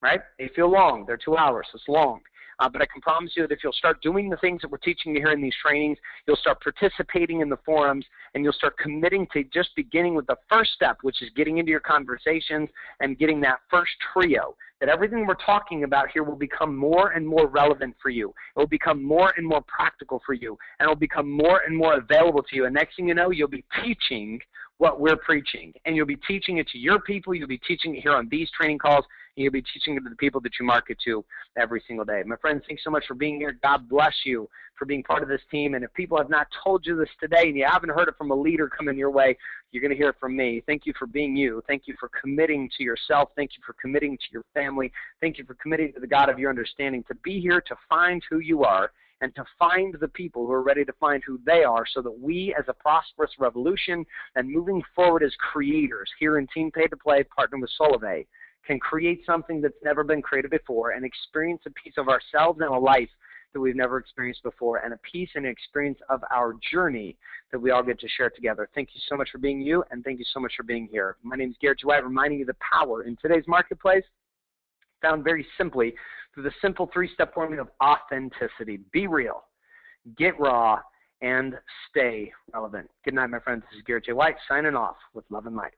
right? They feel long. They're 2 hours. It's long. But I can promise you that if you'll start doing the things that we're teaching you here in these trainings, you'll start participating in the forums, and you'll start committing to just beginning with the first step, which is getting into your conversations and getting that first trio, that everything we're talking about here will become more and more relevant for you. It will become more and more practical for you, and it will become more and more available to you. And next thing you know, you'll be teaching what we're preaching, and you'll be teaching it to your people. You'll be teaching it here on these training calls, and you'll be teaching it to the people that you market to every single day. My friends, thanks so much for being here. God bless you for being part of this team. And if people have not told you this today and you haven't heard it from a leader coming your way, you're going to hear it from me. Thank you for being you. Thank you for committing to yourself. Thank you for committing to your family. Thank you for committing to the God of your understanding, to be here to find who you are and to find the people who are ready to find who they are, so that we, as a prosperous revolution and moving forward as creators here in Team Pay to Play, partner with Solvay, can create something that's never been created before and experience a piece of ourselves and a life that we've never experienced before, and a piece and experience of our journey that we all get to share together. Thank you so much for being you, and thank you so much for being here. My name is Garrett White, reminding you the power in today's marketplace found very simply through the simple three-step formula of authenticity. Be real, get raw, and stay relevant. Good night, my friends. This is Garrett J. White signing off with love and light.